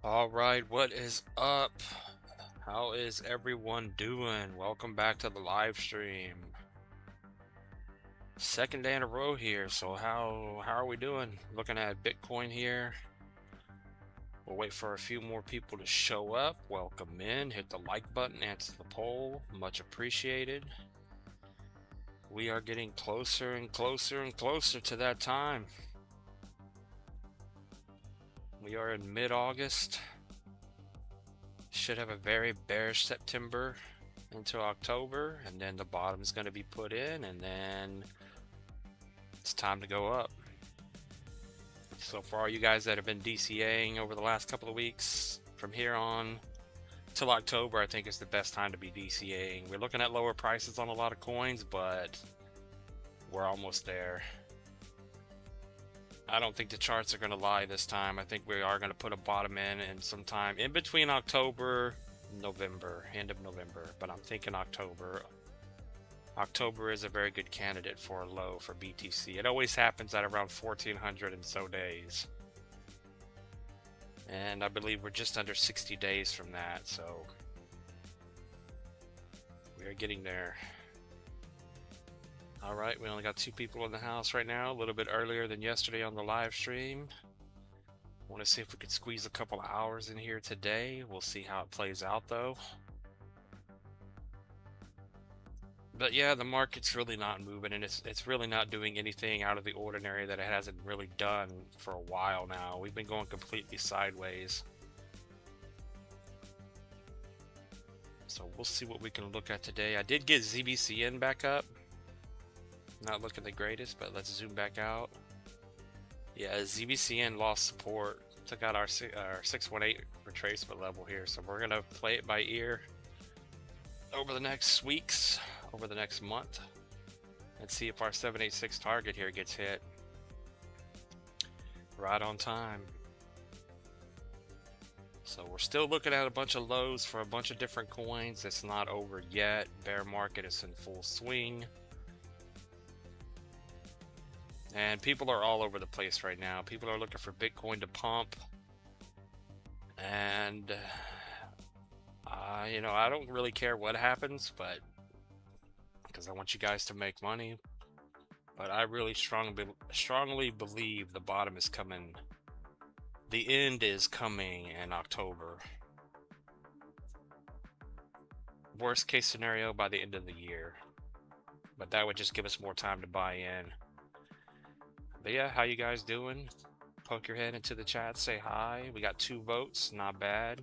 All right, what is up? How is everyone doing? Welcome back to the live stream. Second day in a row here. So how are we doing? Looking at Bitcoin here. We'll wait for a few more people to show up. Welcome in. Hit the like button, answer the poll. Much appreciated. We are getting closer and closer and closer to that time. We are in mid-August. Should have a very bearish September into October, and then the bottom is going to be put in, and then it's time to go up. So for all you guys that have been DCAing over the last couple of weeks, from here on till October, I think is the best time to be DCAing. We're looking at lower prices on a lot of coins, but we're almost there. I don't think the charts are going to lie this time. I think we are going to put a bottom in sometime in between October and November, end of November, but I'm thinking October. October is a very good candidate for a low for BTC. It always happens at around 1400 and so days. And I believe we're just under 60 days from that, so we are getting there. All right, we only got 2 people in the house right now, a little bit earlier than yesterday on the live stream. I want to see if we could squeeze a couple of hours in here today. We'll see how it plays out though. But yeah, the market's really not moving, and it's really not doing anything out of the ordinary that it hasn't really done for a while now. We've been going completely sideways. So we'll see what we can look at today. I did get ZBCN back up. Not looking the greatest, but let's zoom back out. Yeah, ZBCN lost support. Took out our 618 retracement level here. So we're going to play it by ear over the next weeks, over the next month, and see if our 786 target here gets hit right on time. So we're still looking at a bunch of lows for a bunch of different coins. It's not over yet. Bear market is in full swing. And people are all over the place right now. People are looking for Bitcoin to pump. And, you know, I don't really care what happens, but because I want you guys to make money. But I really strongly believe the bottom is coming. The end is coming in October. Worst case scenario by the end of the year. But that would just give us more time to buy in. But yeah, how you guys doing? Poke your head into the chat, say hi. We got 2 votes, not bad.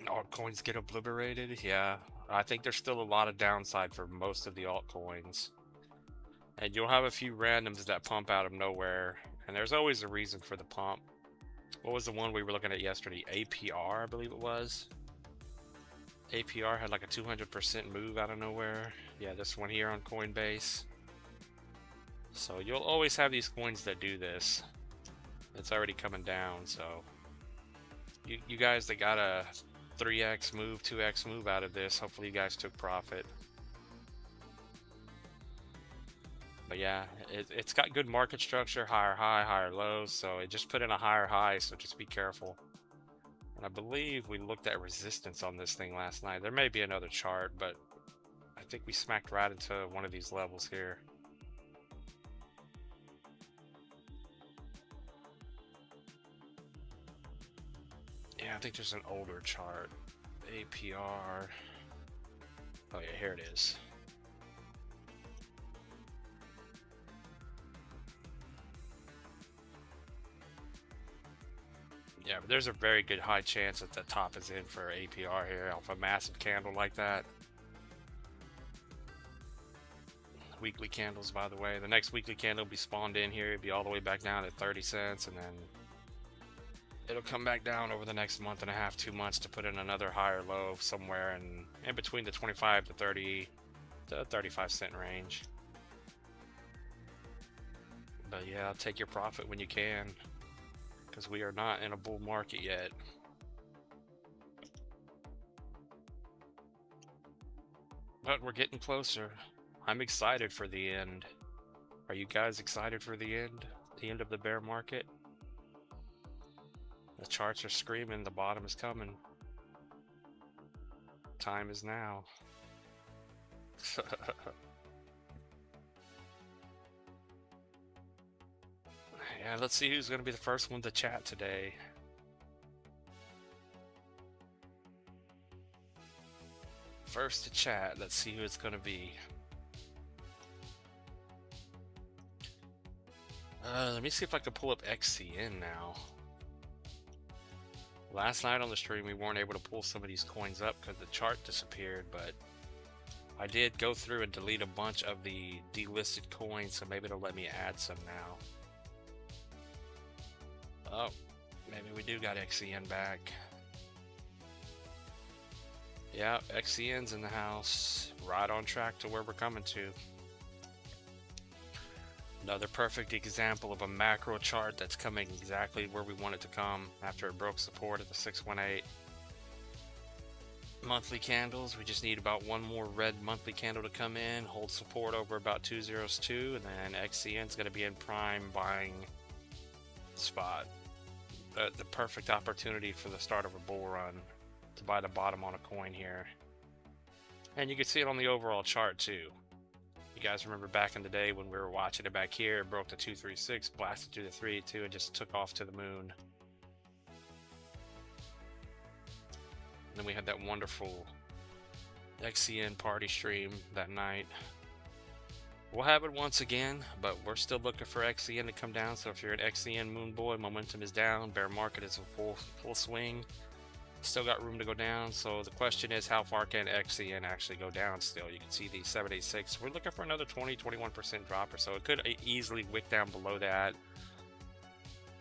Altcoins get obliterated. Yeah, I think there's still a lot of downside for most of the altcoins. And you'll have a few randoms that pump out of nowhere. And there's always a reason for the pump. What was the one we were looking at yesterday? APR, I believe it was. APR had like a 200% move out of nowhere. Yeah, this one here on Coinbase. So you'll always have these coins that do this. It's already coming down, so you guys that got a 3x move, 2x move out of this, hopefully you guys took profit. But yeah, it's got good market structure, higher high, higher lows, so it just put in a higher high, so just be careful. And I believe we looked at resistance on this thing last night. There may be another chart, but I think we smacked right into one of these levels here. Yeah, I think there's an older chart. APR. Oh yeah, here it is. Yeah, but there's a very good high chance that the top is in for APR here off a massive candle like that. Weekly candles, by the way. The next weekly candle will be spawned in here. It'll be all the way back down at 30 cents, and then it'll come back down over the next month and a half, 2 months to put in another higher low somewhere in between the 25 to 30 to 35 cent range. But yeah, take your profit when you can, because we are not in a bull market yet. But we're getting closer. I'm excited for the end. Are you guys excited for the end? the end of the bear market. The charts are screaming, the bottom is coming. Time is now. Yeah, let's see who's going to be the first one to chat today. First to chat, let's see who it's going to be. Let me see if I can pull up XCN now. Last night on the stream, we weren't able to pull some of these coins up because the chart disappeared, but I did go through and delete a bunch of the delisted coins, so maybe it'll let me add some now. Oh, maybe we do got XCN back. Yeah, XCN's in the house. Right on track to where we're coming to. Another perfect example of a macro chart that's coming exactly where we want it to come after it broke support at the 618. Monthly candles, we just need about one more red monthly candle to come in, hold support over about 202, and then XCN's going to be in prime buying spot. The perfect opportunity for the start of a bull run to buy the bottom on a coin here. And you can see it on the overall chart too. You guys remember back in the day when we were watching it back here, it broke the 236, blasted through the 382, and just took off to the moon. And then we had that wonderful XCN party stream that night. We'll have it once again, but we're still looking for XCN to come down. So if you're an XCN moon boy, momentum is down, bear market is in full swing. Still got room to go down. So the question is, how far can XCN actually go down still? You can see the 786. We're looking for another 20-21% drop or so. It could easily wick down below that.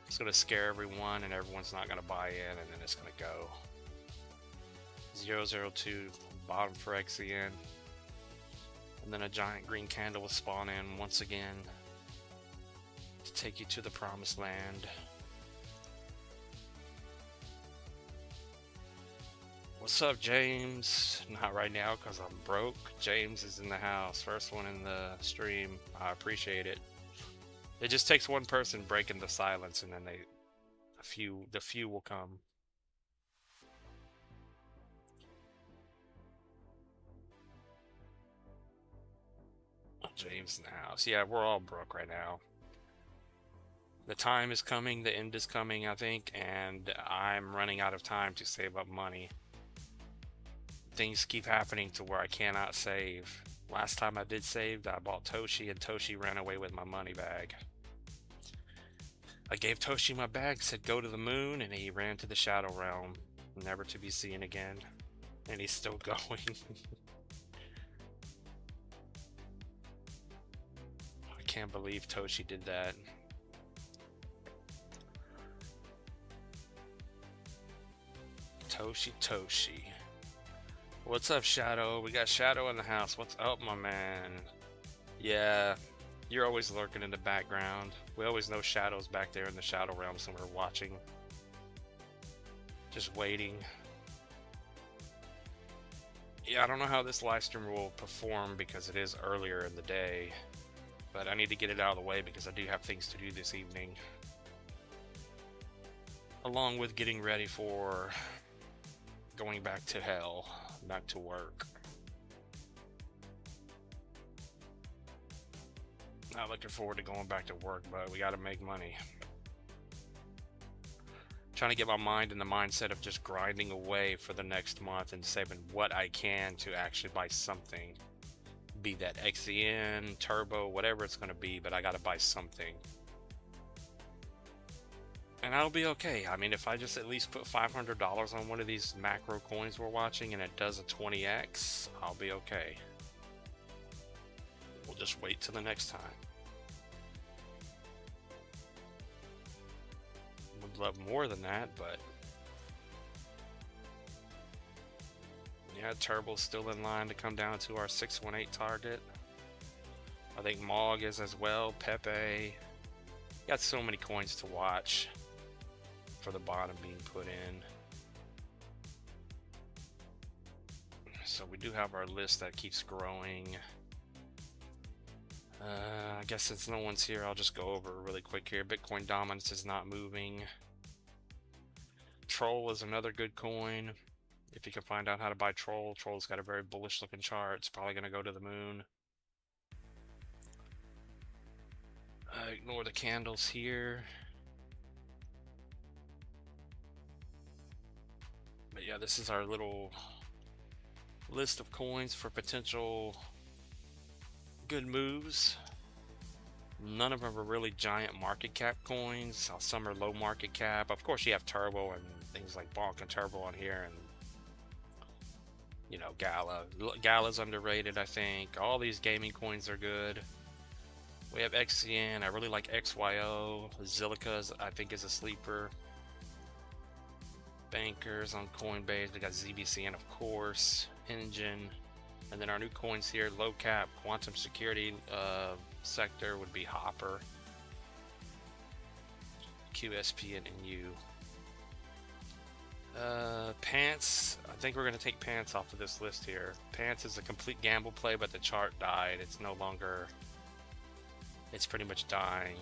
It's going to scare everyone, and everyone's not going to buy in, and then it's going to go 002 bottom for XCN. And then a giant green candle will spawn in once again to take you to the promised land. What's up, James? Not right now because I'm broke. James is in the house. First one in the stream. I appreciate it. It just takes one person breaking the silence, and then the few will come. James in the house. Yeah, we're all broke right now. The time is coming, the end is coming, I think, and I'm running out of time to save up money. Things keep happening to where I cannot save. Last time I did save, I bought Toshi, and Toshi ran away with my money bag. I gave Toshi my bag, said go to the moon, and he ran to the shadow realm, never to be seen again. And he's still going. I can't believe Toshi did that. Toshi. What's up, Shadow? We got Shadow in the house. What's up, my man? Yeah, you're always lurking in the background. We always know Shadow's back there in the shadow realm somewhere watching. Just waiting. Yeah, I don't know how this live stream will perform because it is earlier in the day. But I need to get it out of the way because I do have things to do this evening. Along with getting ready for going back to hell, back to work. Not looking forward to going back to work, but we gotta make money. Trying to get my mind in the mindset of just grinding away for the next month and saving what I can to actually buy something. Be that XCN, Turbo, whatever it's gonna be, but I gotta buy something. And I'll be okay. I mean, if I just at least put $500 on one of these macro coins we're watching and it does a 20x, I'll be okay. We'll just wait till the next time. Would love more than that, but yeah, Turbo's still in line to come down to our 618 target. I think Mog is as well, Pepe. Got so many coins to watch for the bottom being put in. So we do have our list that keeps growing. I guess since no one's here, I'll just go over really quick here. Bitcoin dominance is not moving. Troll is another good coin. If you can find out how to buy Troll, Troll's got a very bullish looking chart. It's probably going to go to the moon. Ignore the candles here. But yeah, this is our little list of coins for potential good moves. None of them are really giant market cap coins. Some are low market cap. Of course, you have Turbo and things like BONK and Turbo on here, and you know, Gala's underrated, I think. All these gaming coins are good. We have XCN. I really like XYO. Zilliqa, I think, is a sleeper. Bankers on Coinbase. We got ZBCN, of course. Engine. And then our new coins here, low cap, quantum security sector would be Hopper. QSP and NU. Pants, I think we're going to take Pants off of this list here. Pants is a complete gamble play, but the chart died. It's no longer, it's pretty much dying.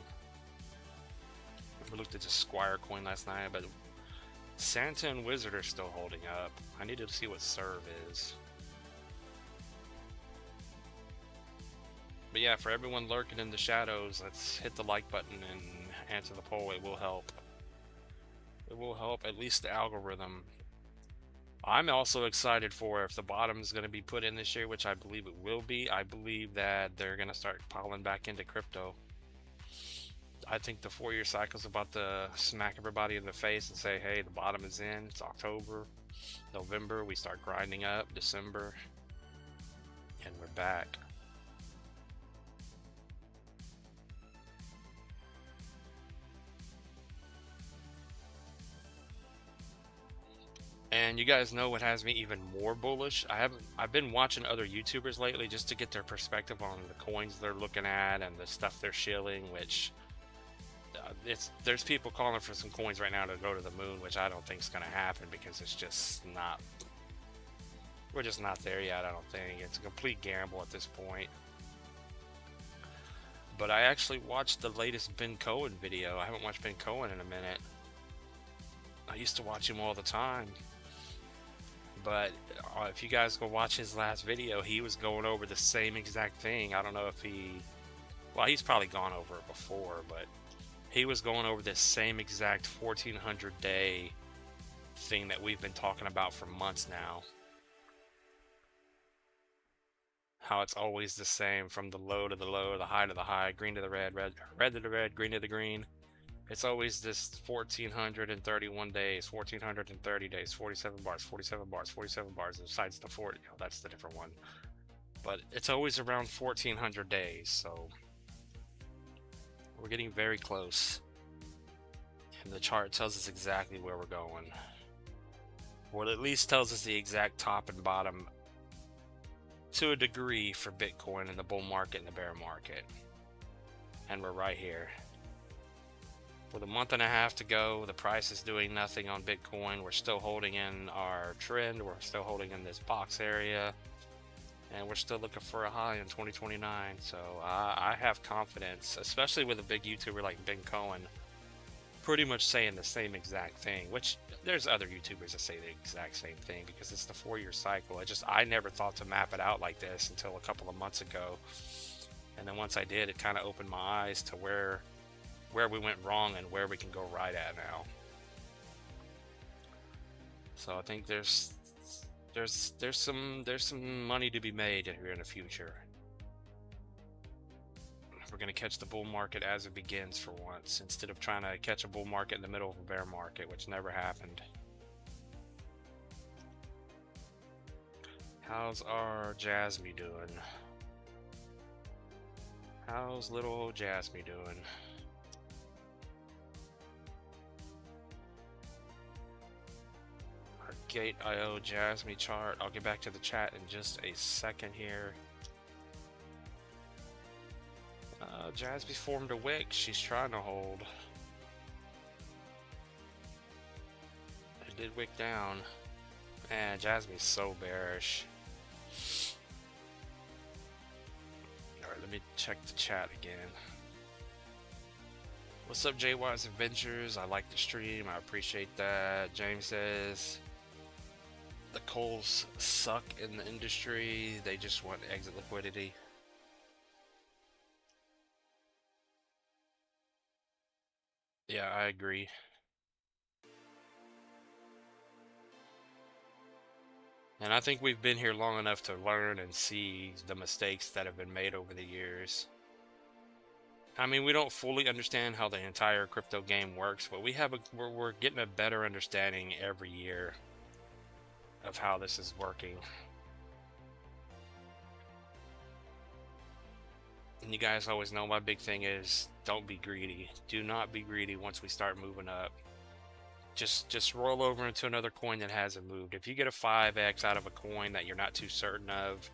We looked at the Squire coin last night, but Santa and Wizard are still holding up. I need to see what Serve is. But yeah, for everyone lurking in the shadows, let's hit the like button and answer the poll. It will help. It will help at least the algorithm. I'm also excited for if the bottom is going to be put in this year, which I believe it will be. I believe that they're going to start piling back into crypto. I think the 4-year cycle is about to smack everybody in the face and say, hey, the bottom is in. It's October, November, we start grinding up, December, and we're back. And you guys know what has me even more bullish? I've been watching other YouTubers lately just to get their perspective on the coins they're looking at and the stuff they're shilling, which there's people calling for some coins right now to go to the moon, which I don't think is going to happen because it's just not, we're just not there yet. I don't think it's a complete gamble at this point. But I actually watched the latest Ben Cohen video. I haven't watched Ben Cohen in a minute. I used to watch him all the time. But if you guys go watch his last video, he was going over the same exact thing. I don't know if well, he's probably gone over it before, but he was going over this same exact 1400 day thing that we've been talking about for months now. How it's always the same from the low to the low, the high to the high, green to the red, red to the red, green to the green. It's always this 1431 days, 1430 days, 47 bars, 47 bars, 47 bars, besides the 40, you know, that's the different one. But it's always around 1400 days, so we're getting very close. And the chart tells us exactly where we're going. Or at least tells us the exact top and bottom to a degree for Bitcoin in the bull market and the bear market. And we're right here. With a month and a half to go, the price is doing nothing on Bitcoin. We're still holding in our trend. We're still holding in this box area. And we're still looking for a high in 2029. So I have confidence, especially with a big YouTuber like Ben Cohen, pretty much saying the same exact thing, which there's other YouTubers that say the exact same thing because it's the 4-year cycle. I never thought to map it out like this until a couple of months ago. And then once I did, it kind of opened my eyes to where we went wrong and where we can go right at now. So I think there's some money to be made here in the future. We're going to catch the bull market as it begins for once, instead of trying to catch a bull market in the middle of a bear market, which never happened. How's our Jasmy doing? How's little old Jasmy doing? Our Gate.io Jasmy chart. I'll get back to the chat in just a second here. Jasmy formed a wick. She's trying to hold. It did wick down. Man, Jasmy's so bearish. Alright, let me check the chat again. What's up, JY's Adventures? I like the stream. I appreciate that. James says the coals suck in the industry. They just want exit liquidity. Yeah, I agree. And I think we've been here long enough to learn and see the mistakes that have been made over the years. I mean, we don't fully understand how the entire crypto game works, but we're getting a better understanding every year of how this is working. And you guys always know my big thing is don't be greedy. Do not be greedy once we start moving up. Just roll over into another coin that hasn't moved. If you get a 5x out of a coin that you're not too certain of,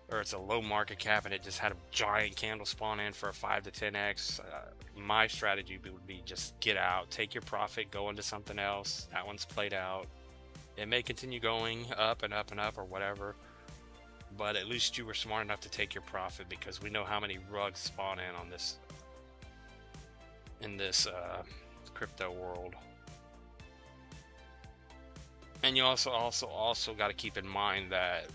or it's a low market cap and it just had a giant candle spawn in for a 5 to 10x, my strategy would be just get out, take your profit, go into something else. That one's played out. It may continue going up and up and up or whatever, but at least you were smart enough to take your profit, because we know how many rugs spawn in on this in this crypto world. And you also got to keep in mind that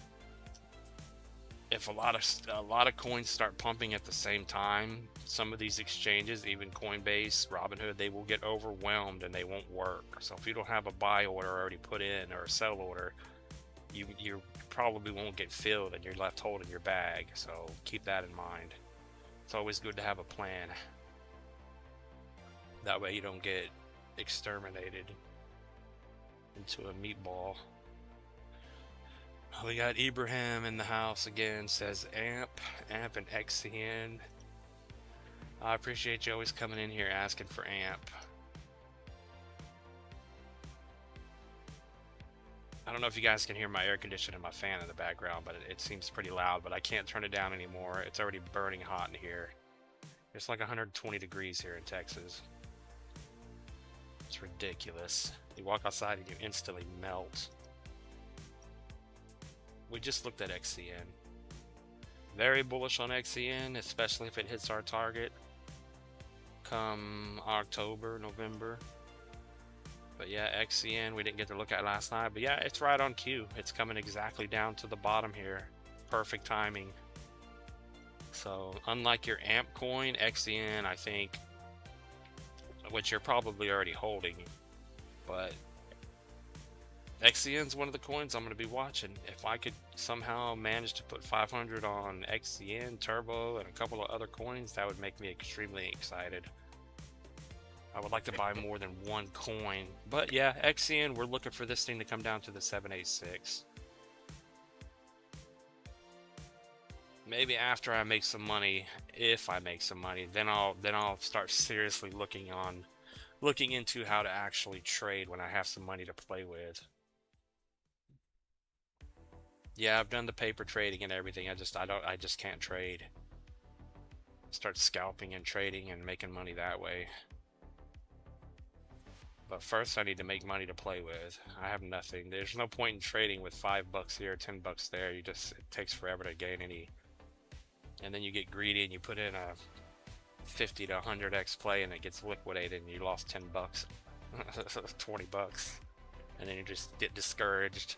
if a lot of coins start pumping at the same time, some of these exchanges, even Coinbase, Robinhood, they will get overwhelmed and they won't work. So if you don't have a buy order already put in or a sell order, you probably won't get filled and you're left holding your bag. So keep that in mind. It's always good to have a plan. That way you don't get exterminated into a meatball. We got Ibrahim in the house again, says AMP and XCN. I appreciate you always coming in here asking for AMP. I don't know if you guys can hear my air conditioner and my fan in the background, but it seems pretty loud, but I can't turn it down anymore. It's already burning hot in here. It's like 120 degrees here in Texas. It's ridiculous. You walk outside and you instantly melt. We just looked at XCN. Very bullish on XCN, especially if it hits our target come October, November. But yeah, XCN we didn't get to look at last night, but yeah, it's right on cue. It's coming exactly down to the bottom here. Perfect timing. So unlike your AMP coin, XCN, I think, which you're probably already holding, but XCN is one of the coins I'm going to be watching. If I could somehow manage to put 500 on XCN, Turbo, and a couple of other coins, that would make me extremely excited. I would like to buy more than one coin. But yeah, XCN, we're looking for this thing to come down to the 786. Maybe after I make some money, if I make some money, then I'll start seriously looking into how to actually trade when I have some money to play with. Yeah, I've done the paper trading and everything. I just can't trade. Start scalping and trading and making money that way. But first I need to make money to play with. I have nothing. There's no point in trading with $5 here, $10 there. It takes forever to gain any. And then you get greedy and you put in a 50 to 100x play and it gets liquidated and you lost $10, $20, and then you just get discouraged.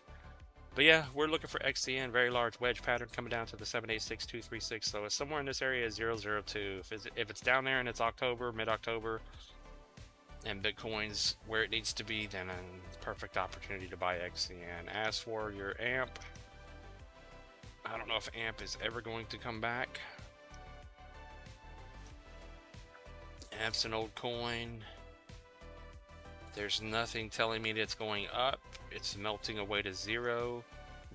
But yeah, we're looking for XCN, very large wedge pattern coming down to the 786236. So it's somewhere in this area, 002. If it's down there and it's October, mid-October, and Bitcoin's where it needs to be, then a perfect opportunity to buy XCN. As for your AMP, I don't know if AMP is ever going to come back. AMP's an old coin. There's nothing telling me that it's going up. It's melting away to zero.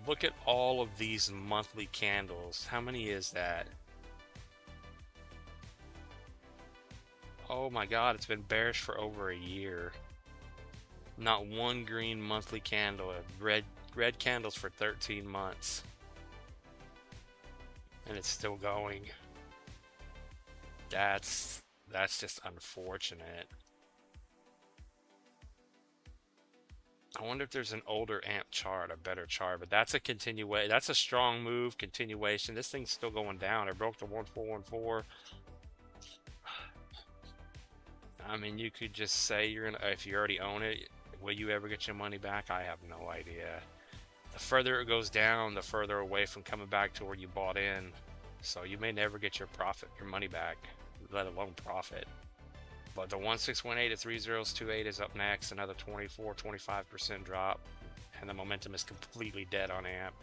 Look at all of these monthly candles. How many is that? Oh my god, it's been bearish for over a year. Not one green monthly candle. Red candles for 13 months. And it's still going. That's just unfortunate. I wonder if there's an older amp chart, a better chart, but that's a continuation. That's a strong move, continuation. This thing's still going down. It broke the 1414. I mean, you could just say you're gonna, if you already own it, will you ever get your money back? I have no idea. The further it goes down, the further away from coming back to where you bought in. So you may never get your profit, your money back, let alone profit. But the 1618 to 3028 is up next, another 24-25% drop, and the momentum is completely dead on AMP.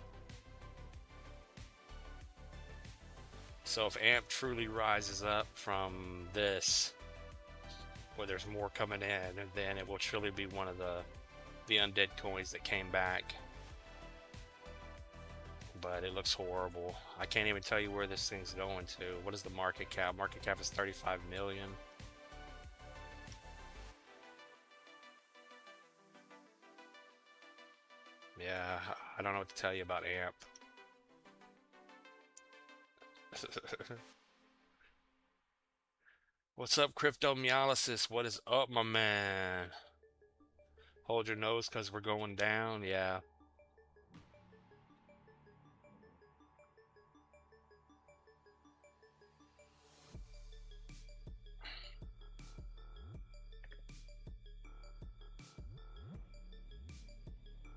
So if AMP truly rises up from this, where there's more coming in, then it will truly be one of the undead coins that came back. But it looks horrible. I can't even tell you where this thing's going to. What is the market cap? Market cap is 35 million. Yeah, I don't know what to tell you about AMP. What's up, Cryptomyalysis? What is up, my man? Hold your nose because we're going down. Yeah.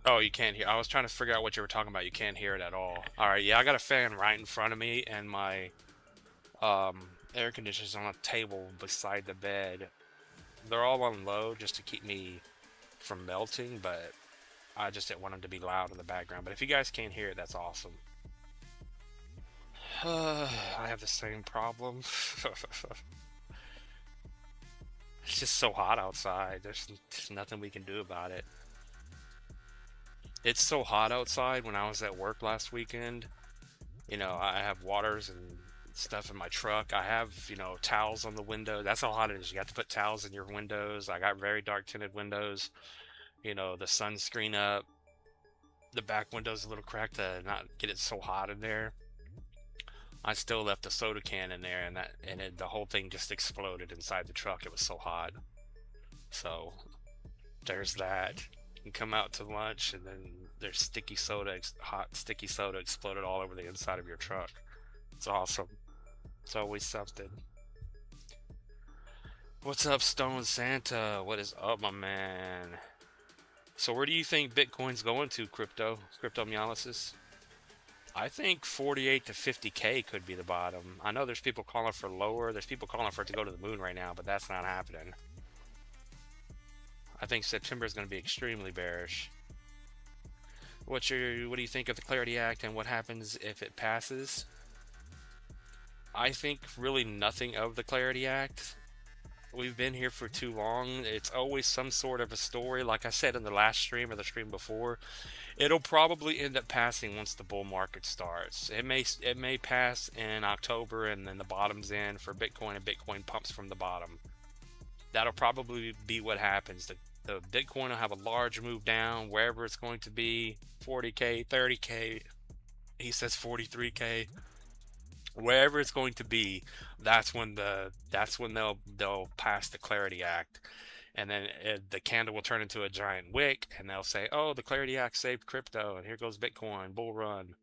Oh, you can't hear. I was trying to figure out what you were talking about. You can't hear it at all. All right, yeah, I got a fan right in front of me, and my air conditioner's on a table beside the bed. They're all on low just to keep me from melting, but I just didn't want them to be loud in the background. But if you guys can't hear it, that's awesome. I have the same problem. It's just so hot outside. There's nothing we can do about it. It's so hot outside. When I was at work last weekend, you know, I have waters and stuff in my truck. I have, you know, towels on the window. That's how hot it is. You have to put towels in your windows. I got very dark tinted windows. You know, the sunscreen up. The back window's a little cracked to not get it so hot in there. I still left the soda can in there, and the whole thing just exploded inside the truck. It was so hot. So there's that. You come out to lunch, and then there's sticky soda, hot sticky soda exploded all over the inside of your truck. It's awesome. It's always something. What's up, Stone Santa? What is up, my man? So where do you think Bitcoin's going to, Cryptomyalysis? I think 48 to 50K could be the bottom. I know there's people calling for lower. There's people calling for it to go to the moon right now, but that's not happening. I think September is going to be extremely bearish. What do you think of the Clarity Act and what happens if it passes? I think really nothing of the Clarity Act. We've been here for too long. It's always some sort of a story. Like I said in the last stream or the stream before, it'll probably end up passing once the bull market starts. It may pass in October and then the bottom's in for Bitcoin and Bitcoin pumps from the bottom. That'll probably be what happens. The Bitcoin will have a large move down wherever it's going to be, 40K, 30K. He says 43K. Wherever it's going to be, that's when they'll pass the Clarity Act, and then the candle will turn into a giant wick, and they'll say, "Oh, the Clarity Act saved crypto, and here goes Bitcoin, bull run.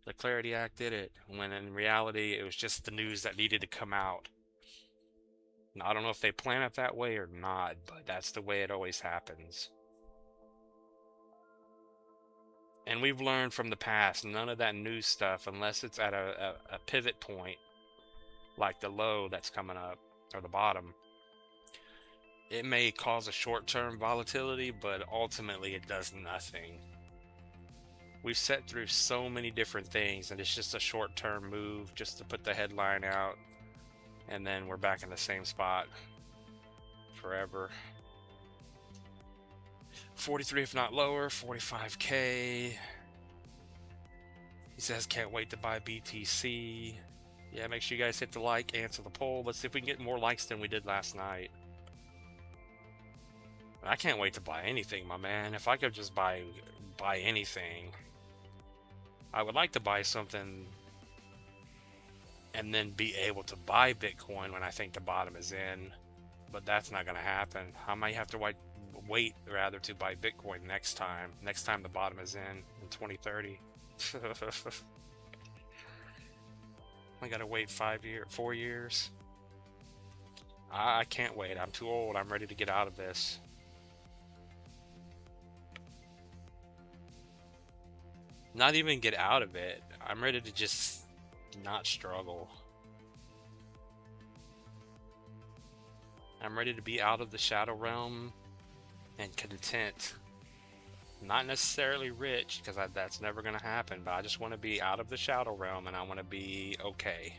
The Clarity Act did it." When in reality, it was just the news that needed to come out. Now, I don't know if they plan it that way or not, but that's the way it always happens. And we've learned from the past, none of that new stuff, unless it's at a pivot point, like the low that's coming up, or the bottom, it may cause a short-term volatility, but ultimately it does nothing. We've set through so many different things, and it's just a short-term move just to put the headline out, and then we're back in the same spot forever. 43 if not lower, 45K. He says can't wait to buy BTC. Yeah, make sure you guys hit the like, answer the poll. Let's see if we can get more likes than we did last night. I can't wait to buy anything, my man. If I could just buy anything. I would like to buy something and then be able to buy Bitcoin when I think the bottom is in. But that's not going to happen. I might have to wait rather to buy Bitcoin next time the bottom is in 2030. I gotta wait 4 years. I can't wait. I'm too old. I'm ready to get out of this. Not even get out of it. I'm ready to just not struggle. I'm ready to be out of the shadow realm and content. Not necessarily rich, because that's never going to happen, but I just want to be out of the shadow realm and I want to be okay.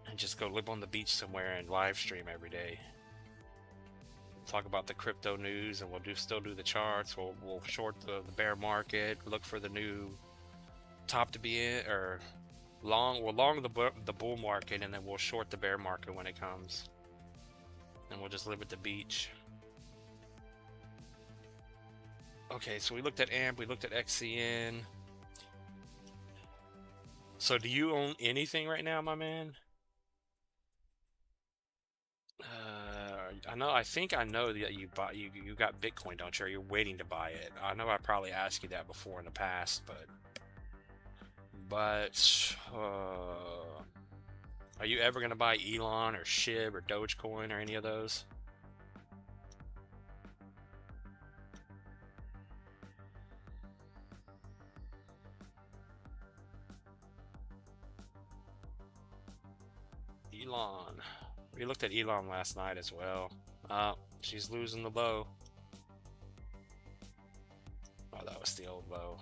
And just go live on the beach somewhere and live stream every day. Talk about the crypto news, and we'll still do the charts. We'll short the bear market, look for the new top to be in, or we'll long the bull market, and then we'll short the bear market when it comes. And we'll just live at the beach. Okay, so we looked at AMP, we looked at XCN. So do you own anything right now, my man? I think I know that you got Bitcoin, don't you? Or you're waiting to buy it. I know I probably asked you that before in the past, but are you ever gonna buy Elon or SHIB or Dogecoin or any of those? Elon. We looked at Elon last night as well. She's losing the low. Oh, that was the old low.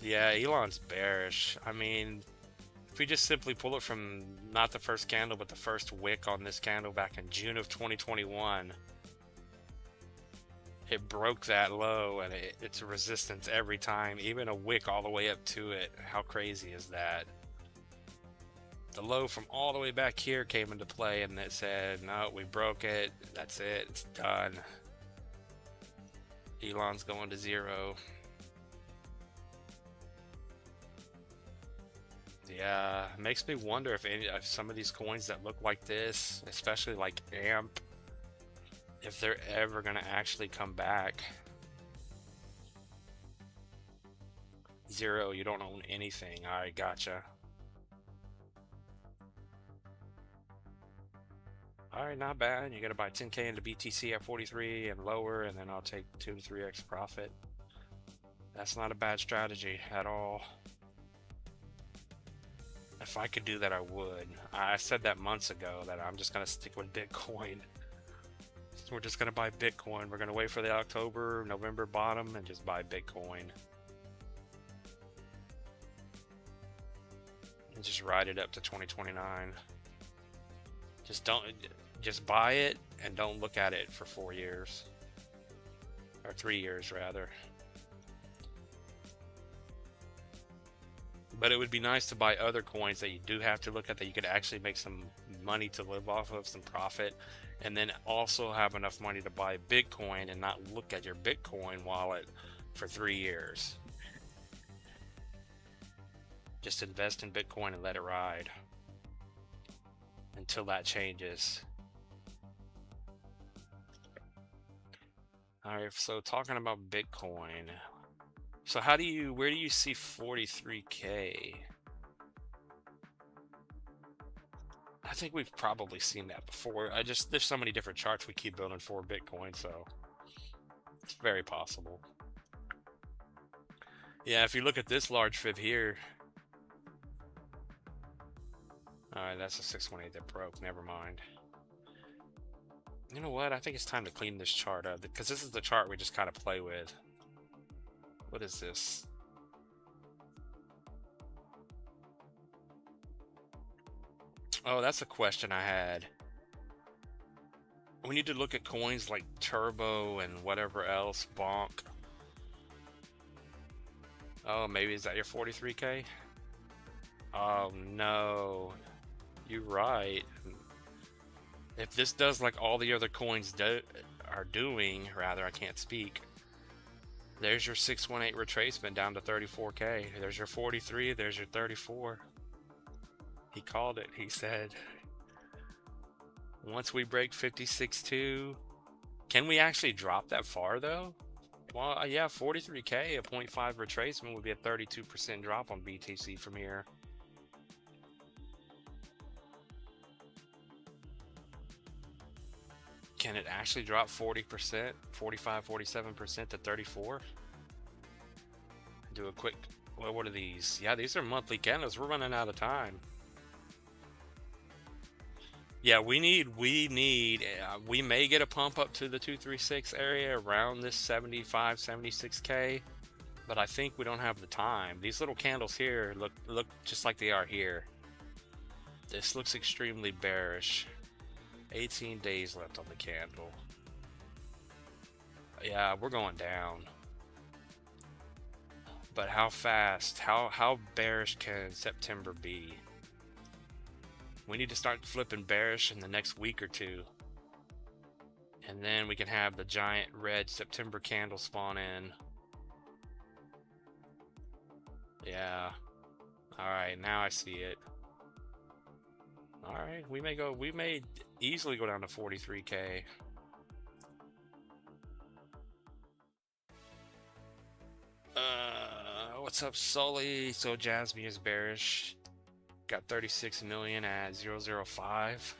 Yeah, Elon's bearish. I mean, if we just simply pull it from not the first candle, but the first wick on this candle back in June of 2021, it broke that low, and it's a resistance every time, even a wick all the way up to it. How crazy is that? The low from all the way back here came into play, and it said, no, we broke it. That's it. It's done. Elon's going to zero. Yeah, it makes me wonder if some of these coins that look like this, especially like AMP, if they're ever going to actually come back. Zero, you don't own anything. All right, gotcha. All right, not bad. You got to buy 10K into BTC at 43 and lower, and then I'll take 2 to 3x profit. That's not a bad strategy at all. If I could do that, I would. I said that months ago that I'm just going to stick with Bitcoin. We're just going to buy Bitcoin. We're going to wait for the October, November bottom and just buy Bitcoin. And just ride it up to 2029. Just buy it and don't look at it for 4 years. Or 3 years, rather. But it would be nice to buy other coins that you do have to look at, that you could actually make some money to live off of, some profit, and then also have enough money to buy Bitcoin and not look at your Bitcoin wallet for 3 years. Just invest in Bitcoin and let it ride until that changes. All right, so talking about Bitcoin. So where do you see 43K? I think we've probably seen that before. There's so many different charts we keep building for Bitcoin, so it's very possible. Yeah, if you look at this large fib here. All right, that's a 618 that broke. Never mind. You know what? I think it's time to clean this chart up, because this is the chart we just kind of play with. What is this? Oh, that's a question I had. We need to look at coins like Turbo and whatever else, BONK. Oh, maybe is that your 43K? Oh no, you're right. If this does like all the other coins are doing, rather, I can't speak. There's your 618 retracement down to 34K. There's your 43, there's your 34. He called it. He said, once we break 56.2, can we actually drop that far though? Well, yeah, 43K, a 0.5 retracement would be a 32% drop on BTC from here. Can it actually drop 40%, 45, 47% to 34? Do a quick, well, what are these? Yeah, these are monthly candles. We're running out of time. Yeah, we may get a pump up to the 236 area around this 75, 76K, but I think we don't have the time. These little candles here look just like they are here. This looks extremely bearish. 18 days left on the candle. Yeah, we're going down. But how fast? How bearish can September be? We need to start flipping bearish in the next week or two. And then we can have the giant red September candle spawn in. Yeah. Alright, now I see it. Alright, we may easily go down to 43K. What's up, Sully? So Jasmine is bearish. Got 36 million at 0.005.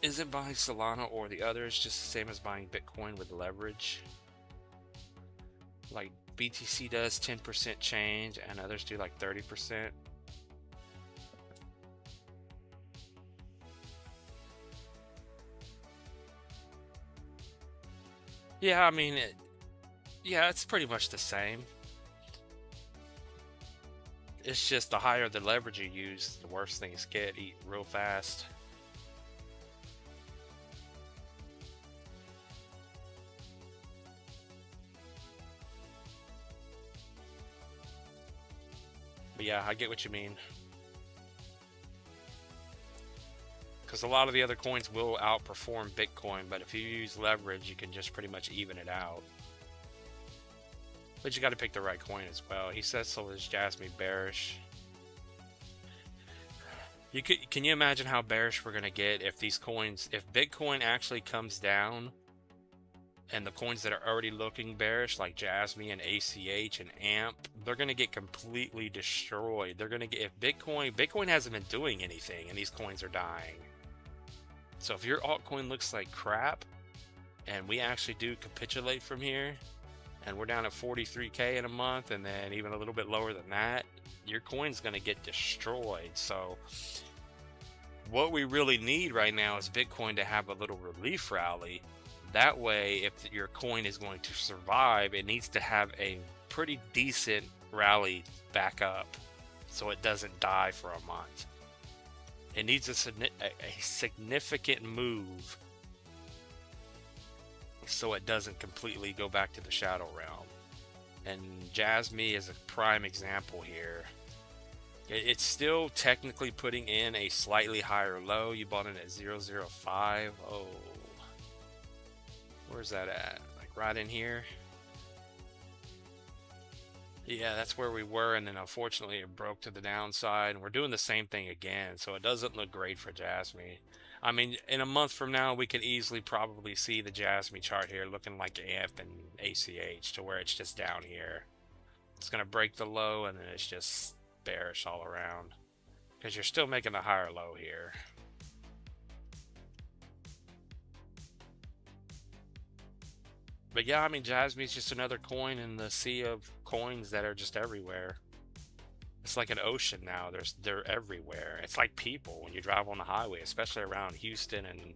Is it buying Solana or the others just the same as buying Bitcoin with leverage? Like BTC does 10% change and others do like 30%. Yeah, I mean, yeah, it's pretty much the same. It's just the higher the leverage you use, the worse things get. Eat real fast. But yeah, I get what you mean. Because a lot of the other coins will outperform Bitcoin, but if you use leverage, you can just pretty much even it out. But you got to pick the right coin as well. He says so is Jasmine bearish. Can you imagine how bearish we're gonna get if these coins, if Bitcoin actually comes down, and the coins that are already looking bearish, like Jasmine and ACH and AMP, they're gonna get completely destroyed. They're gonna get, if Bitcoin hasn't been doing anything, and these coins are dying. So if your altcoin looks like crap, and we actually do capitulate from here, and we're down at 43K in a month, and then even a little bit lower than that, your coin's gonna get destroyed. So what we really need right now is Bitcoin to have a little relief rally. That way, if your coin is going to survive, it needs to have a pretty decent rally back up so it doesn't die for a month. It needs a significant move so it doesn't completely go back to the shadow realm. And Jasmine is a prime example here. It's still technically putting in a slightly higher low. You bought it at 0.005. Oh, where's that at? Like right in here? Yeah, that's where we were, and then unfortunately it broke to the downside, and we're doing the same thing again, so it doesn't look great for Jasmine. I mean, in a month from now, we could easily probably see the Jasmine chart here looking like AMP and ACH, to where it's just down here. It's going to break the low, and then it's just bearish all around, because you're still making a higher low here. But yeah, I mean, Jasmine's just another coin in the sea of coins that are just everywhere. It's like an ocean now. They're everywhere. It's like people when you drive on the highway, especially around Houston and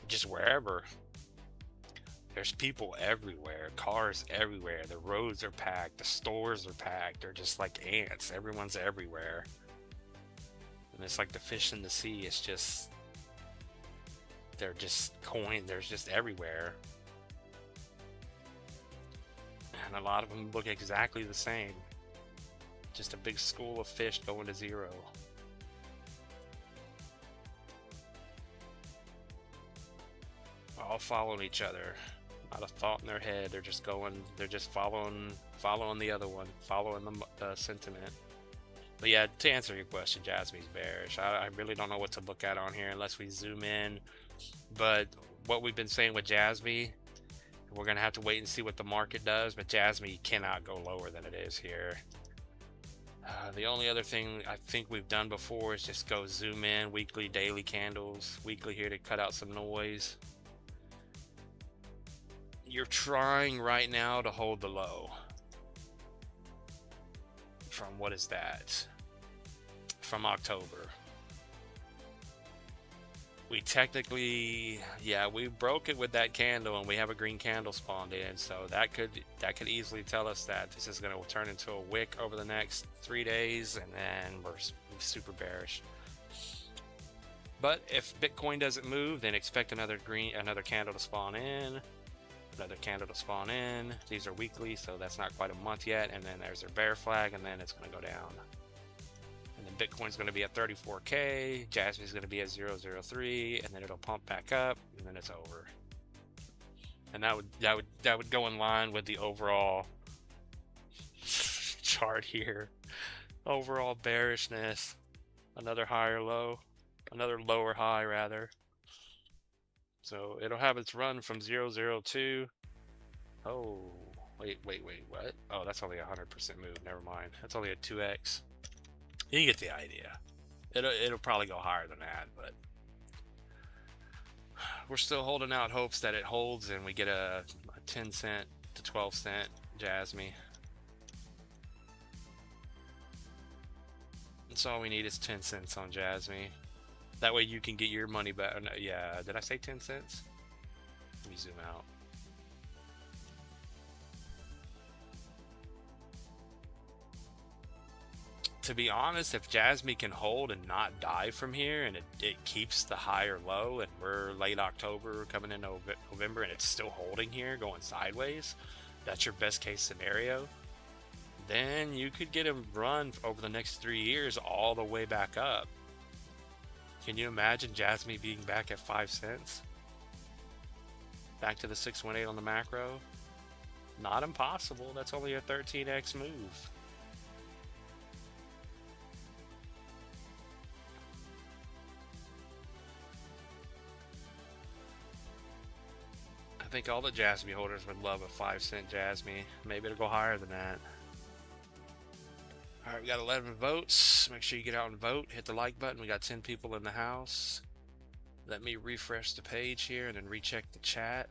just wherever. There's people everywhere, cars everywhere. The roads are packed, the stores are packed. They're just like ants. Everyone's everywhere. And it's like the fish in the sea. It's just, they're just they're just everywhere. And a lot of them look exactly the same. Just a big school of fish going to zero. All following each other. Not a thought in their head. They're just going. They're just following the other one, following the sentiment. But yeah, to answer your question, Jasmy's bearish. I really don't know what to look at on here unless we zoom in. But what we've been saying with Jasmy, we're gonna have to wait and see what the market does. But Jasmy cannot go lower than it is here. The only other thing I think we've done before is just go zoom in, weekly, daily candles, weekly here to cut out some noise. You're trying right now to hold the low. From what is that? From October. We technically, yeah, we broke it with that candle, and we have a green candle spawned in, so that could easily tell us that this is going to turn into a wick over the next 3 days, and then we're super bearish. But if Bitcoin doesn't move, then expect another candle to spawn in, another candle to spawn in. These are weekly, so that's not quite a month yet, and then there's their bear flag, and then it's going to go down. And then Bitcoin's going to be at 34K, Jasmy's going to be at 003, and then it'll pump back up, and then it's over. And that would go in line with the overall chart here. Overall bearishness, another higher low, another lower high rather. So it'll have its run from 002. Oh, wait, what? Oh, that's only a 100% move. Never mind. That's only a 2x. You get the idea. It'll probably go higher than that, but we're still holding out hopes that it holds and we get a 10 cent to 12 cent Jasmy. That's all we need is 10 cents on Jasmy. That way you can get your money back. No, yeah, did I say 10 cents? Let me zoom out. To be honest, if Jasmy can hold and not die from here, and it keeps the higher low, and we're late October coming into November, and it's still holding here, going sideways, that's your best case scenario, then you could get a run over the next 3 years all the way back up. Can you imagine Jasmy being back at 5 cents? Back to the 618 on the macro? Not impossible. That's only a 13x move. I think all the Jasmy holders would love a 5 cent Jasmy. Maybe it'll go higher than that. Alright, we got 11 votes. Make sure you get out and vote. Hit the like button. We got 10 people in the house. Let me refresh the page here and then recheck the chat.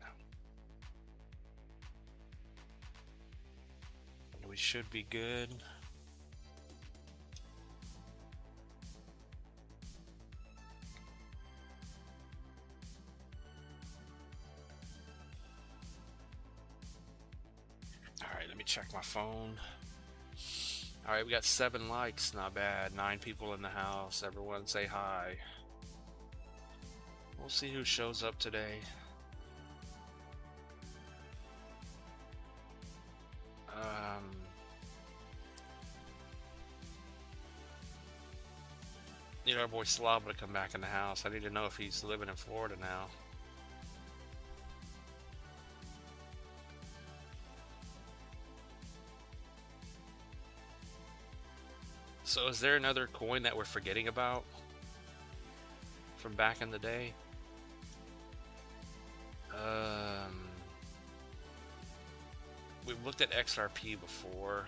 We should be good. Alright, let me check my phone. Alright, we got 7 likes, not bad. 9 people in the house. Everyone say hi. We'll see who shows up today. Need our boy Slava to come back in the house. I need to know if he's living in Florida now. So is there another coin that we're forgetting about from back in the day? We've looked at XRP before.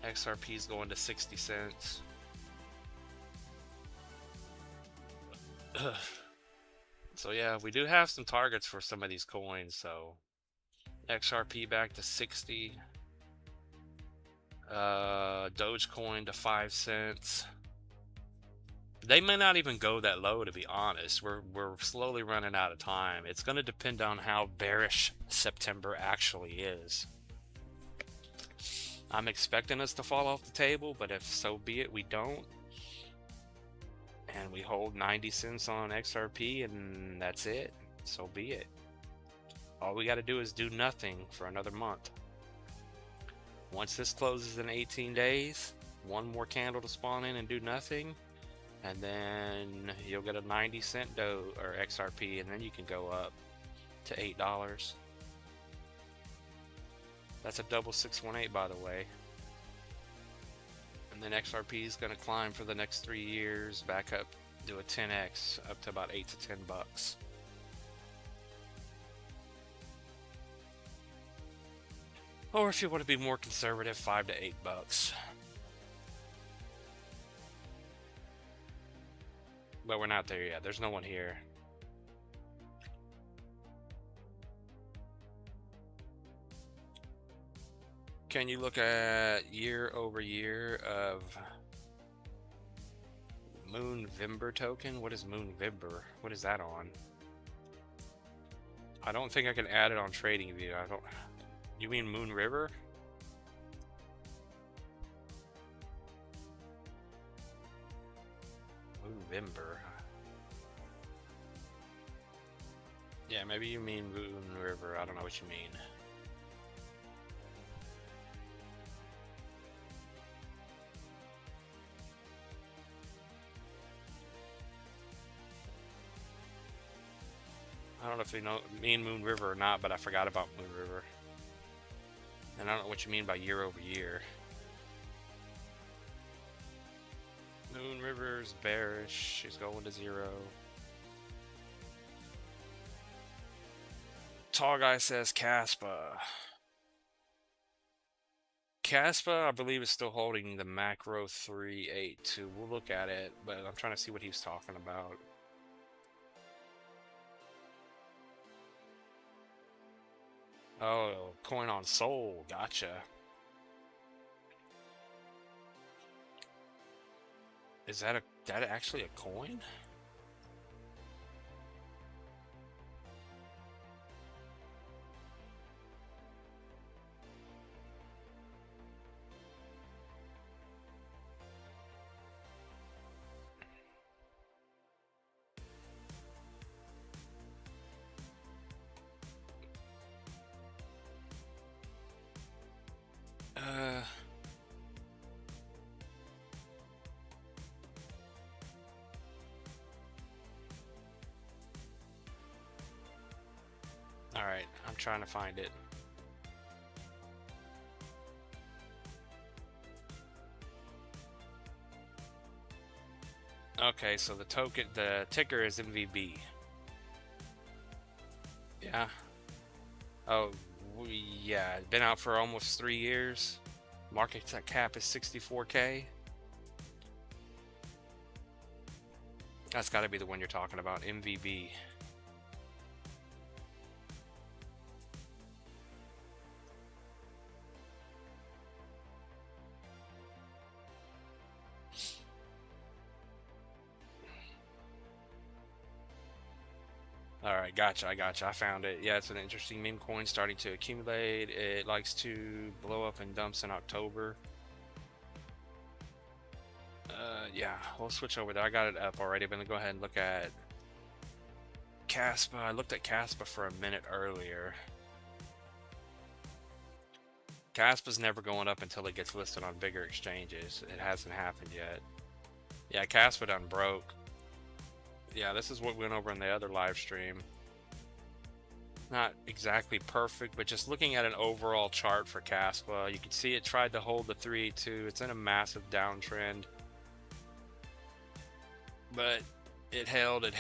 XRP is going to 60 cents. So yeah, we do have some targets for some of these coins. So XRP back to 60. Dogecoin to 5 cents. They may not even go that low, to be honest. We're slowly running out of time. It's going to depend on how bearish September actually is. I'm expecting us to fall off the table, but if so be it, we don't. And we hold 90 cents on XRP and that's it. So be it. All we got to do is do nothing for another month. Once this closes in 18 days, one more candle to spawn in and do nothing, and then you'll get a 90 cent XRP, and then you can go up to $8. That's a double 618, by the way. And then XRP is going to climb for the next 3 years, back up, do a 10x, up to about 8 to 10 bucks. Or if you want to be more conservative, 5 to 8 bucks. But we're not there yet. There's no one here. Can you look at year over year of Moonvember token? What is Moonvember? What is that on? I don't think I can add it on TradingView. I don't. You mean Moon River? Moonvember. Yeah, maybe you mean Moon River. I don't know what you mean. I don't know if you mean Moon River or not, but I forgot about Moon River. And I don't know what you mean by year over year. Moon River's bearish. She's going to 0. Tall guy says Kaspa. Kaspa, I believe, is still holding the macro 382. We'll look at it, but I'm trying to see what he's talking about. Oh, coin on Sol. Gotcha. Is that actually a coin? Alright, I'm trying to find it. Okay, so the ticker is MVB. Yeah. Oh, yeah, been out for almost 3 years. Market cap is 64K. That's got to be the one you're talking about, MVB. Alright, gotcha, I found it. Yeah, it's an interesting meme coin starting to accumulate. It likes to blow up in dumps in October. Yeah, we'll switch over there. I got it up already, but I'm gonna go ahead and look at Kaspa. I looked at Kaspa for a minute earlier. Kaspa's never going up until it gets listed on bigger exchanges. It hasn't happened yet. Yeah, Kaspa done broke. Yeah, this is what went over in the other live stream. Not exactly perfect, but just looking at an overall chart for Kaspa, you can see it tried to hold the 382. It's in a massive downtrend. But it held, it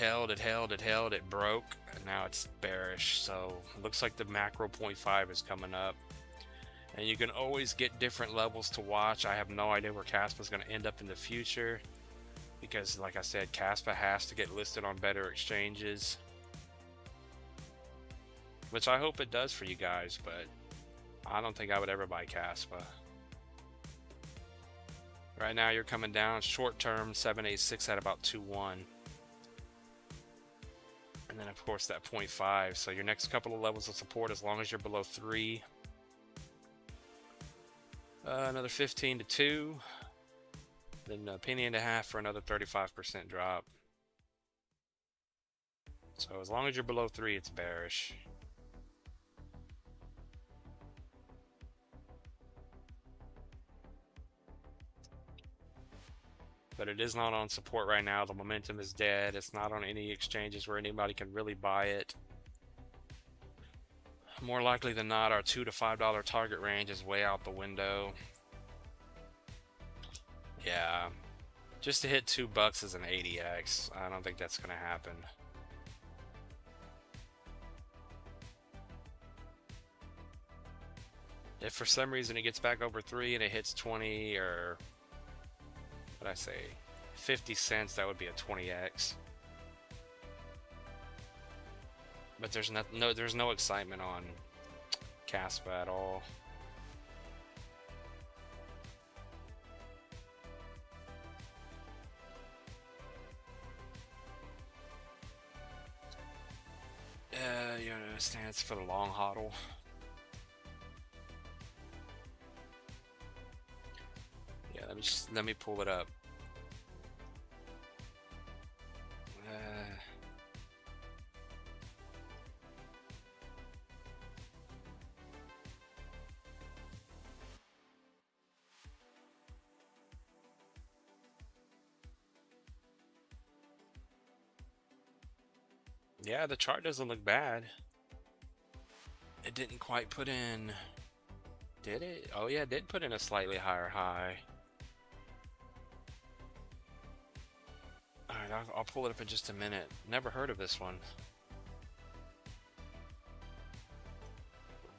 broke, and now it's bearish. So it looks like the macro 0.5 is coming up. And you can always get different levels to watch. I have no idea where Kaspa is going to end up in the future, because like I said, Kaspa has to get listed on better exchanges, which I hope it does for you guys, but I don't think I would ever buy Kaspa. Right now you're coming down short term 786 at about 2.1, and then of course that 0.5. So your next couple of levels of support, as long as you're below 3, another 15 to 2, then a penny and a half for another 35% drop. So as long as you're below 3, it's bearish. But it is not on support right now. The momentum is dead. It's not on any exchanges where anybody can really buy it. More likely than not, our $2 to $5 target range is way out the window. Yeah, just to hit $2 is an 80x. I don't think that's gonna happen. If for some reason it gets back over 3 and it hits 20 or what I say 50 cents, that would be a 20x. But there's no excitement on Caspa at all. You know, it stands for the long hodl. Yeah, let me pull it up. Yeah, the chart doesn't look bad. It didn't quite put in, did it? Oh yeah, it did put in a slightly higher high. Alright, I'll pull it up in just a minute. Never heard of this one.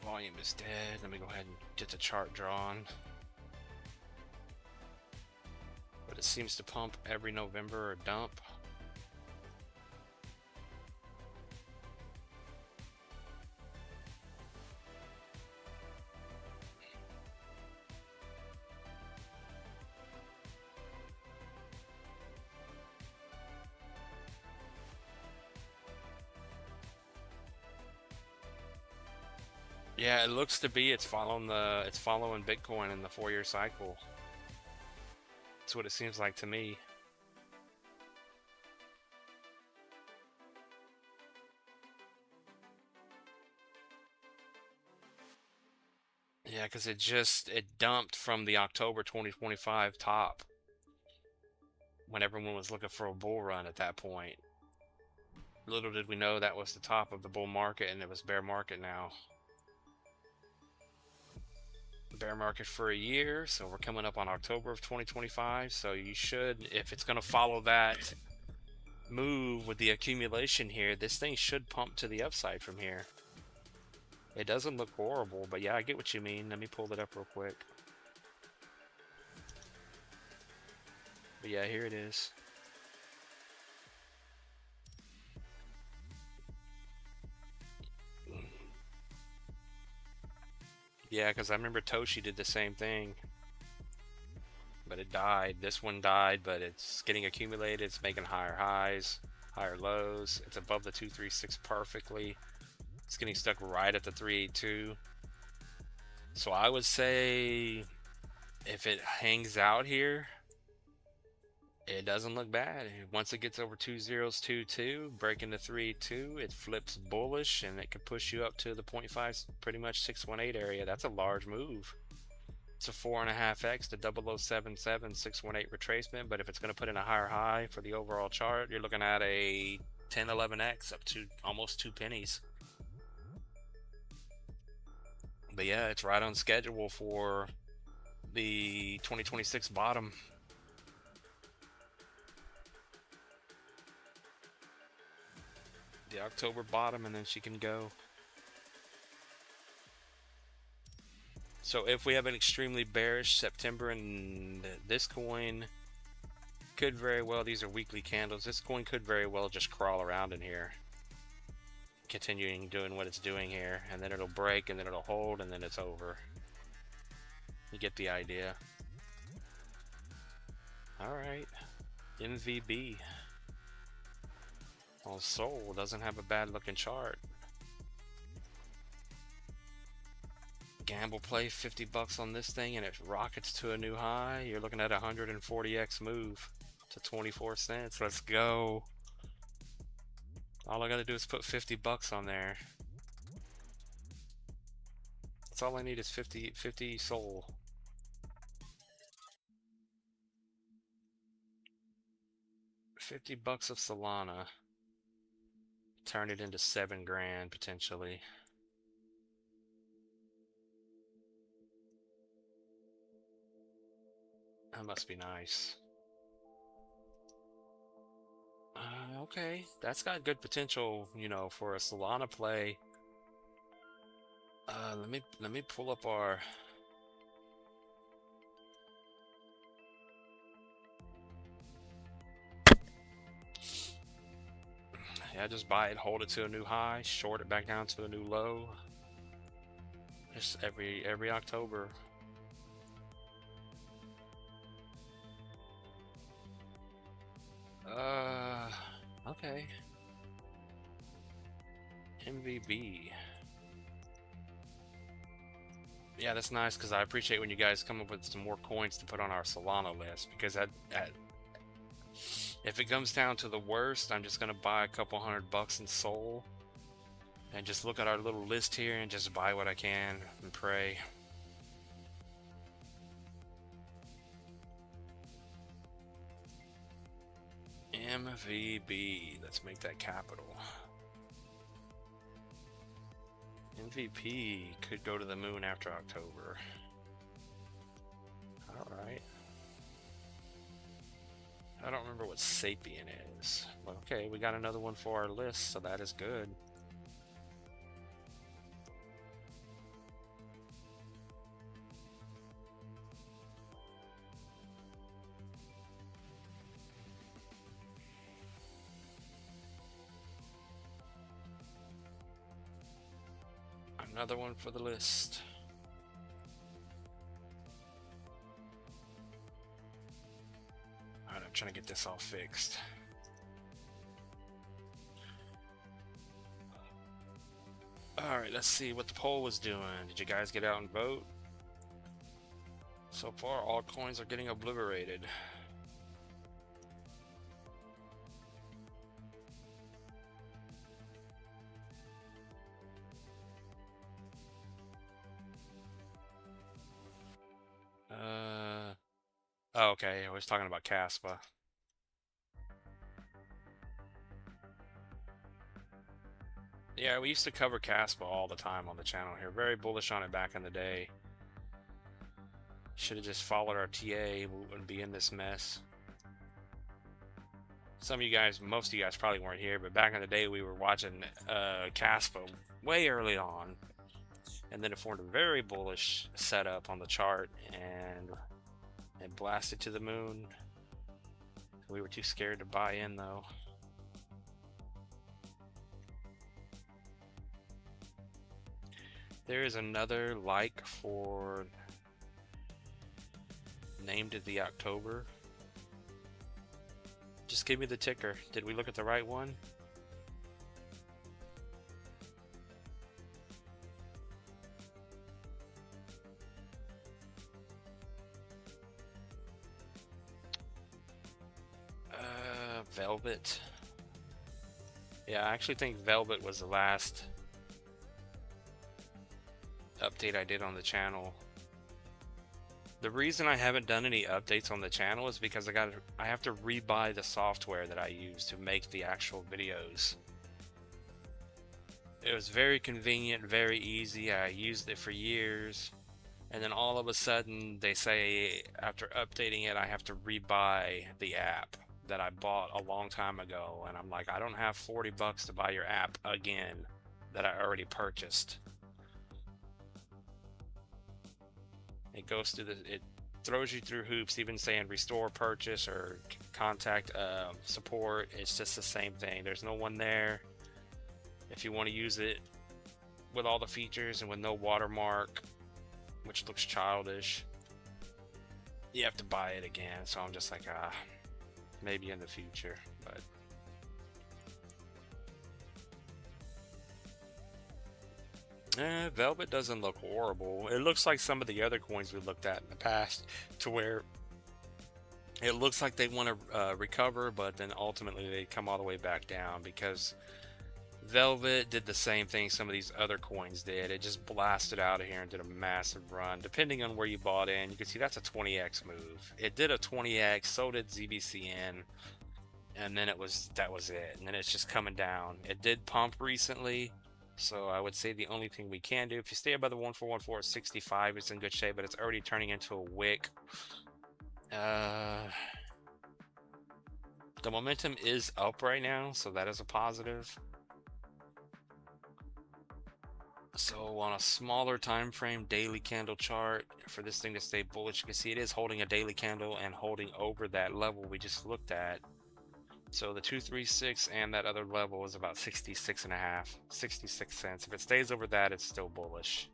Volume is dead. Let me go ahead and get the chart drawn. But it seems to pump every November or dump. Yeah, it looks to be it's following Bitcoin in the 4-year cycle. That's what it seems like to me. Yeah, because it dumped from the October 2025 top when everyone was looking for a bull run at that point. Little did we know that was the top of the bull market and it was bear market now. Bear market for a year, so we're coming up on October of 2025, so you should, if it's going to follow that move with the accumulation here, this thing should pump to the upside from here. It doesn't look horrible, but yeah, I get what you mean. Let me pull it up real quick. But yeah, here it is. Yeah, because I remember Toshi did the same thing. But it died. This one died, but it's getting accumulated. It's making higher highs, higher lows. It's above the 236 perfectly. It's getting stuck right at the 382. So I would say if it hangs out here, it doesn't look bad. Once it gets over 2022, breaking the 382, it flips bullish and it could push you up to the 0.5, pretty much 618 area. That's a large move. It's a 4.5x to 0077 618 retracement, but if it's going to put in a higher high for the overall chart, you're looking at a 1011x up to almost 2 pennies. But yeah, it's right on schedule for the 2026 bottom. The October bottom, and then she can go. So if we have an extremely bearish September, and this coin could very well, these are weekly candles, this coin could very well just crawl around in here, continuing doing what it's doing here, and then it'll break, and then it'll hold, and then it's over. You get the idea. Alright, MVB. Well, Soul doesn't have a bad looking chart. Gamble play 50 bucks on this thing and it rockets to a new high. You're looking at a 140x move to 24 cents. Let's go. All I gotta do is put 50 bucks on there. That's all I need is 50 Soul. $50 of Solana. Turn it into 7 grand potentially. That must be nice. Okay, that's got good potential, you know, for a Solana play. Let me pull up our. Yeah, just buy it, hold it to a new high, short it back down to a new low. Just every October. Okay. MVB. Yeah, that's nice because I appreciate when you guys come up with some more coins to put on our Solana list, because if it comes down to the worst, I'm just gonna buy a couple $100 in Sol and just look at our little list here and just buy what I can and pray. MVB, let's make that capital. MVP could go to the moon after October. Alright. I don't remember what Sapien is. But okay, we got another one for our list, so that is good. Another one for the list. Alright, I'm trying to get this all fixed. Alright, let's see what the poll was doing. Did you guys get out and vote? So far, all coins are getting obliterated. Oh, okay, I was talking about Caspa. Yeah, we used to cover Caspa all the time on the channel here. Very bullish on it back in the day. Should have just followed our TA. We wouldn't be in this mess. Some of you guys, most of you guys probably weren't here, but back in the day we were watching Caspa way early on. And then it formed a very bullish setup on the chart, and it blasted to the moon. We were too scared to buy in though. There is another like for named it the October. Just give me the ticker. Did we look at the right one? Velvet. Yeah, I actually think Velvet was the last update I did on the channel. The reason I haven't done any updates on the channel is because I have to rebuy the software that I use to make the actual videos. It was very convenient, very easy. I used it for years, and then all of a sudden they say after updating it I have to rebuy the app that I bought a long time ago, and I'm like, I don't have $40 to buy your app again that I already purchased. It goes through it throws you through hoops, even saying restore purchase or contact support. It's just the same thing. There's no one there. If you want to use it with all the features and with no watermark, which looks childish, you have to buy it again. So I'm just like, maybe in the future, but Velvet doesn't look horrible. It looks like some of the other coins we looked at in the past, to where it looks like they want to recover, but then ultimately they come all the way back down, because Velvet did the same thing some of these other coins did. It just blasted out of here and did a massive run. Depending on where you bought in, you can see that's a 20x move. It did a 20x, so did ZBCN, and then that was it. And then it's just coming down. It did pump recently, so I would say the only thing we can do, if you stay above the 1414 at 65, it's in good shape, but it's already turning into a wick. Uh, the momentum is up right now, so that is a positive. So on a smaller time frame daily candle chart, for this thing to stay bullish, you can see it is holding a daily candle and holding over that level we just looked at. So the 236 and that other level is about 66 and a half, 66 cents. If it stays over that, it's still bullish.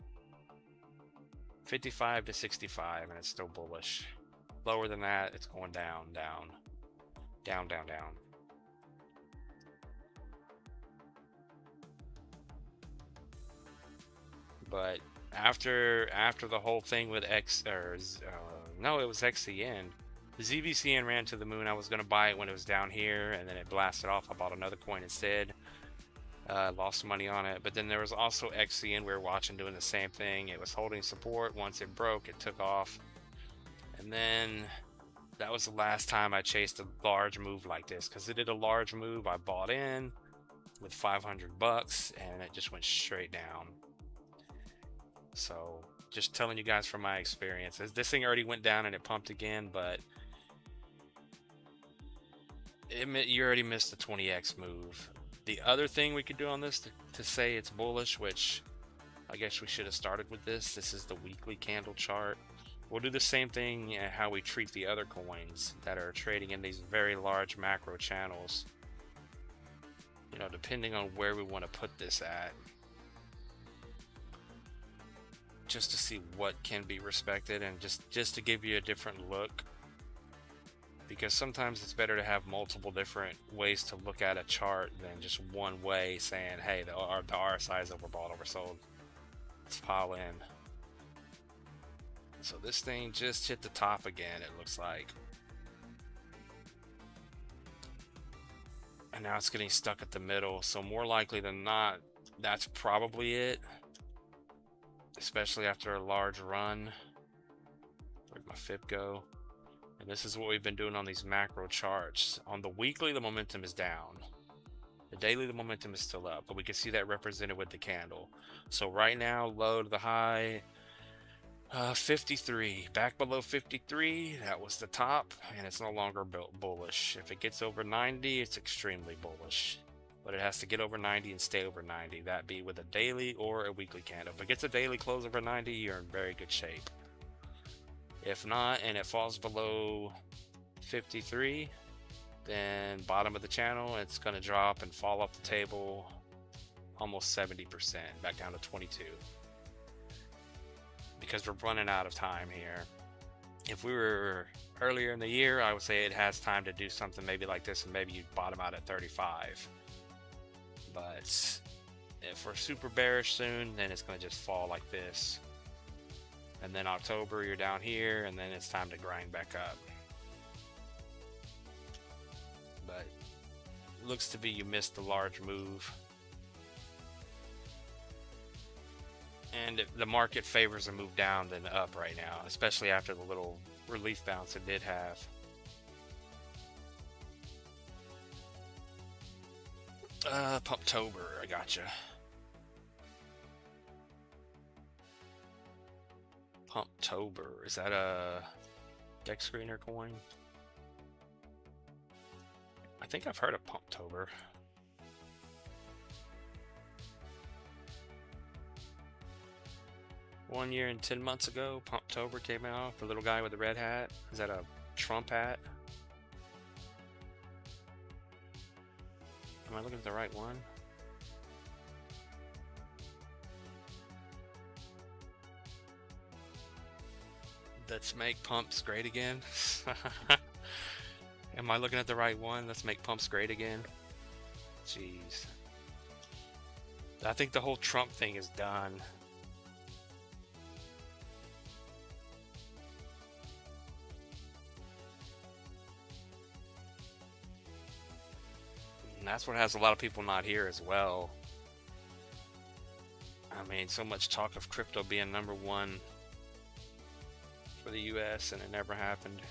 55 to 65 and it's still bullish. Lower than that, it's going down, down, down, down, down. But after the whole thing with no, it was XCN. The ZVCN ran to the moon. I was gonna buy it when it was down here, and then it blasted off. I bought another coin instead. Lost money on it. But then there was also XCN we were watching doing the same thing. It was holding support. Once it broke, it took off. And then that was the last time I chased a large move like this, because it did a large move. I bought in with 500 bucks and it just went straight down. So just telling you guys from my experience, this thing already went down and it pumped again, but you already missed the 20x move. The other thing we could do on this to say it's bullish, which I guess we should have started with this is the weekly candle chart. We'll do the same thing how we treat the other coins that are trading in these very large macro channels, you know, depending on where we want to put this at, just to see what can be respected, and just to give you a different look, because sometimes it's better to have multiple different ways to look at a chart than just one way saying, hey, the RSI is overbought, oversold, let's pile in. So this thing just hit the top again, it looks like, and now it's getting stuck at the middle. So more likely than not, that's probably it, especially after a large run. Where'd my FIP go? And this is what we've been doing on these macro charts. On the weekly, the momentum is down. The daily, the momentum is still up, but we can see that represented with the candle. So right now, low to the high, 53. Back below 53, that was the top, and it's no longer bullish. If it gets over 90, it's extremely bullish. But it has to get over 90 and stay over 90. That be with a daily or a weekly candle. If it gets a daily close over 90, you're in very good shape. If not, and it falls below 53, then bottom of the channel, it's going to drop and fall off the table almost 70%, back down to 22. Because we're running out of time here. If we were earlier in the year, I would say it has time to do something maybe like this, and maybe you bottom out at 35. But if we're super bearish soon, then it's going to just fall like this. And then October, you're down here, and then it's time to grind back up. But it looks to be you missed the large move. And the market favors a move down than up right now, especially after the little relief bounce it did have. Pumptober, I gotcha. Pumptober, is that a deck screener coin? I think I've heard of Pumptober. One year and 10 months ago, Pumptober came out. The little guy with the red hat. Is that a Trump hat? Am I looking at the right one? Let's make pumps great again. Am I looking at the right one? Let's make pumps great again. Jeez. I think the whole Trump thing is done. And that's what has a lot of people not here as well. I mean, so much talk of crypto being #1 for the US, and it never happened.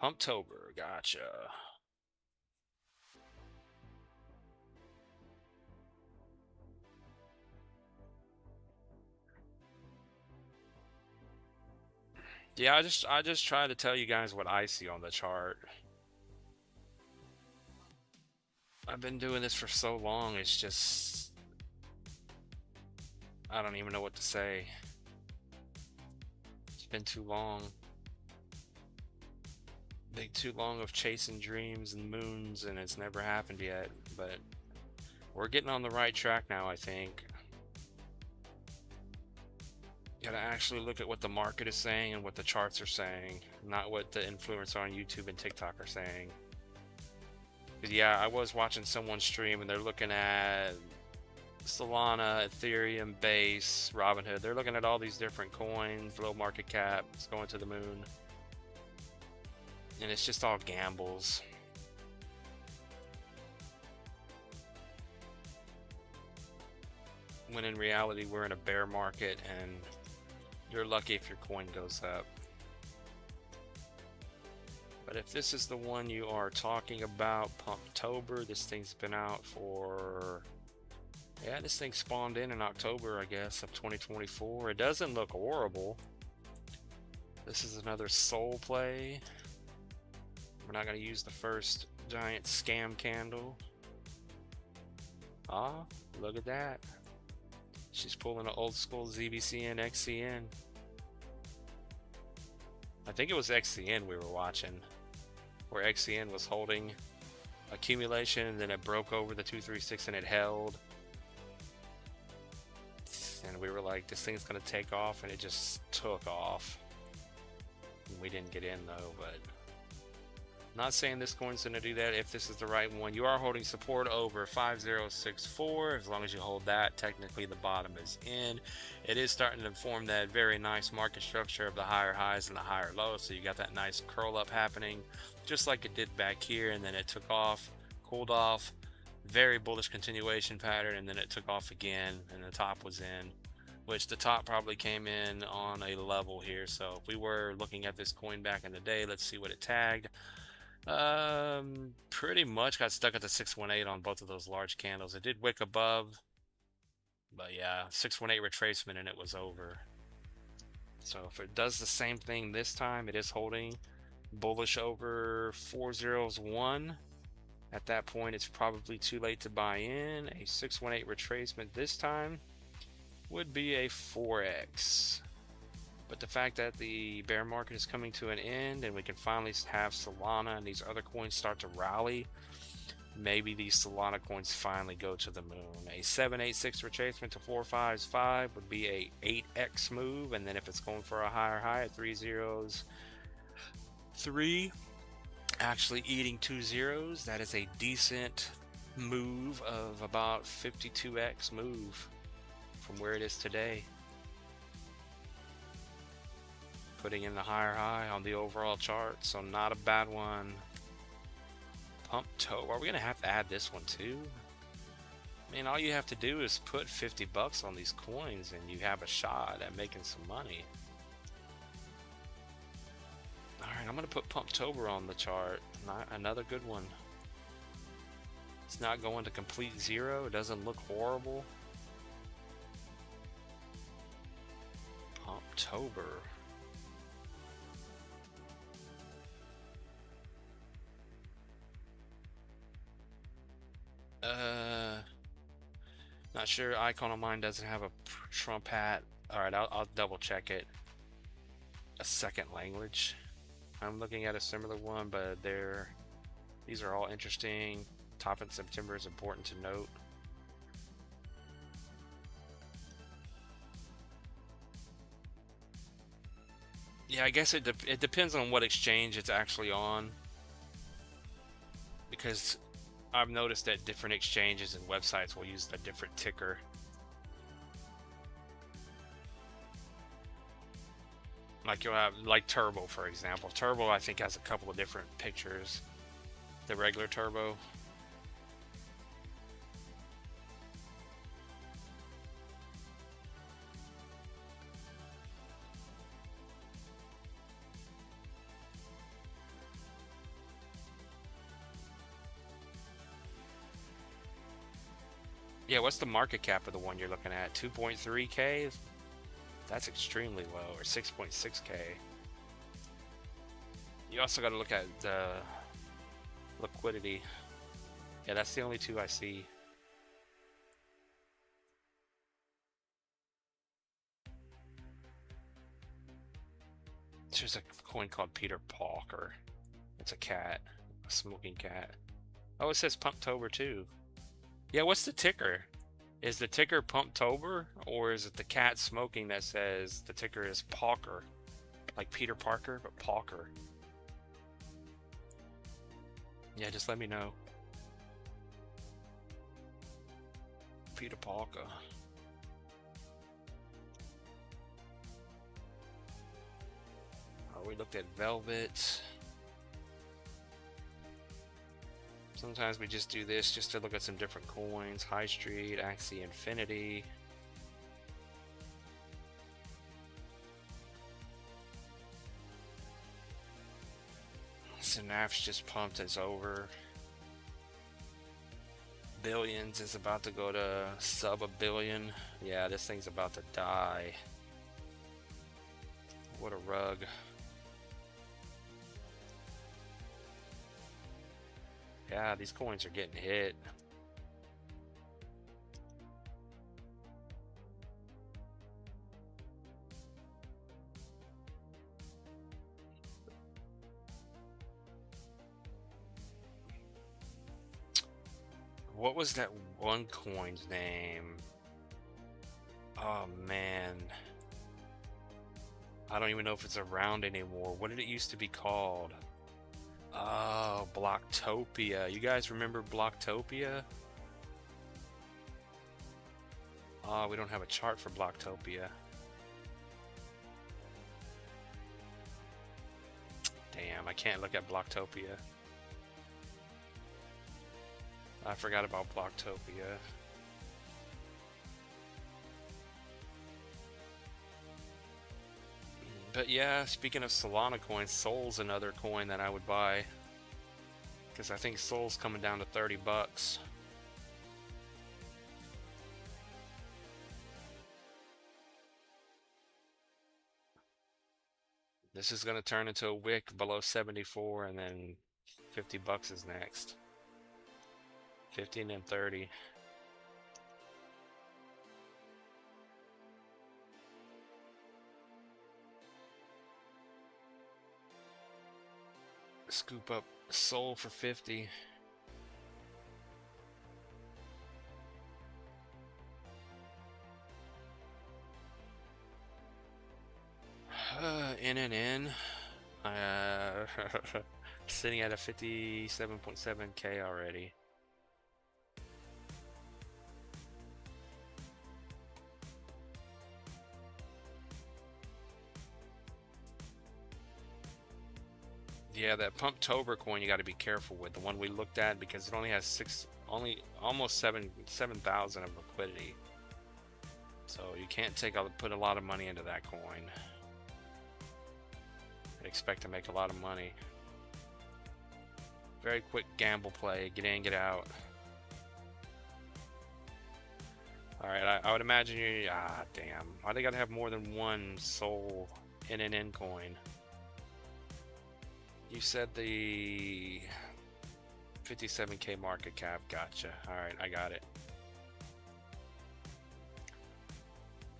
Pumptober, gotcha. Yeah, I just try to tell you guys what I see on the chart. I've been doing this for so long, it's just I don't even know what to say. It's been too long. Been too long of chasing dreams and moons, and it's never happened yet, but we're getting on the right track now, I think. Gotta actually look at what the market is saying and what the charts are saying, not what the influencers on YouTube and TikTok are saying. 'Cause yeah, I was watching someone stream and they're looking at Solana, Ethereum, Base, Robinhood. They're looking at all these different coins, low market cap, it's going to the moon. And it's just all gambles. When in reality, we're in a bear market and you're lucky if your coin goes up. But if this is the one you are talking about, Pumptober, this thing's been out for... Yeah, this thing spawned in October, I guess, of 2024. It doesn't look horrible. This is another soul play. We're not going to use the first giant scam candle. Ah, look at that. She's pulling an old school ZBCN, XCN. I think it was XCN we were watching, where XCN was holding accumulation and then it broke over the 236 and it held. And we were like, this thing's gonna take off, and it just took off. We didn't get in though, but not saying this coin's gonna do that if this is the right one. You are holding support over 5064. As long as you hold that, technically the bottom is in. It is starting to form that very nice market structure of the higher highs and the higher lows. So you got that nice curl up happening, just like it did back here, and then it took off, cooled off. Very bullish continuation pattern, and then it took off again, and the top was in, which the top probably came in on a level here. So if we were looking at this coin back in the day, let's see what it tagged. Pretty much got stuck at the 618 on both of those large candles. It did wick above, but yeah, 618 retracement and it was over. So if it does the same thing this time, it is holding bullish over 401. At that point, it's probably too late to buy in. A 618 retracement this time would be a 4x. But the fact that the bear market is coming to an end and we can finally have Solana and these other coins start to rally, maybe these Solana coins finally go to the moon. A 786 retracement to 455 would be a 8x move, and then if it's going for a higher high at 303, actually eating 2 zeros, that is a decent move of about 52x move from where it is today, putting in the higher high on the overall chart. So not a bad one. Pumptober, are we gonna have to add this one too? I mean, all you have to do is put 50 bucks on these coins and you have a shot at making some money. Alright, I'm gonna put Pumptober on the chart. Another good one. It's not going to complete zero. It doesn't look horrible. Pumptober. Not sure. Icon on mine doesn't have a Trump hat. Alright, I'll double check it. A second language. I'm looking at a similar one, but these are all interesting. Top in September is important to note. Yeah, I guess it depends on what exchange it's actually on, because I've noticed that different exchanges and websites will use a different ticker. Like you'll have, like Turbo, for example. Turbo, I think, has a couple of different pictures. The regular Turbo. Yeah, what's the market cap of the one you're looking at? 2.3K? That's extremely low, or 6.6K. You also got to look at the liquidity. Yeah, that's the only two I see. There's a coin called Peter Parker. It's a cat, a smoking cat. Oh, it says Pumptober too. Yeah, what's the ticker? Is the ticker Pumptober, or is it the cat smoking that says the ticker is Parker? Like Peter Parker, but Parker. Yeah, just let me know. Peter Parker. Oh, we looked at Velvet. Sometimes we just do this just to look at some different coins. High Street, Axie Infinity. Synapse just pumped, it's over. Billions is about to go to sub a billion. Yeah, this thing's about to die. What a rug. Yeah, these coins are getting hit. What was that one coin's name? Oh man. I don't even know if it's around anymore. What did it used to be called? Oh, Blocktopia. You guys remember Blocktopia? Oh, we don't have a chart for Blocktopia. Damn, I can't look at Blocktopia. I forgot about Blocktopia. But yeah, speaking of Solana coins, Sol's another coin that I would buy. Because I think Sol's coming down to 30 bucks. This is going to turn into a wick below 74, and then 50 bucks is next. 15 and 30. Scoop up Sol for 50. In. Sitting at a 57.7K already. Yeah, that Pumptober coin you got to be careful with, the one we looked at, because it only has almost 7,000 of liquidity. So you can't put a lot of money into that coin. I expect to make a lot of money. Very quick gamble play, get in, get out. Alright, I would imagine you, damn. Why they gotta have more than one Sol NNN coin? You said the 57K market cap, gotcha. Alright, I got it.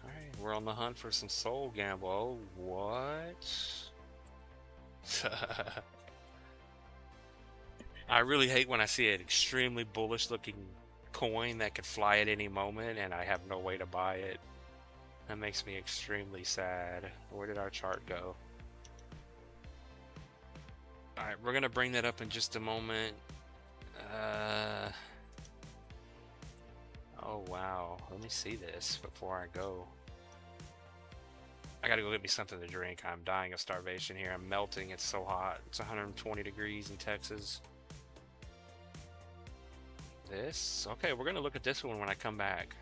Alright, we're on the hunt for some Sol gamble. Oh, what? I really hate when I see an extremely bullish looking coin that could fly at any moment and I have no way to buy it. That makes me extremely sad. Where did our chart go? Alright, we're gonna bring that up in just a moment. Oh wow, let me see this before I go. I gotta go get me something to drink. I'm dying of starvation here. I'm melting, it's so hot. It's 120 degrees in Texas. This? Okay, we're gonna look at this one when I come back.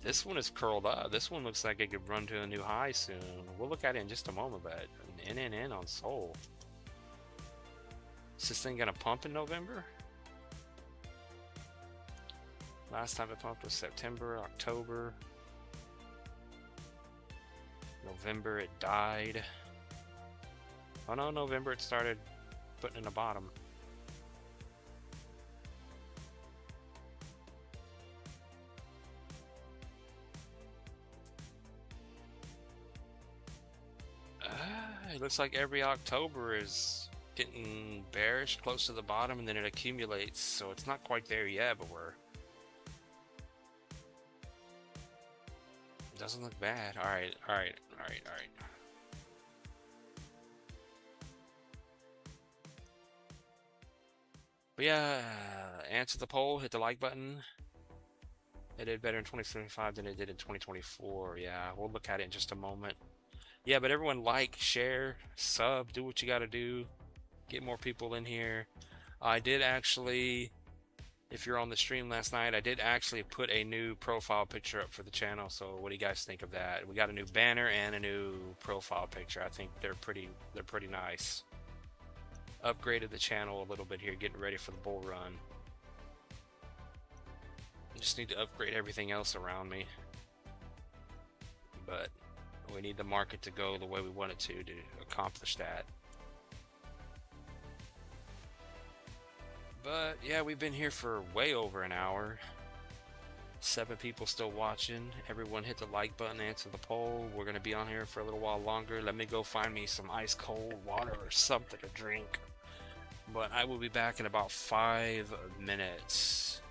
This one is curled up. This one looks like it could run to a new high soon. We'll look at it in just a moment, but an NNN on Sol. Is this thing gonna pump in November? Last time it pumped was September, October. November it died. Oh no, November it started putting in the bottom. It looks like every October is getting bearish close to the bottom and then it accumulates. So it's not quite there yet, but it doesn't look bad. All right, all right, all right, all right. But yeah, answer the poll, hit the like button. It did better in 2025 than it did in 2024. Yeah, we'll look at it in just a moment. Yeah, but everyone like, share, sub, do what you got to do. Get more people in here. I did actually, if you're on the stream last night, I did actually put a new profile picture up for the channel. So what do you guys think of that? We got a new banner and a new profile picture. I think they're pretty nice. Upgraded the channel a little bit here, getting ready for the bull run. Just need to upgrade everything else around me. But we need the market to go the way we want it to accomplish that. But yeah, we've been here for way over an hour. 7 people still watching. Everyone hit the like button, answer the poll. We're gonna be on here for a little while longer. Let me go find me some ice cold water or something to drink. But I will be back in about 5 minutes.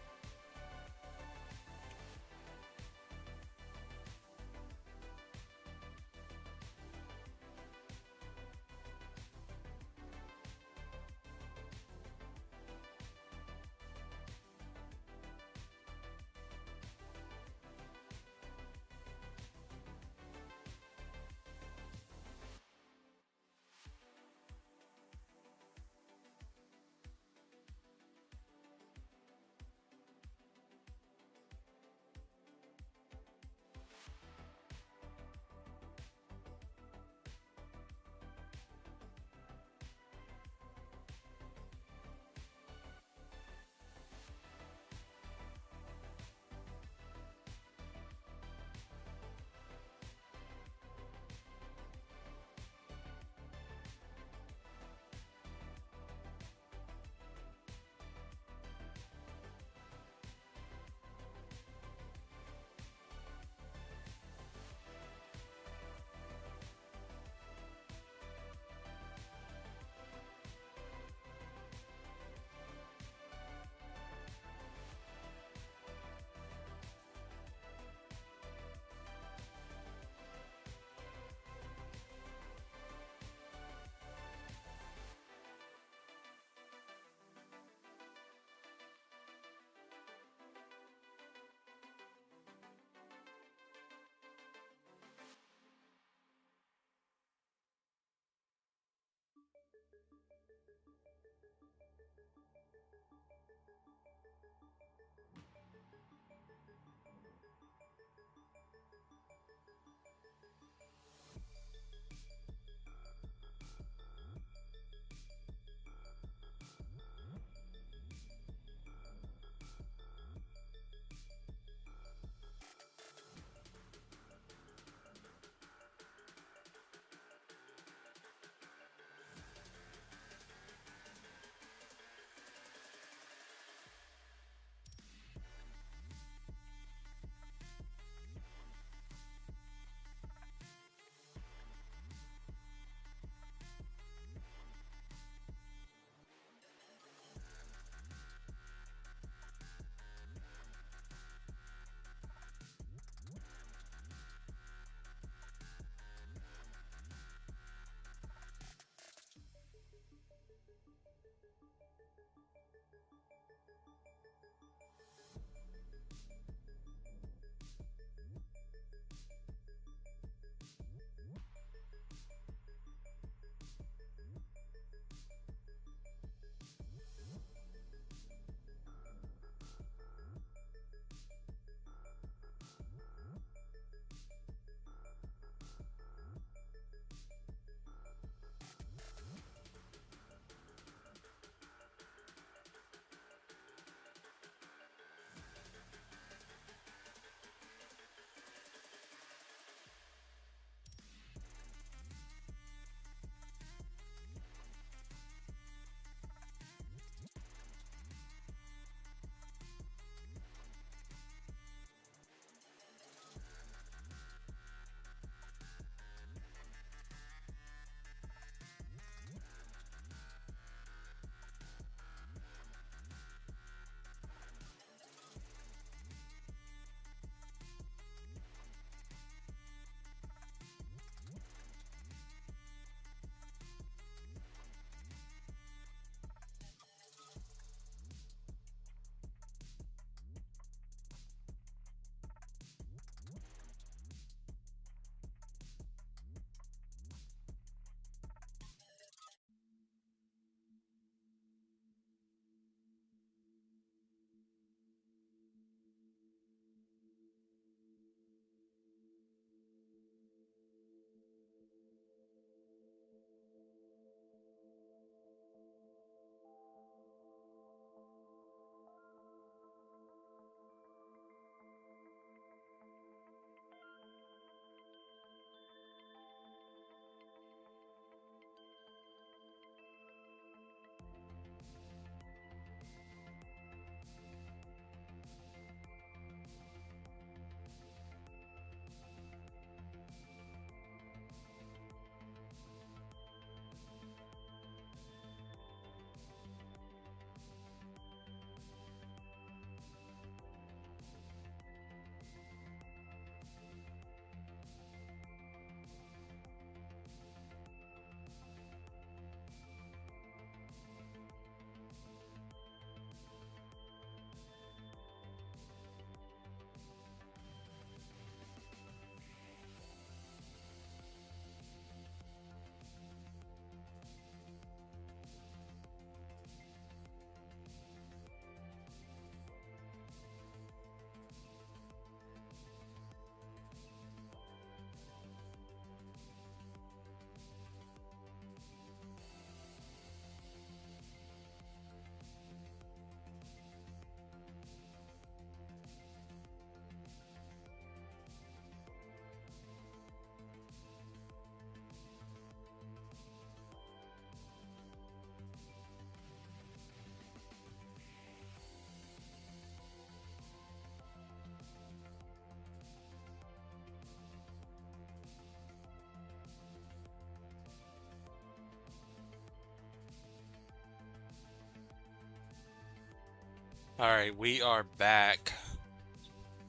All right, we are back.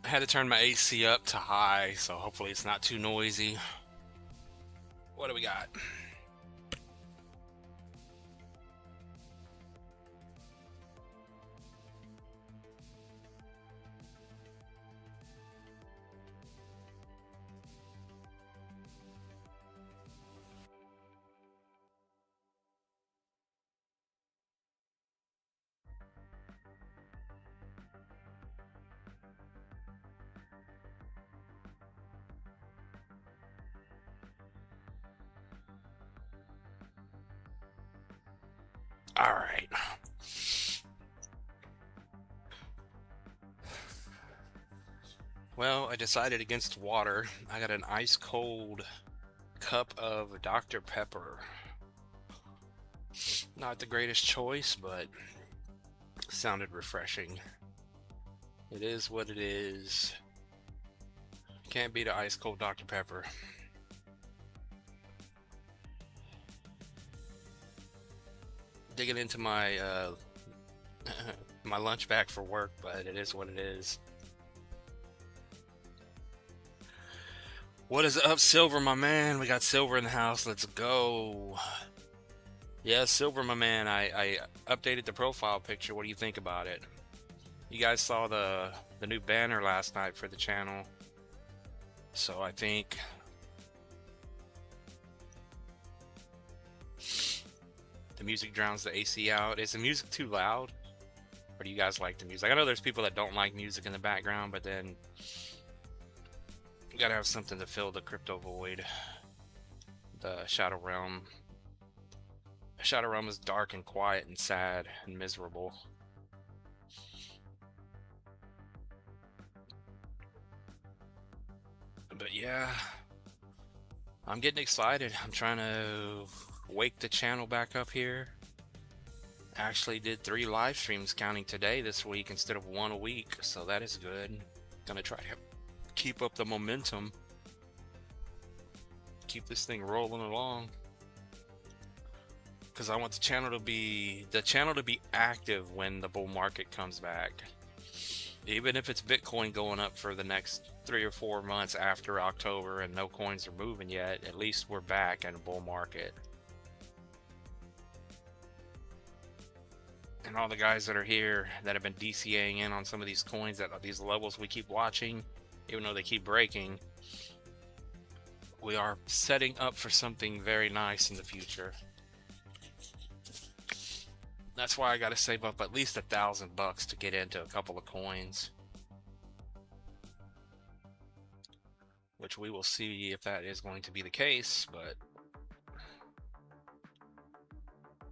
I had to turn my AC up to high, so hopefully it's not too noisy. What do we got? All right. Well, I decided against water. I got an ice cold cup of Dr. Pepper. Not the greatest choice, but sounded refreshing. It is what it is. Can't beat an ice cold Dr. Pepper. Digging into my my lunch bag for work, but it is what it is. What is up, Silver, my man? We got Silver in the house. Let's go. Yeah, Silver, my man. I updated the profile picture. What do you think about it? You guys saw the new banner last night for the channel. So I think the music drowns the AC out. Is the music too loud? Or do you guys like the music? I know there's people that don't like music in the background, but then you gotta have something to fill the crypto void. The Shadow Realm. Shadow Realm is dark and quiet and sad and miserable. But yeah, I'm getting excited. I'm trying to wake the channel back up here. Actually did 3 live streams counting today this week instead of 1 a week, so that is good. Gonna try to keep up the momentum. Keep this thing rolling along. Because I want the channel to be active when the bull market comes back. Even if it's Bitcoin going up for the next 3 or 4 months after October and no coins are moving yet, at least we're back in a bull market. And all the guys that are here that have been DCAing in on some of these coins at these levels we keep watching, even though they keep breaking, we are setting up for something very nice in the future. That's why I gotta save up at least $1,000 to get into a couple of coins. Which we will see if that is going to be the case, but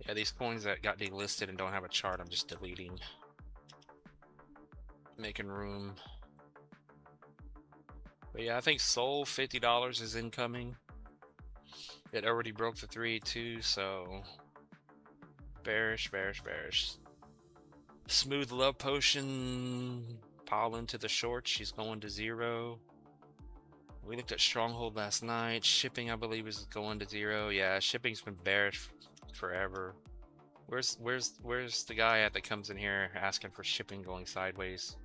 yeah, these coins that got delisted and don't have a chart, I'm just deleting. Making room. But yeah, I think Sol $50 is incoming. It already broke the 3-2, so bearish, bearish, bearish. Smooth Love Potion, pile into the short. She's going to 0. We looked at Stronghold last night. Shipping, I believe, is going to 0. Yeah, shipping's been bearish forever. Where's the guy at that comes in here asking for shipping going sideways?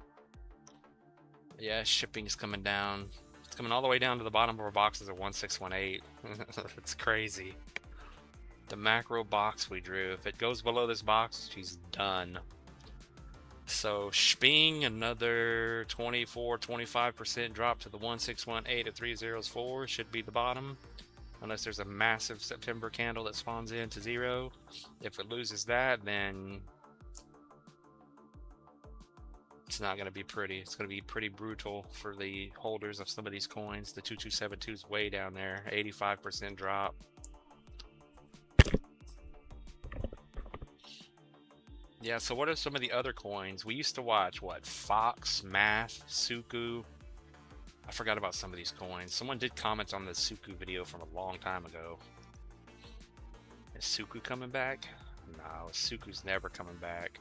Yeah, shipping's coming down. It's coming all the way down to the bottom of our boxes at 1618. It's crazy. The macro box we drew. If it goes below this box, she's done. So Sping, another 24-25% drop to the 1618 at 304 should be the bottom. Unless there's a massive September candle that spawns into 0. If it loses that, then it's not going to be pretty. It's going to be pretty brutal for the holders of some of these coins. The 2272 is way down there, 85% drop. Yeah, so what are some of the other coins? We used to watch, what, Fox, Math, Suku. I forgot about some of these coins. Someone did comment on the Suku video from a long time ago. Is Suku coming back? No, Suku's never coming back.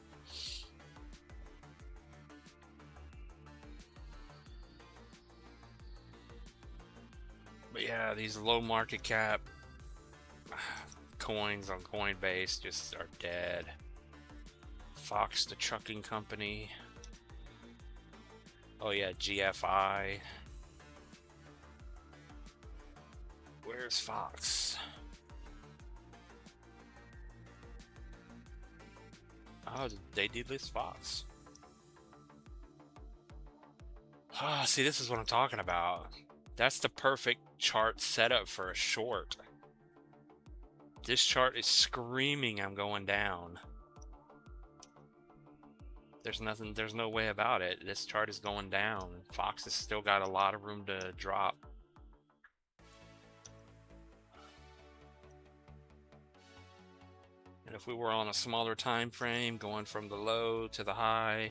But yeah, these low market cap coins on Coinbase just are dead. Fox, the trucking company. Oh yeah, GFI. Where's Fox? Oh, they did list Fox. Ah, see, this is what I'm talking about. That's the perfect chart setup for a short. This chart is screaming I'm going down. There's no way about it. This chart is going down. Fox has still got a lot of room to drop. And if we were on a smaller time frame, going from the low to the high,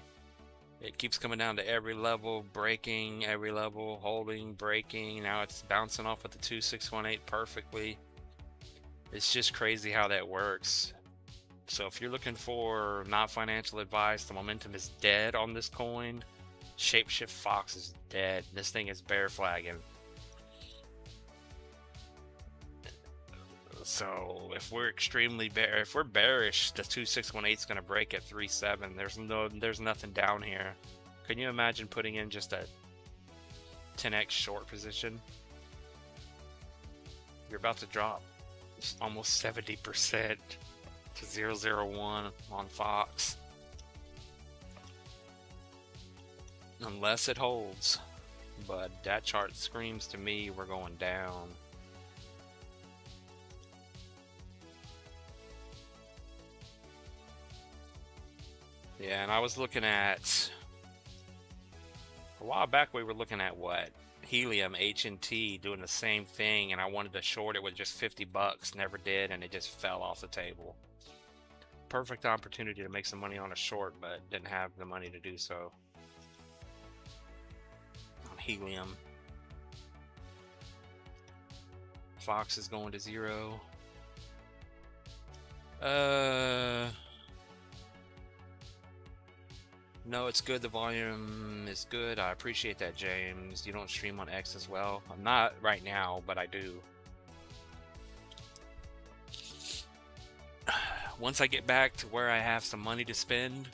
it keeps coming down to every level, breaking every level, holding, breaking. Now it's bouncing off at the 2618 perfectly. It's just crazy how that works. So if you're looking for not financial advice, the momentum is dead on this coin. Shapeshift Fox is dead. This thing is bear flagging. So if we're extremely if we're bearish, the 2618 is going to break at 3.7. There's nothing down here. Can you imagine putting in just a 10x short position? You're about to drop almost 70% to 0.001 on Fox. Unless it holds. But that chart screams to me we're going down. Yeah, and I was looking at, a while back we were looking at what? Helium, H&T doing the same thing, and I wanted to short it with just 50 bucks, never did, and it just fell off the table. Perfect opportunity to make some money on a short, but didn't have the money to do so. On Helium. Fox is going to 0. No, it's good. The volume is good. I appreciate that, James. You don't stream on X as well? I'm not right now, but I do. Once I get back to where I have some money to spend,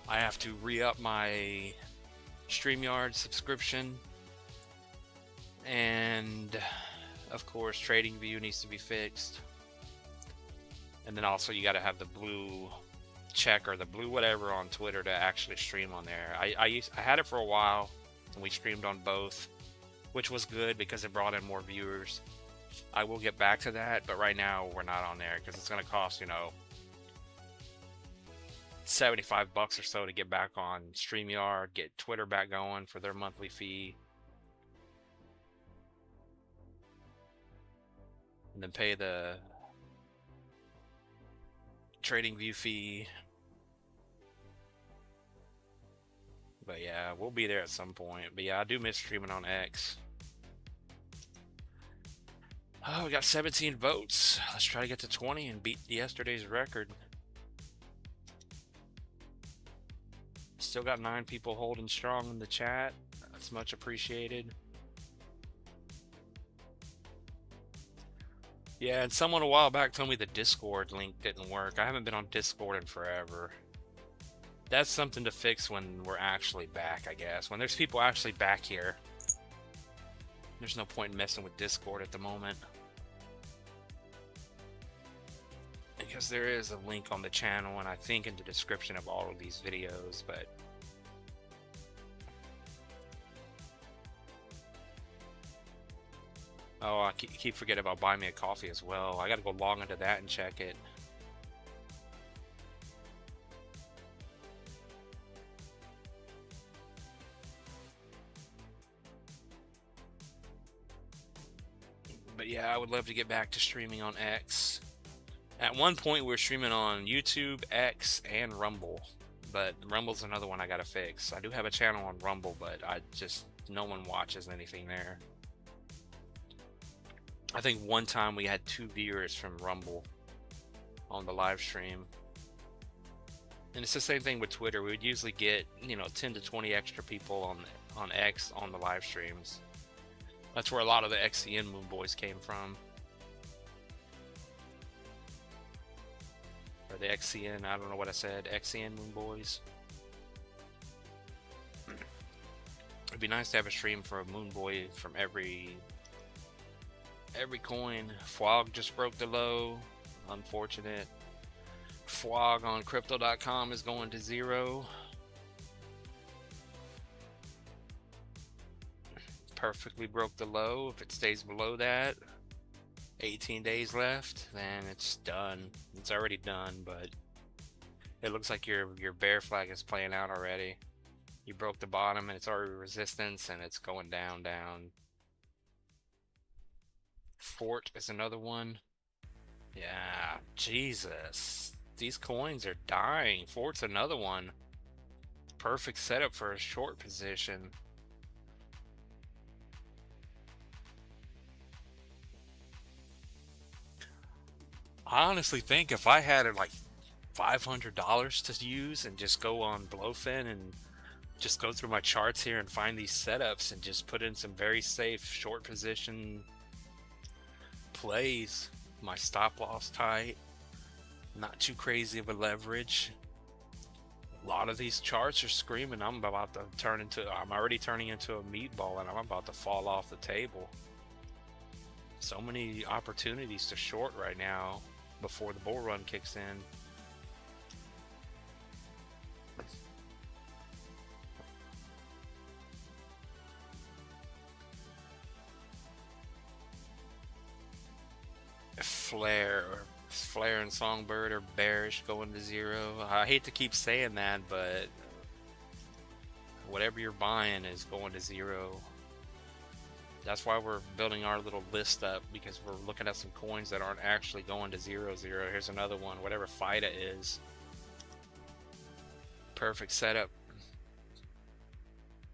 I have to re-up my StreamYard subscription. And, of course, TradingView needs to be fixed. And then also you got to have the blue check or the blue whatever on Twitter to actually stream on there. I had it for a while, and we streamed on both, which was good because it brought in more viewers. I will get back to that, but right now we're not on there because it's going to cost, you know, 75 bucks or so to get back on StreamYard, get Twitter back going for their monthly fee, and then pay the TradingView fee. But yeah, we'll be there at some point. But yeah, I do miss streaming on X. Oh, we got 17 votes. Let's try to get to 20 and beat yesterday's record. Still got 9 people holding strong in the chat. That's much appreciated. Yeah, and someone a while back told me the Discord link didn't work. I haven't been on Discord in forever. That's something to fix when we're actually back, I guess. When there's people actually back here. There's no point in messing with Discord at the moment. Because there is a link on the channel, and I think in the description of all of these videos, but... Oh, I keep forgetting about Buy Me a Coffee as well. I gotta go log into that and check it. But yeah, I would love to get back to streaming on X. At one point, we were streaming on YouTube, X, and Rumble. But Rumble's another one I gotta fix. I do have a channel on Rumble, but no one watches anything there. I think one time we had 2 viewers from Rumble on the live stream. And it's the same thing with Twitter. We would usually get, you know, 10 to 20 extra people on X on the live streams. That's where a lot of the XCN Moon Boys came from. or the XCN. I don't know what I said. XCN Moon Boys. It'd be nice to have a stream for a Moon Boy from every coin. Fwog just broke the low. Unfortunate. Fwog on crypto.com is going to 0. Perfectly broke the low. If it stays below that, 18 days left, then it's done. It's already done, but it looks like your bear flag is playing out already. You broke the bottom and it's already resistance and it's going down. Fort is another one. Yeah, Jesus. These coins are dying. Fort's another one. Perfect setup for a short position. I honestly think if I had like $500 to use and just go on Blowfin and just go through my charts here and find these setups and just put in some very safe short position plays, my stop loss tight, not too crazy of a leverage. A lot of these charts are screaming I'm already turning into a meatball and I'm about to fall off the table. So many opportunities to short right now before the bull run kicks in. Flare and Songbird are bearish going to 0. I hate to keep saying that, but whatever you're buying is going to 0. That's why we're building our little list up, because we're looking at some coins that aren't actually going to 0. Here's another one, whatever FIDA is. Perfect setup.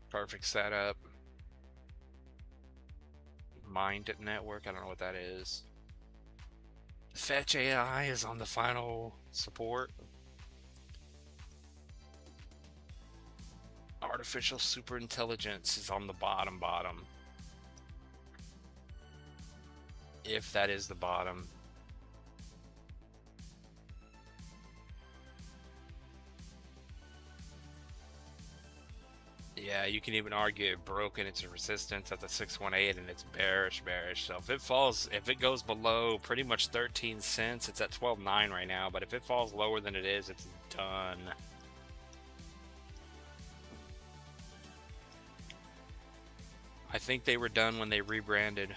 Perfect setup. Mind Network, I don't know what that is. Fetch AI is on the final support. Artificial Superintelligence is on the bottom. If that is the bottom. Yeah, you can even argue it broke and it's a resistance at the 618 and it's bearish. So if it goes below pretty much 13 cents, it's at 12.9 right now, but if it falls lower than it is, it's done. I think they were done when they rebranded,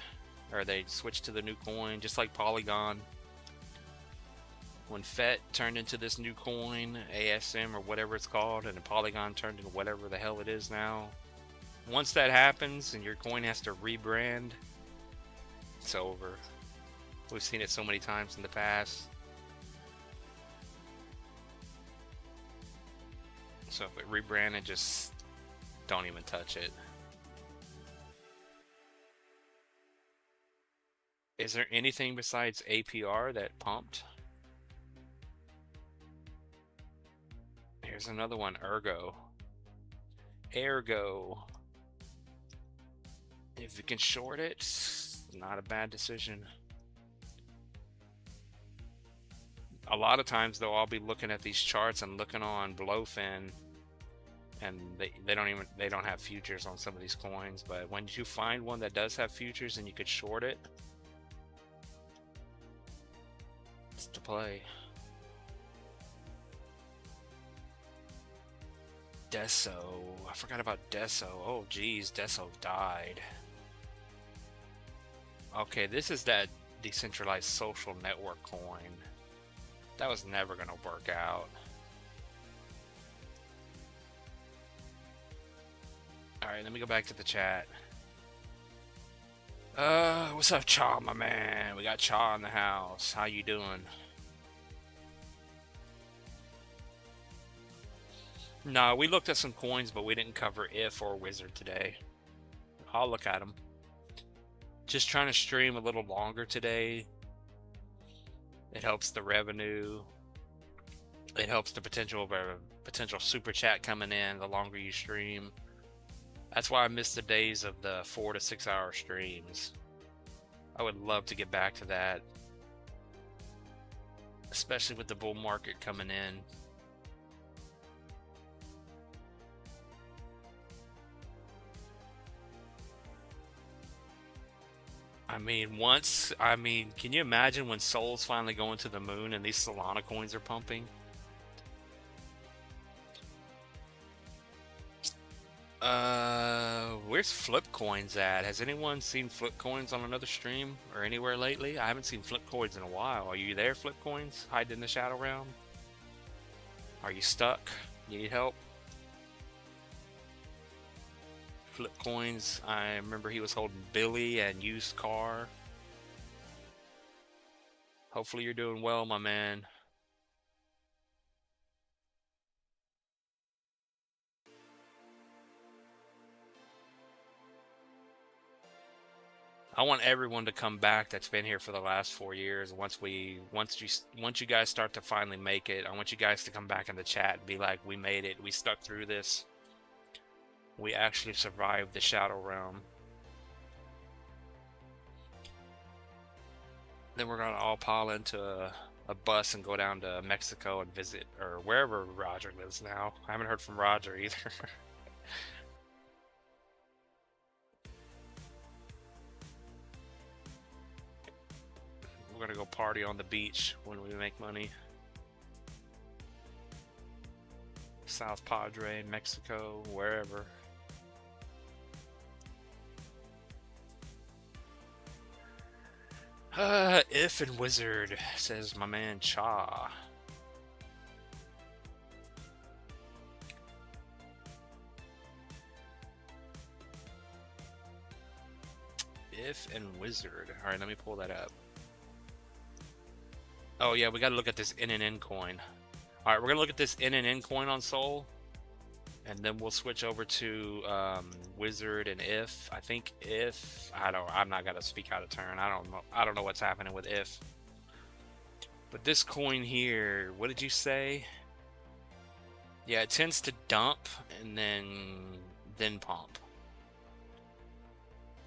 or they switched to the new coin, just like Polygon. When FET turned into this new coin, ASM or whatever it's called, and Polygon turned into whatever the hell it is now. Once that happens and your coin has to rebrand, it's over. We've seen it so many times in the past. So if it rebranded, just don't even touch it. Is there anything besides APR that pumped? Here's another one, Ergo. If you can short it, not a bad decision. A lot of times though, I'll be looking at these charts and looking on Blowfin, and they don't have futures on some of these coins, but when you find one that does have futures and you could short it, it's to play. Deso. I forgot about Deso. Oh geez, Deso died. Okay, this is that decentralized social network coin. That was never gonna work out. Alright, let me go back to the chat. What's up, Cha, my man? We got Cha in the house. How you doing? No, we looked at some coins, but we didn't cover If or Wizard today. I'll look at them. Just trying to stream a little longer today. It helps the revenue. It helps the potential of a potential super chat coming in the longer you stream. That's why I miss the days of the 4 to 6 hour streams. I would love to get back to that. especially with the bull market coming in. I mean, can you imagine when Sol's finally going to the moon and these Solana coins are pumping? Where's flip coins at? Has anyone seen flip coins on another stream or anywhere lately? I haven't seen flip coins in a while. Are you there, flip coins? Hiding in the shadow realm? Are you stuck? You need help? Flip coins. I remember he was holding Billy and used car. Hopefully you're doing well, my man. I want everyone to come back that's been here for the last 4 years. Once you guys start to finally make it, I want you guys to come back in the chat and be like, we made it. We stuck through this. We actually survived the Shadow Realm. Then we're gonna all pile into a bus and go down to Mexico and visit, or wherever Roger lives now. I haven't heard from Roger either. We're gonna go party on the beach when we make money. South Padre, Mexico, wherever. If and Wizard, says my man Cha. If and Wizard. Alright, let me pull that up. Oh yeah, we gotta look at this NNN coin. Alright, we're gonna look at this NNN coin on Sol. And then we'll switch over to Wizard and If. I think If, I'm not gonna speak out of turn. I don't know what's happening with If. But this coin here, what did you say? Yeah, it tends to dump and then pump.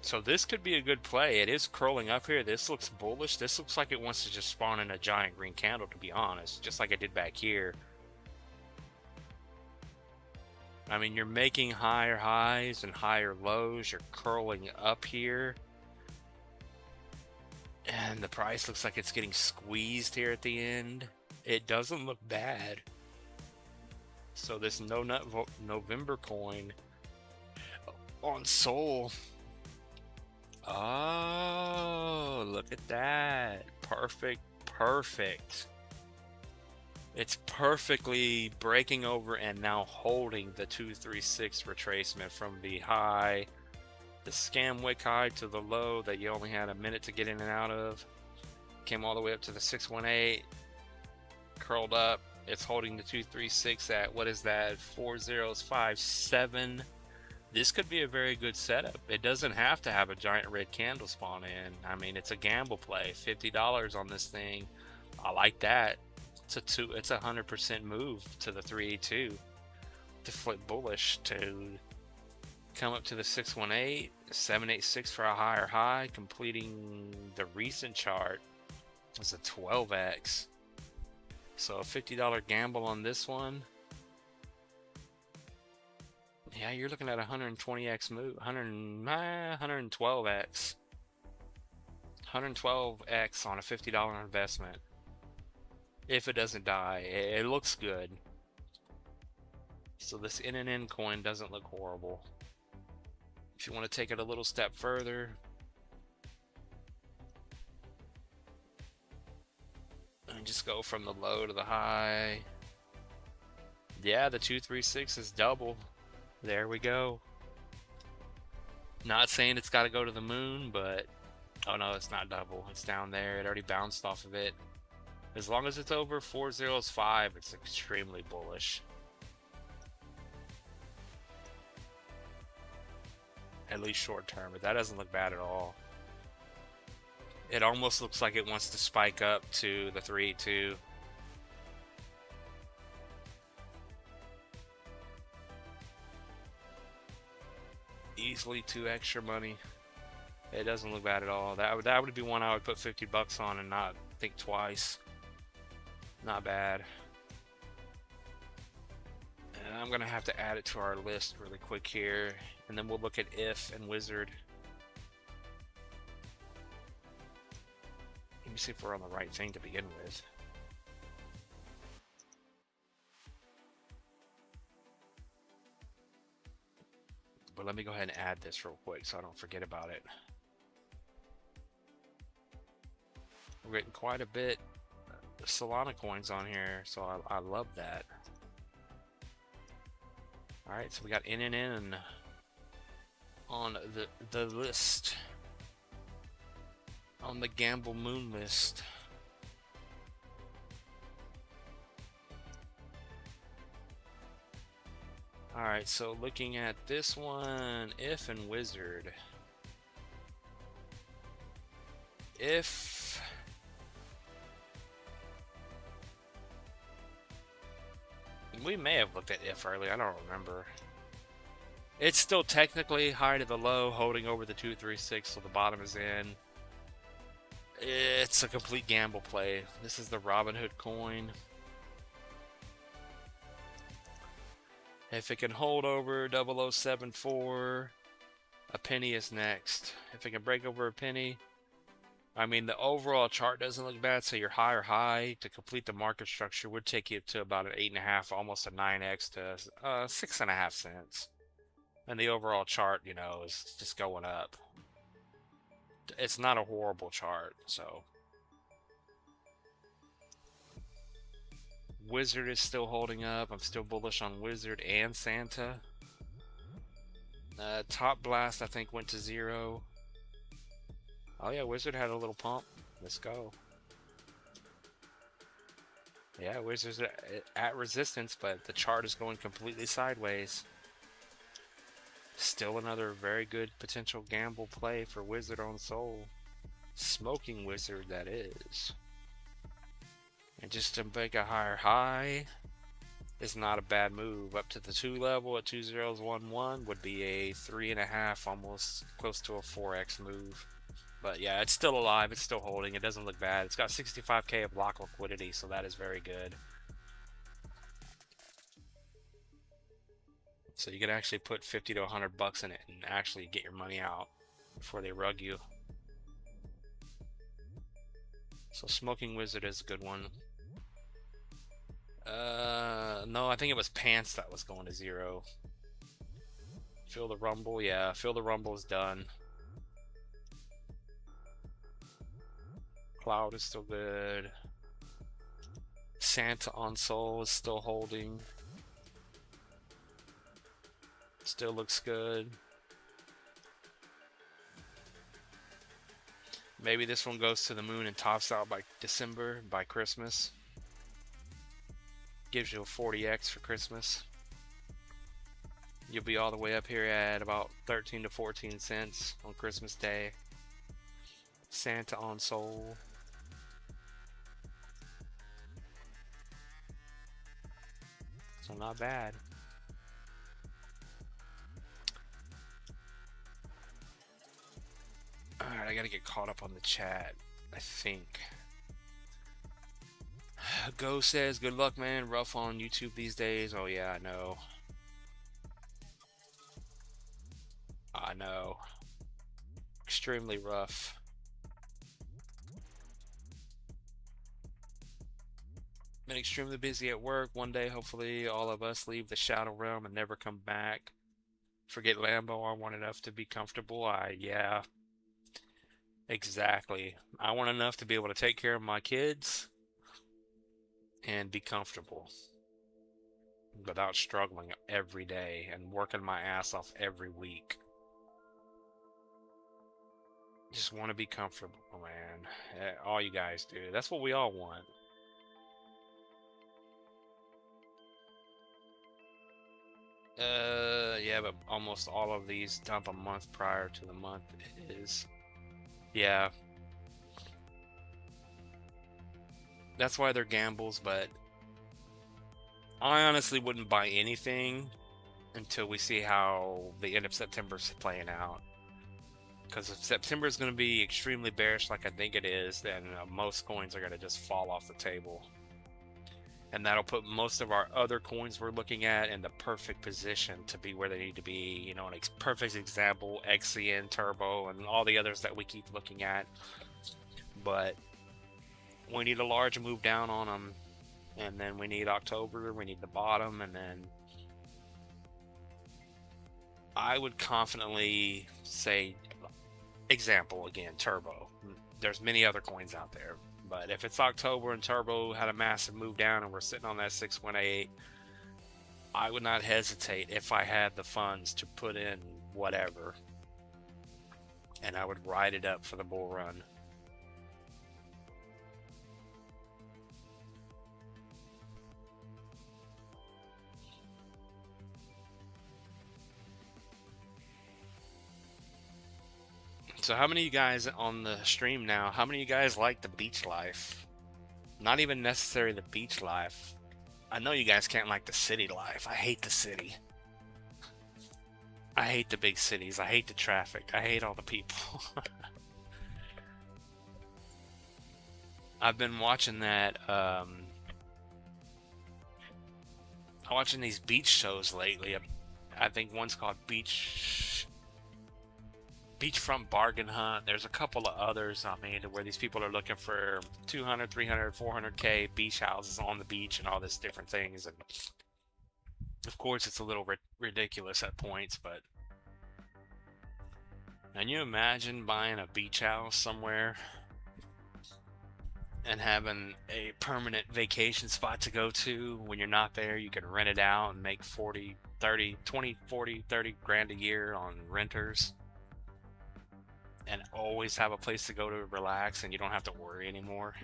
So this could be a good play. It is curling up here. This looks bullish. This looks like it wants to just spawn in a giant green candle, to be honest, just like it did back here. I mean, you're making higher highs and higher lows. You're curling up here. And the price looks like it's getting squeezed here at the end. It doesn't look bad. So this No Nut November coin on Sol. Oh, look at that. Perfect, perfect. It's perfectly breaking over and now holding the 236 retracement from the high, the scam wick high, to the low that you only had a minute to get in and out of. Came all the way up to the 618, curled up. It's holding the 236 at, what is that, 4057. This could be a very good setup. It doesn't have to have a giant red candle spawn in. I mean, it's a gamble play. $50 on this thing. I like that. It's a 100% move to the 382 to flip bullish, to come up to the 618, 786 for a higher high, completing the recent chart. It's a 12x. So a $50 gamble on this one. Yeah, you're looking at a 120x move, 112x. 112x on a $50 investment. If it doesn't die, it looks good. So this NNN coin doesn't look horrible. If you want to take it a little step further, and just go from the low to the high. Yeah, the 236 is double. There we go. Not saying it's got to go to the moon, but oh no, it's not double. It's down there. It already bounced off of it. As long as it's over 405, it's extremely bullish. At least short term, but that doesn't look bad at all. It almost looks like it wants to spike up to the 382. Easily 2 extra money. It doesn't look bad at all. That would be one I would put $50 on and not think twice. Not bad. And I'm gonna have to add it to our list really quick here, and then we'll look at if and wizard. Let me see if we're on the right thing to begin with. But let me go ahead and add this real quick so I don't forget about it. We're getting quite a bit of Solana coins on here, so I love that. Alright, so we got NNN on the list. On the Gamble Moon list. Alright, so looking at this one, if and wizard. If we may have looked at if earlier, I don't remember. It's still technically high to the low, holding over the 236, so the bottom is in. It's a complete gamble play. This is the Robinhood coin. If it can hold over 0074, a penny is next. If it can break over a penny, I mean, the overall chart doesn't look bad, so your higher high to complete the market structure would take you to about an 8.5, almost a 9x to 6.5 cents. And the overall chart, you know, is just going up. It's not a horrible chart, so. Wizard is still holding up. I'm still bullish on Wizard and Santa. Top Blast, I think, went to 0. Oh yeah, Wizard had a little pump. Let's go. Yeah, Wizard's at resistance, but the chart is going completely sideways. Still another very good potential gamble play for Wizard on Soul. Smoking Wizard, that is. And just to make a higher high is not a bad move. Up to the 2 level at 2011 would be a 3.5, almost close to a 4x move. But yeah, it's still alive. It's still holding. It doesn't look bad. It's got 65k of block liquidity, so that is very good. So you can actually put 50 to 100 bucks in it and actually get your money out before they rug you. So Smoking Wizard is a good one. No, I think it was Pants that was going to 0. Feel the Rumble, yeah. Feel the Rumble is done. Cloud is still good. Santa on Soul is still holding. Still looks good. Maybe this one goes to the moon and tops out by December, by Christmas. Gives you a 40x for Christmas. You'll be all the way up here at about 13 to 14 cents on Christmas Day. Santa on Soul. So not bad. Alright, I gotta get caught up on the chat, I think. Go says, good luck, man. Rough on YouTube these days. Oh, yeah, I know. I know. Extremely rough. Been extremely busy at work. One day, hopefully, all of us leave the shadow realm and never come back. Forget Lambo. I want enough to be comfortable. Yeah. Exactly. I want enough to be able to take care of my kids and be comfortable without struggling every day and working my ass off every week. Just want to be comfortable, man. All you guys do. That's what we all want. Yeah, but almost all of these dump a month prior to the month is. Yeah. That's why they're gambles, but I honestly wouldn't buy anything until we see how the end of September is playing out. Because if September is going to be extremely bearish like I think it is, then most coins are going to just fall off the table. And that'll put most of our other coins we're looking at in the perfect position to be where they need to be. You know, an perfect example, XCN, Turbo, and all the others that we keep looking at. But we need a large move down on them, and then we need October, we need the bottom, and then I would confidently say, example again, Turbo. There's many other coins out there, but if it's October and Turbo had a massive move down and we're sitting on that 618, I would not hesitate if I had the funds to put in whatever, and I would ride it up for the bull run. So how many of you guys on the stream now, how many of you guys like the beach life? Not even necessarily the beach life. I know you guys can't like the city life. I hate the city. I hate the big cities. I hate the traffic. I hate all the people. I've been watching that, watching these beach shows lately. I think one's called Beachfront Bargain Hunt. There's a couple of others, I mean, where these people are looking for 200, 300, 400K beach houses on the beach and all this different things. And of course, it's a little ridiculous at points, but can you imagine buying a beach house somewhere and having a permanent vacation spot to go to? When you're not there, you can rent it out and make 40, 30, 20, 40, 30 grand a year on renters, and always have a place to go to relax, and you don't have to worry anymore.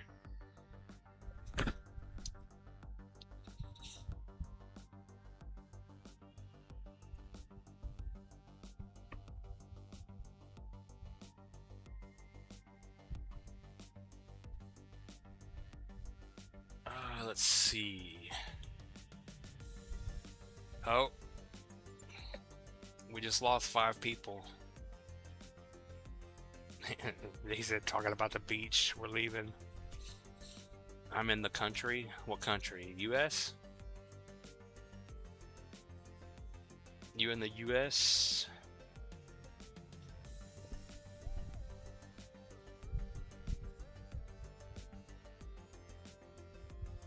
Let's see. Oh, we just lost 5 people. He said, talking about the beach, we're leaving. I'm in the country. What country? US? You in the US?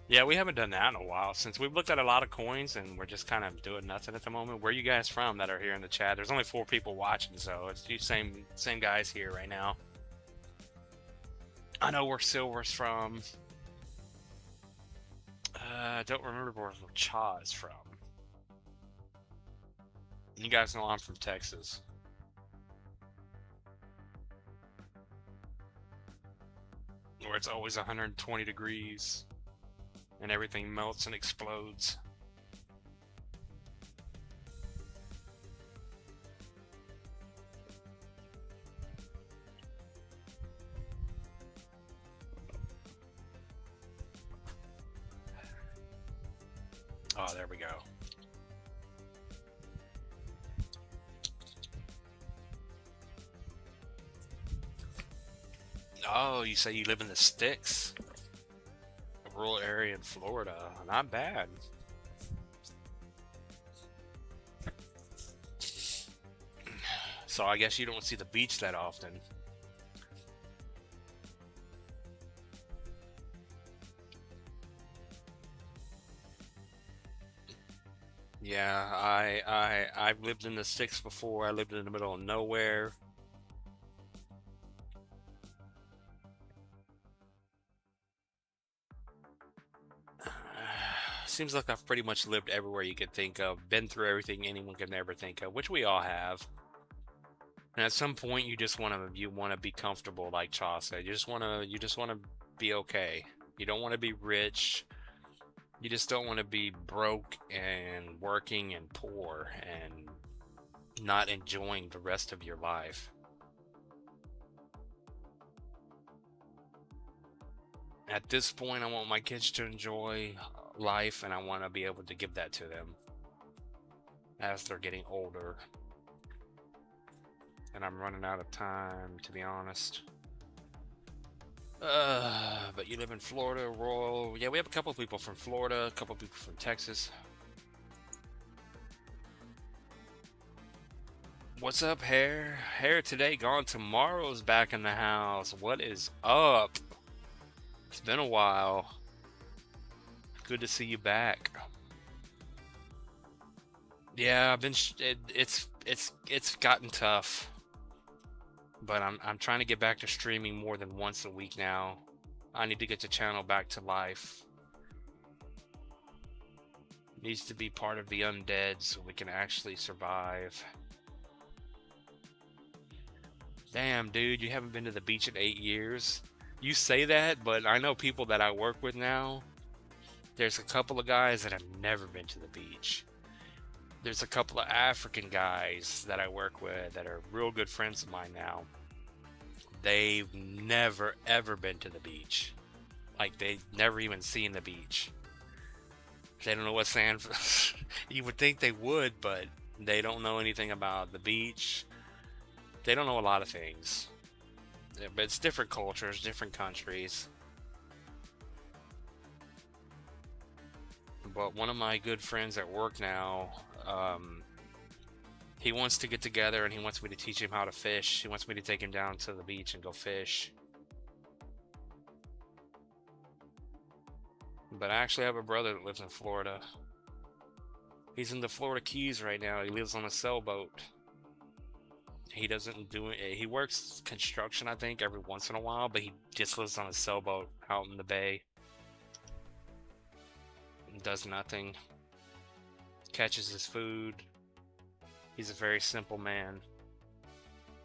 Yeah, we haven't done that in a while, since we've looked at a lot of coins and we're just kind of doing nothing at the moment. Where are you guys from that are here in the chat? There's only 4 people watching, so it's the same guys here right now. I know where Silver's from. I don't remember where Cha is from. You guys know I'm from Texas. Where it's always 120 degrees and everything melts and explodes. Oh, there we go. Oh, you say you live in the sticks? A rural area in Florida. Not bad. So I guess you don't see the beach that often. Yeah, I've lived in the sticks before. I lived in the middle of nowhere. Seems like I've pretty much lived everywhere you could think of, been through everything anyone could never think of, which we all have. And at some point, you want to be comfortable, like Cha said. You just want to be okay. You don't want to be rich. You just don't want to be broke and working and poor and not enjoying the rest of your life. At this point, I want my kids to enjoy life, and I want to be able to give that to them as they're getting older. And I'm running out of time, to be honest. But you live in Florida, Royal. Yeah, we have a couple people from Florida, a couple people from Texas. What's up, Hair? Hair today, gone tomorrow's back in the house. What is up? It's been a while. Good to see you back. Yeah, I've been. It's gotten tough, but I'm trying to get back to streaming more than once a week now. I need to get the channel back to life. Needs to be part of the undead so we can actually survive. Damn, dude, you haven't been to the beach in 8 years. You say that, but I know people that I work with now. There's a couple of guys that have never been to the beach. There's a couple of African guys that I work with that are real good friends of mine now. They've never ever been to the beach. Like, they've never even seen the beach. They don't know what sand. You would think they would, but they don't know anything about the beach. They don't know a lot of things. Yeah, but it's different cultures, different countries. But one of my good friends at work now, he wants to get together and he wants me to teach him how to fish. He wants me to take him down to the beach and go fish. But I actually have a brother that lives in Florida. He's in the Florida Keys right now. He lives on a sailboat. He doesn't do it. He works construction, I think, every once in a while, but he just lives on a sailboat out in the bay. Does nothing. Catches his food. He's a very simple man.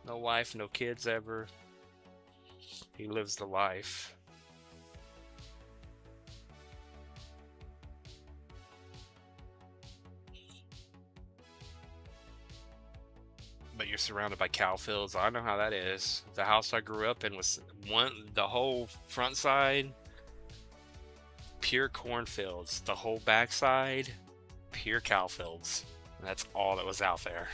No wife, no kids ever. He lives the life. But you're surrounded by cow fields. I know how that is. The house I grew up in was the whole front side, pure cornfields. The whole back side, pure cow fields. That's all that was out there.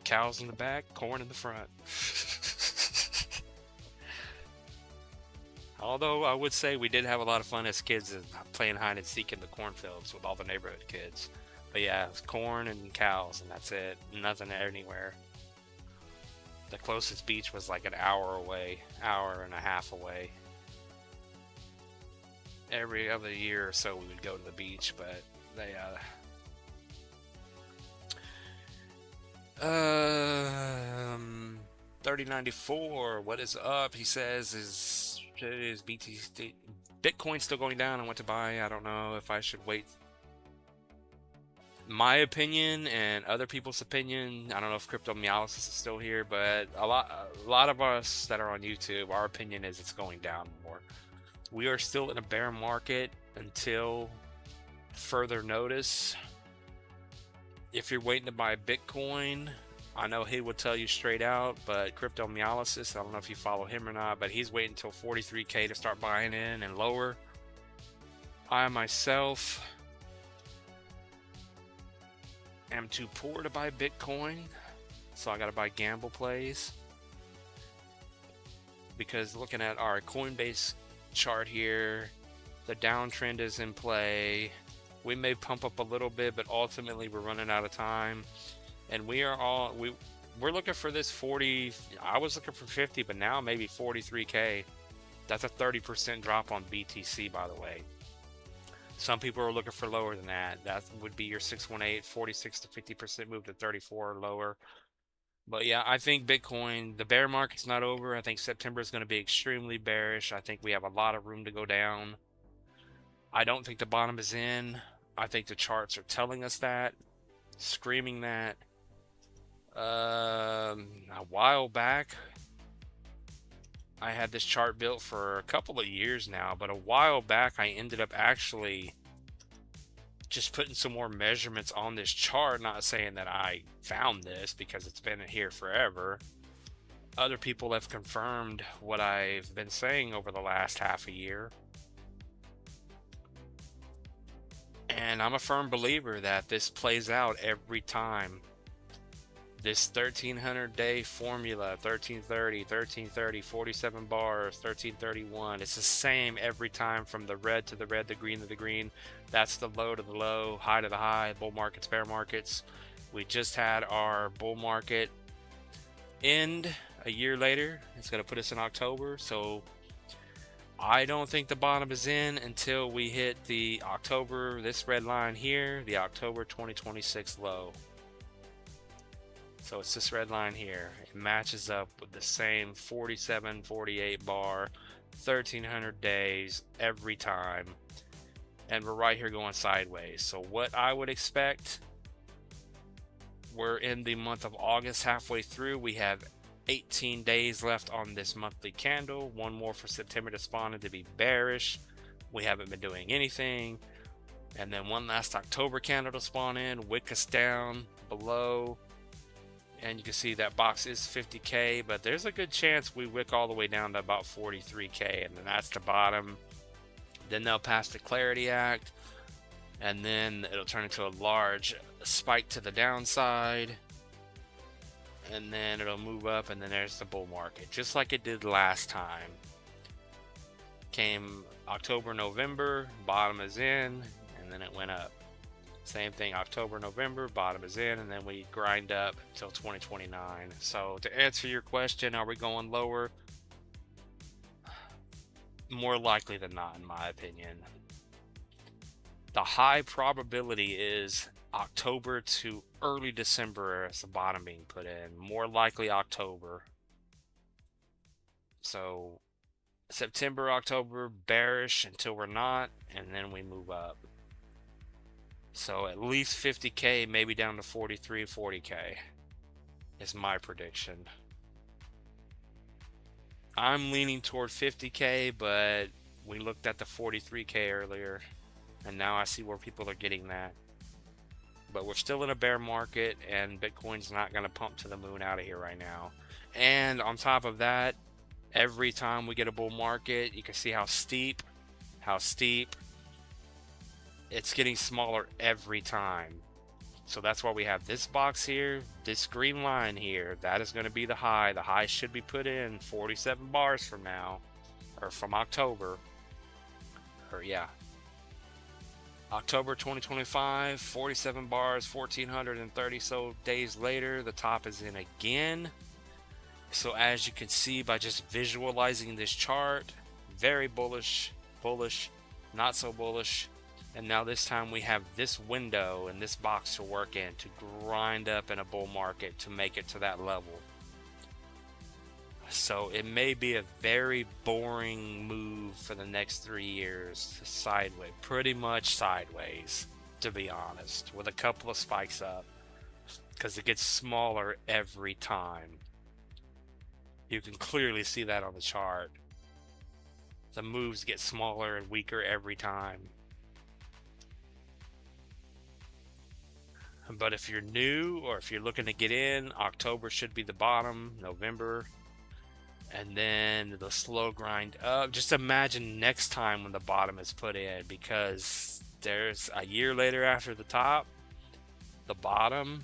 Cows in the back, corn in the front. Although I would say we did have a lot of fun as kids playing hide and seek in the cornfields with all the neighborhood kids. But yeah, it's corn and cows, and that's it. Nothing anywhere. The closest beach was like an hour away, hour and a half away. Every other year or so we would go to the beach, but they 3094, what is up? He says is BTC Bitcoin still going down? I want to buy. I don't know if I should wait. My opinion and other people's opinion, I don't know if Cryptomyalysis is still here, but a lot of us that are on YouTube, our opinion is it's going down more. We are still in a bear market until further notice. If you're waiting to buy Bitcoin, I know he would tell you straight out, but Cryptomyalysis, I don't know if you follow him or not, but he's waiting until 43K to start buying in and lower. I myself am too poor to buy Bitcoin, so I gotta buy gamble plays. Because looking at our Coinbase chart here, the downtrend is in play. We may pump up a little bit, but ultimately we're running out of time. And we're looking for this 40. I was looking for 50, but now maybe 43K. That's a 30% drop on BTC, by the way. Some people are looking for lower than that. That would be your 618, 46 to 50% move to 34 or lower. But yeah, I think Bitcoin, the bear market's not over. I think September is going to be extremely bearish. I think we have a lot of room to go down. I don't think the bottom is in. I think the charts are telling us that, screaming that. A while back, I had this chart built for a couple of years now, but a while back I ended up actually just putting some more measurements on this chart. Not saying that I found this because it's been here forever. Other people have confirmed what I've been saying over the last half a year. And I'm a firm believer that this plays out every time. This 1300-day formula, 1330, 1330, 47 bars, 1331. It's the same every time, from the red to the red, the green to the green. That's the low to the low, high to the high, bull markets, bear markets. We just had our bull market end a year later. It's going to put us in October. So I don't think the bottom is in until we hit the October, this red line here, the October 2026 low. So it's this red line here. It matches up with the same 47, 48 bar, 1300 days every time. And we're right here going sideways. So what I would expect, we're in the month of August, halfway through. We have 18 days left on this monthly candle. One more for September to spawn in to be bearish. We haven't been doing anything. And then one last October candle to spawn in, wick us down below. And you can see that box is 50K, but there's a good chance we wick all the way down to about 43K, and then that's the bottom. Then they'll pass the Clarity Act, and then it'll turn into a large spike to the downside, and then it'll move up, and then there's the bull market, just like it did last time. Came October, November, bottom is in, and then it went up. Same thing, October, November, bottom is in, and then we grind up until 2029. So to answer your question, are we going lower? More likely than not, in my opinion. The high probability is October to early December as the bottom being put in. More likely October. So September, October, bearish until we're not, and then we move up. So at least 50K, maybe down to 43, 40K is my prediction. I'm leaning toward 50K, but we looked at the 43K earlier, and now I see where people are getting that. But we're still in a bear market, and Bitcoin's not going to pump to the moon out of here right now. And on top of that, every time we get a bull market, you can see how steep, it's getting smaller every time. So that's why we have this box here, this green line here. That is going to be the high. The high should be put in 47 bars from now, or from October. Or yeah, October 2025, 47 bars, 1430 so days later, the top is in again. So as you can see by just visualizing this chart, very bullish, not so bullish. And now this time we have this window and this box to work in to grind up in a bull market to make it to that level. So it may be a very boring move for the next 3 years, sideways, pretty much sideways, to be honest, with a couple of spikes up, because it gets smaller every time. You can clearly see that on the chart. The moves get smaller and weaker every time. But if you're new, or if you're looking to get in, October should be the bottom, November, and then the slow grind up. Just imagine next time when the bottom is put in, because there's a year later after the top, the bottom,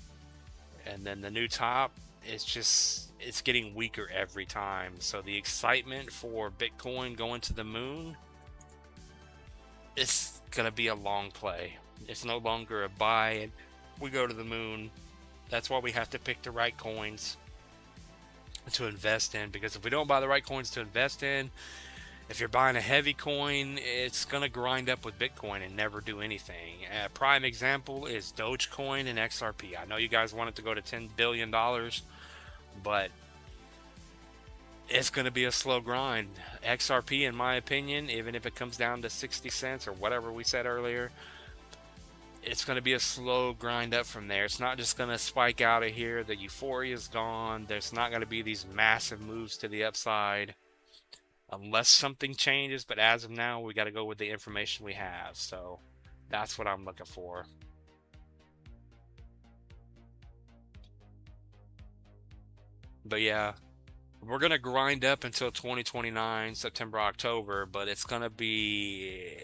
and then the new top. It's getting weaker every time. So the excitement for Bitcoin going to the moon, it's gonna be a long play. It's no longer a buy and we go to the moon. That's why we have to pick the right coins to invest in, because if we don't buy the right coins to invest in, if you're buying a heavy coin, it's gonna grind up with Bitcoin and never do anything. A prime example is Dogecoin and XRP. I know you guys want it to go to $10 billion, but it's going to be a slow grind. XRP, in my opinion, even if it comes down to 60 cents or whatever we said earlier, it's going to be a slow grind up from there. It's not just going to spike out of here. The euphoria is gone. There's not going to be these massive moves to the upside unless something changes. But as of now, we got to go with the information we have. So that's what I'm looking for. But yeah, we're going to grind up until 2029, September, October, but it's going to be,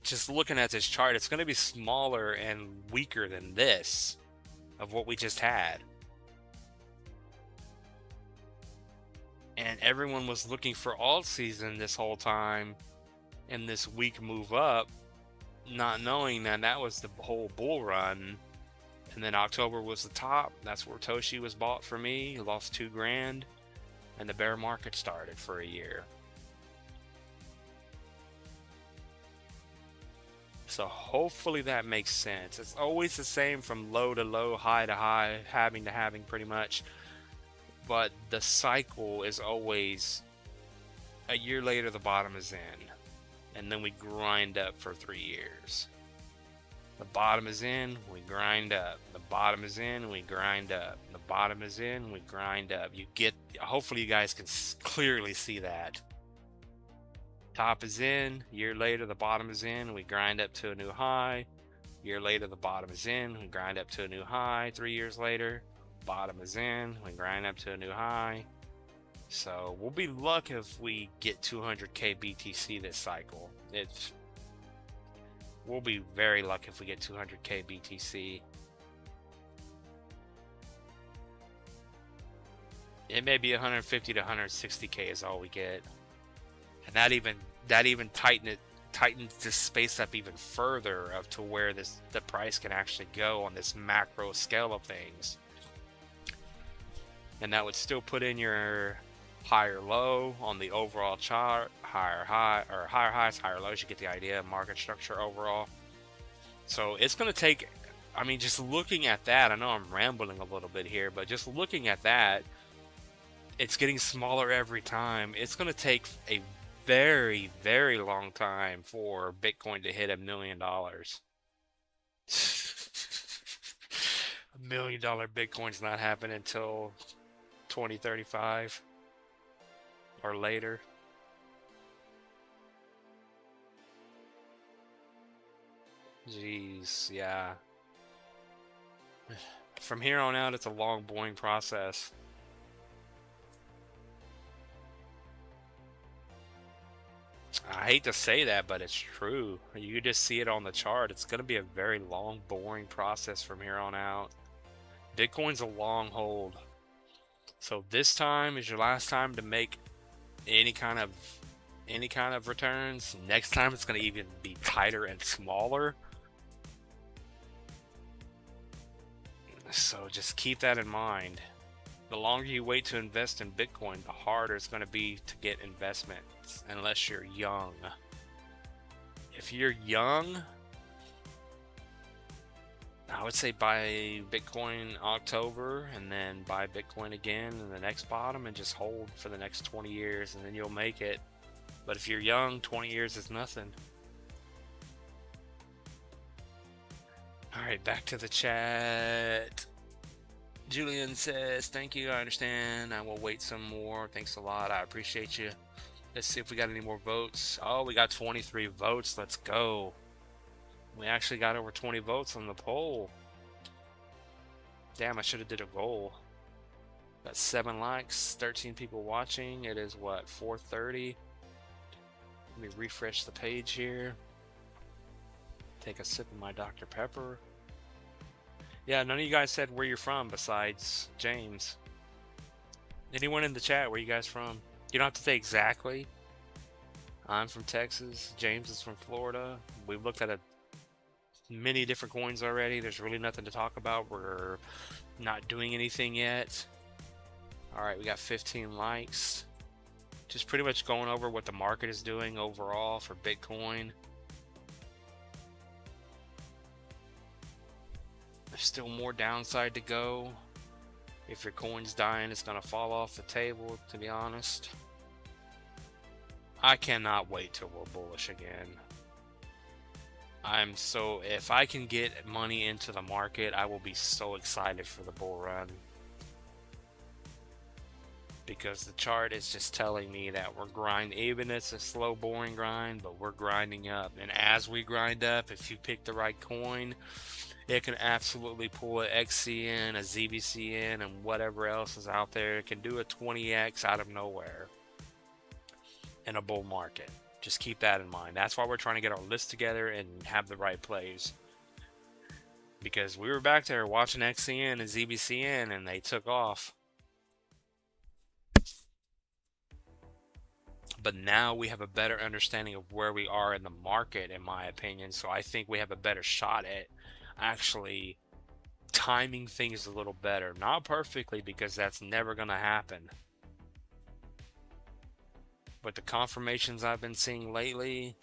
just looking at this chart, it's going to be smaller and weaker than this of what we just had. And everyone was looking for alt season this whole time and this weak move up, not knowing that that was the whole bull run. And then October was the top. That's where Toshi was bought for me. Lost 2 grand, and the bear market started for a year. So hopefully that makes sense. It's always the same from low to low, high to high, having to having pretty much. But the cycle is always a year later, the bottom is in. And then we grind up for 3 years. The bottom is in, we grind up. The bottom is in, we grind up. The bottom is in, we grind up. You get, hopefully you guys can clearly see that. Top is in, year later the bottom is in, we grind up to a new high. Year later the bottom is in, we grind up to a new high. 3 years later, bottom is in, we grind up to a new high. So we'll be lucky if we get 200k BTC this cycle. We'll be very lucky if we get 200k BTC. It may be 150 to 160k is all we get, and that even tightens this space up even further up to where the price can actually go on this macro scale of things. And that would still put in your higher low on the overall chart, higher high, or higher highs, higher lows. You get the idea of market structure overall. So it's going to take, I mean, just looking at that, I know I'm rambling a little bit here, but just looking at that, it's getting smaller every time. It's going to take a very, very long time for Bitcoin to hit $1 million. $1 million Bitcoin's not happening until 2035 or later. Jeez, yeah. From here on out, it's a long, boring process. I hate to say that, but it's true. You just see it on the chart. It's going to be a very long, boring process from here on out. Bitcoin's a long hold. So this time is your last time to make any kind of returns. Next time it's going to even be tighter and smaller. So just keep that in mind. The longer you wait to invest in Bitcoin, the harder it's going to be to get investments unless you're young. If you're young, I would say buy Bitcoin October and then buy Bitcoin again in the next bottom and just hold for the next 20 years and then you'll make it. But if you're young, 20 years is nothing. Alright, back to the chat. Julian says, thank you, I understand. I will wait some more. Thanks a lot. I appreciate you. Let's see if we got any more votes. Oh, we got 23 votes. Let's go. We actually got over 20 votes on the poll. Damn, I should have did a goal. Got 7 likes, 13 people watching. It is what, 4:30? Let me refresh the page here. Take a sip of my Dr. Pepper. Yeah, none of you guys said where you're from besides James. Anyone in the chat, where you guys from? You don't have to say exactly. I'm from Texas. James is from Florida. We've looked at many different coins already. There's really nothing to talk about. We're not doing anything yet. Alright, we got 15 likes. Just pretty much going over what the market is doing overall for Bitcoin. There's still more downside to go. If your coin's dying, it's going to fall off the table, to be honest. I cannot wait till we're bullish again. If I can get money into the market, I will be so excited for the bull run. Because the chart is just telling me that we're grinding, even it's a slow, boring grind, but we're grinding up. And as we grind up, if you pick the right coin, it can absolutely pull an XCN, a ZBCN, and whatever else is out there. It can do a 20x out of nowhere in a bull market. Just keep that in mind. That's why we're trying to get our list together and have the right plays. Because we were back there watching XCN and ZBCN and they took off. But now we have a better understanding of where we are in the market, in my opinion. So I think we have a better shot at actually timing things a little better. Not perfectly, because that's never going to happen. But the confirmations I've been seeing lately,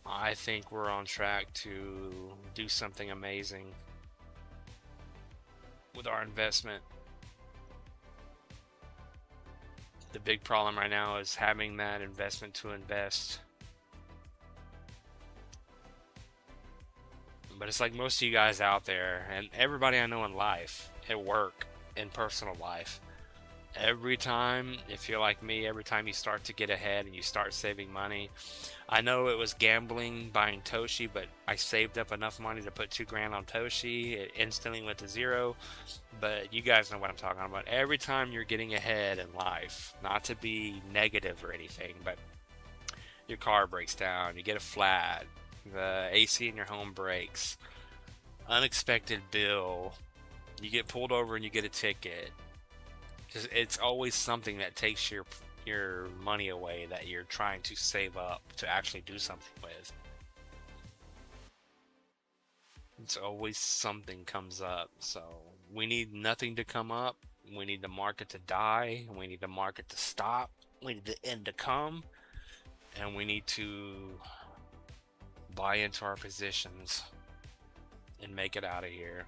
I think we're on track to do something amazing with our investment. The big problem right now is having that investment to invest. But it's like most of you guys out there, and everybody I know in life, at work, in personal life, every time, if you're like me, every time you start to get ahead and you start saving money, I know it was gambling buying Toshi, but I saved up enough money to put 2 grand on Toshi. It instantly went to zero. But you guys know what I'm talking about. Every time you're getting ahead in life, not to be negative or anything, but your car breaks down, you get a flat, the AC in your home breaks, unexpected bill, you get pulled over and you get a ticket. Just, it's always something that takes your money away that you're trying to save up to actually do something with. It's always something comes up. So we need nothing to come up. We need the market to die. We need the market to stop. We need the end to come. And we need to buy into our positions and make it out of here.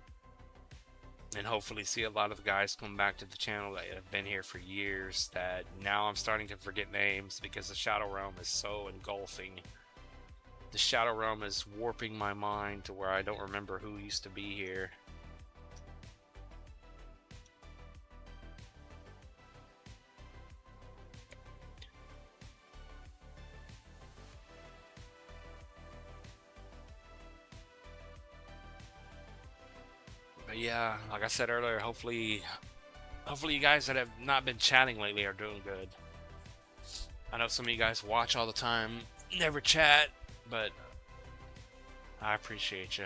And hopefully see a lot of the guys come back to the channel that have been here for years, that now I'm starting to forget names because the Shadow Realm is so engulfing. The Shadow Realm is warping my mind to where I don't remember who used to be here. But yeah, like I said earlier, hopefully you guys that have not been chatting lately are doing good. I know some of you guys watch all the time, never chat, but I appreciate you.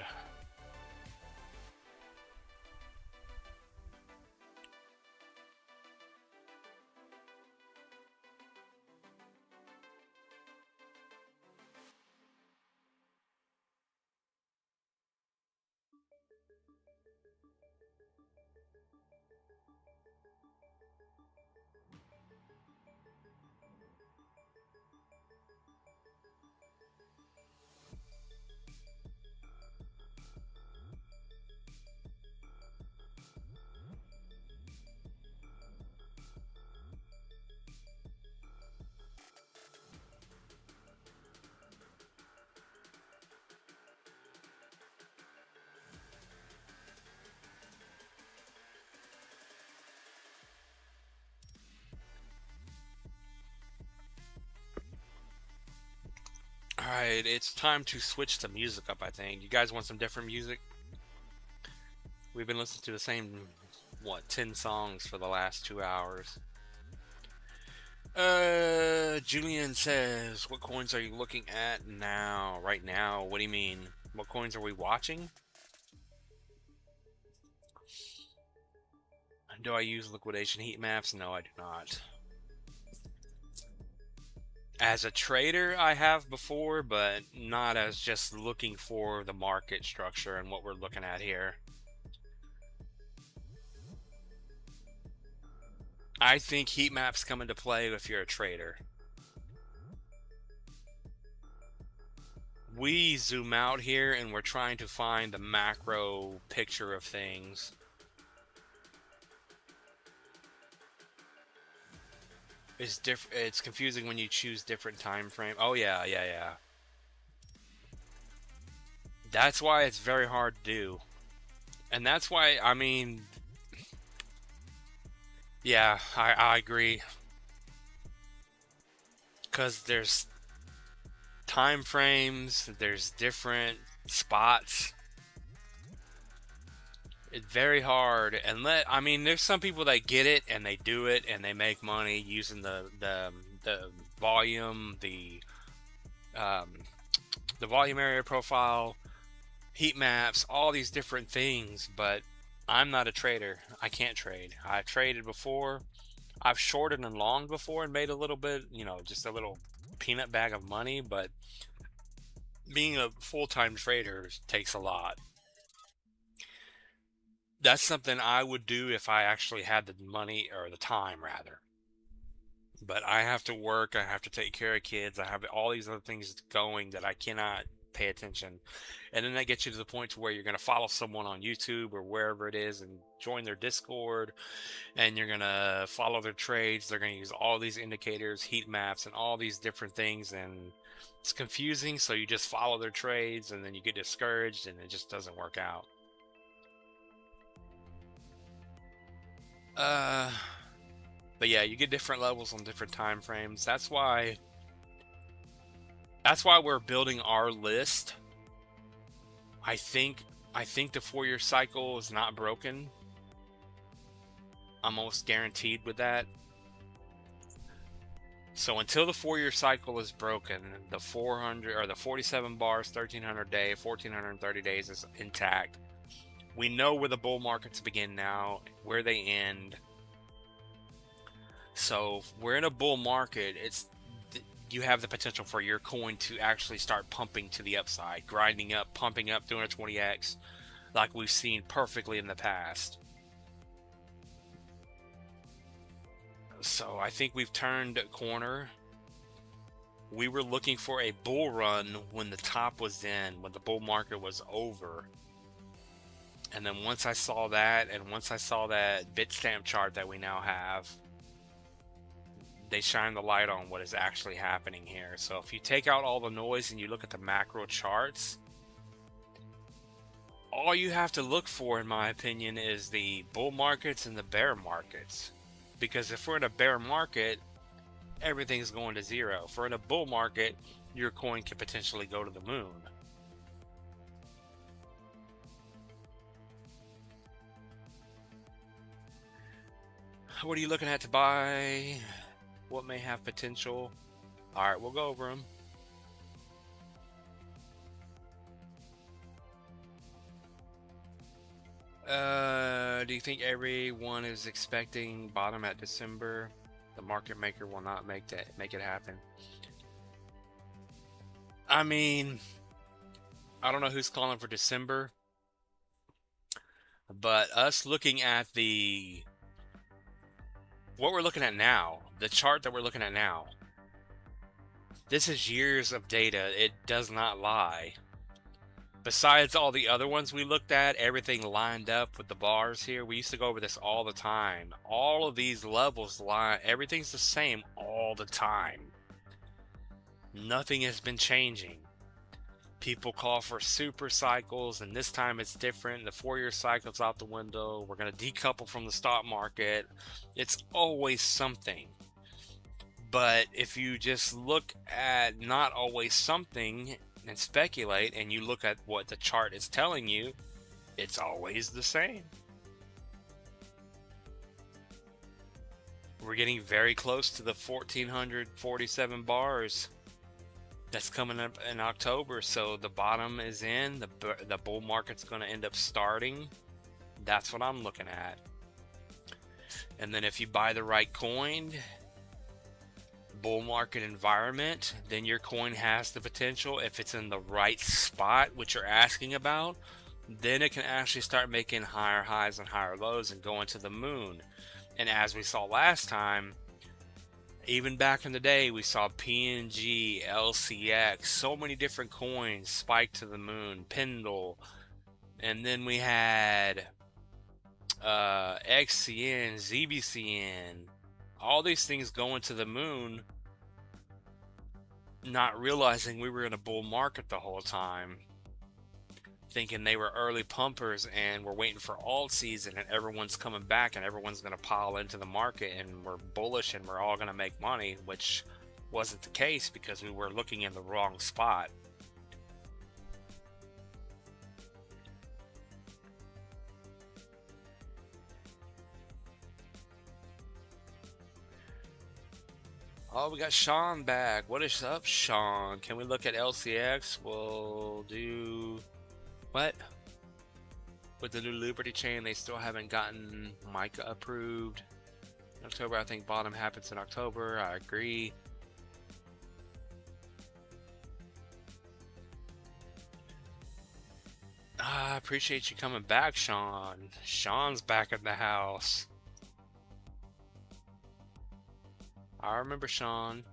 Alright, it's time to switch the music up, I think. You guys want some different music? We've been listening to the same, 10 songs for the last 2 hours. Julian says, what coins are you looking at now? Right now? What do you mean? What coins are we watching? Do I use liquidation heat maps? No, I do not. As a trader, I have before, but not as just looking for the market structure and what we're looking at here. I think heat maps come into play if you're a trader. We zoom out here and we're trying to find the macro picture of things. It's confusing when you choose different time frame. Oh yeah. That's why it's very hard to do. And that's why, I mean, yeah, I agree. Because there's time frames, there's different spots. It's very hard, and I mean, there's some people that get it and they do it and they make money using the volume, um, the volume area profile, heat maps, all these different things. But I'm not a trader. I can't trade. I've traded before. I've shorted and longed before and made a little bit, just a little peanut bag of money, but being a full-time trader takes a lot. That's something I would do if I actually had the money, or the time rather. But I have to work, I have to take care of kids, I have all these other things going that I cannot pay attention. And then that gets you to the point to where you're going to follow someone on YouTube or wherever it is and join their Discord, and you're going to follow their trades. They're going to use all these indicators, heat maps, and all these different things, and it's confusing. So you just follow their trades, and then you get discouraged, and it just doesn't work out. But yeah, you get different levels on different time frames. That's why we're building our list. I think the 4-year cycle is not broken. I'm almost guaranteed with that. So until the 4-year cycle is broken, the 400 or the 47 bars, 1300 day, 1430 days is intact. We know where the bull markets begin now, where they end. So we're in a bull market. You have the potential for your coin to actually start pumping to the upside, grinding up, pumping up, doing a 20x, like we've seen perfectly in the past. So I think we've turned a corner. We were looking for a bull run when the top was in, when the bull market was over. And then once I saw that, and once I saw that Bitstamp chart that we now have, they shine the light on what is actually happening here. So if you take out all the noise and you look at the macro charts, all you have to look for, in my opinion, is the bull markets and the bear markets. Because if we're in a bear market, everything's going to zero. If we're in a bull market, your coin could potentially go to the moon. What are you looking at to buy? What may have potential? All right, we'll go over them. Do you think everyone is expecting bottom at December? The market maker will not make it happen. I mean, I don't know who's calling for December, but us looking at what we're looking at now, the chart that we're looking at now, this is years of data. It does not lie. Besides all the other ones we looked at, everything lined up with the bars here. We used to go over this all the time. All of these levels line, everything's the same all the time. Nothing has been changing. People call for super cycles, and this time it's different. The 4-year cycle's out the window. We're going to decouple from the stock market. It's always something. But if you just look at not always something and speculate, and you look at what the chart is telling you, it's always the same. We're getting very close to the 1447 bars. That's coming up in October, so the bottom is in. The bull market's going to end up starting. That's what I'm looking at. And then if you buy the right coin, bull market environment, then your coin has the potential, if it's in the right spot, which you're asking about, then it can actually start making higher highs and higher lows and go into the moon. And as we saw last time, even back in the day, we saw PNG, LCX, so many different coins spike to the moon, Pendle, and then we had XCN, ZBCN, all these things going to the moon, not realizing we were in a bull market the whole time, thinking they were early pumpers and we're waiting for alt season and everyone's coming back and everyone's going to pile into the market and we're bullish and we're all going to make money, which wasn't the case because we were looking in the wrong spot. Oh, we got Sean back. What is up, Sean? Can we look at LCX? We'll do... What? With the new Liberty chain, they still haven't gotten MiCA approved. October, I think bottom happens in October. I agree. I appreciate you coming back, Sean. Sean's back in the house. I remember Sean.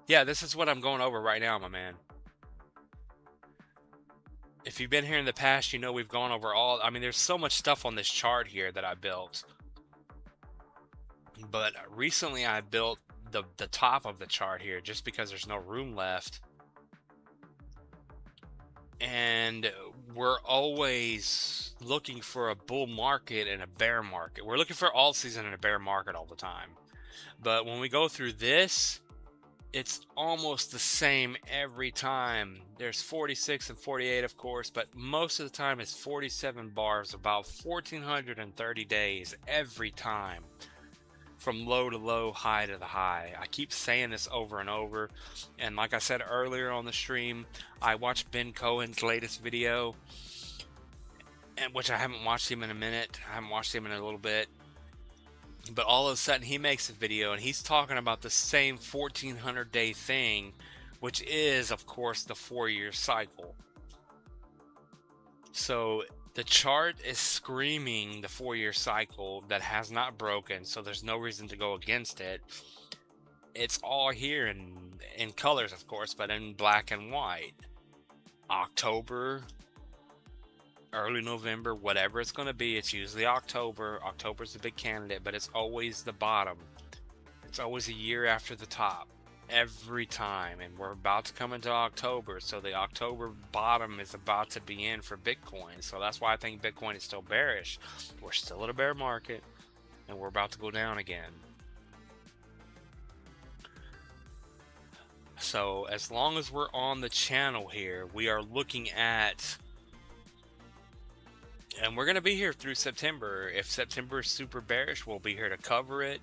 Yeah, this is what I'm going over right now, my man. If you've been here in the past, you know we've gone over all... I mean, there's so much stuff on this chart here that I built. But recently I built the top of the chart here just because there's no room left. And we're always looking for a bull market and a bear market. We're looking for alt season and a bear market all the time. But when we go through this, it's almost the same every time. There's 46 and 48, of course, but most of the time it's 47 bars, about 1,430 days every time. From low to low, high to the high. I keep saying this over and over. And like I said earlier on the stream, I watched Ben Cohen's latest video, and which I haven't watched him in a minute. I haven't watched him in a little bit. But all of a sudden he makes a video and he's talking about the same 1,400 day thing, which is, of course, the 4-year cycle. So the chart is screaming the 4-year cycle that has not broken, so there's no reason to go against it. It's all here in colors, of course, but in black and white. October, early November, whatever it's going to be, it's usually October. October's the big candidate, but it's always the bottom. It's always a year after the top. Every time. And we're about to come into October, so the October bottom is about to be in for Bitcoin. So that's why I think Bitcoin is still bearish. We're still at a bear market and we're about to go down again. So as long as we're on the channel here, we are looking at, and we're going to be here through September. If September is super bearish, we'll be here to cover it.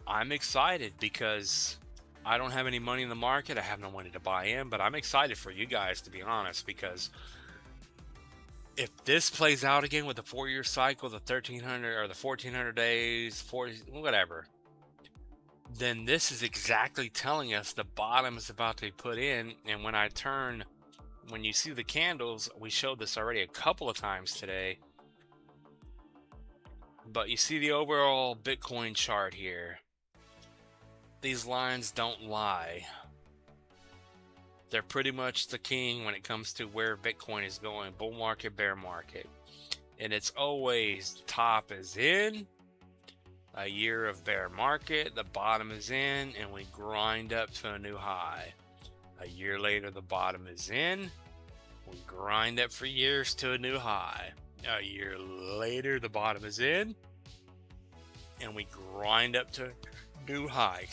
I'm excited because I don't have any money in the market. I have no money to buy in, but I'm excited for you guys, to be honest, because if this plays out again with the 4-year cycle, the 1,300 or the 1,400 days, 40, whatever, then this is exactly telling us the bottom is about to be put in. And when you see the candles, we showed this already a couple of times today, but you see the overall Bitcoin chart here. These lines don't lie. They're pretty much the king when it comes to where Bitcoin is going. Bull market, bear market. And it's always top is in, a year of bear market, the bottom is in, and we grind up to a new high. A year later, the bottom is in, we grind up for years to a new high. A year later, the bottom is in, and we grind up to new high,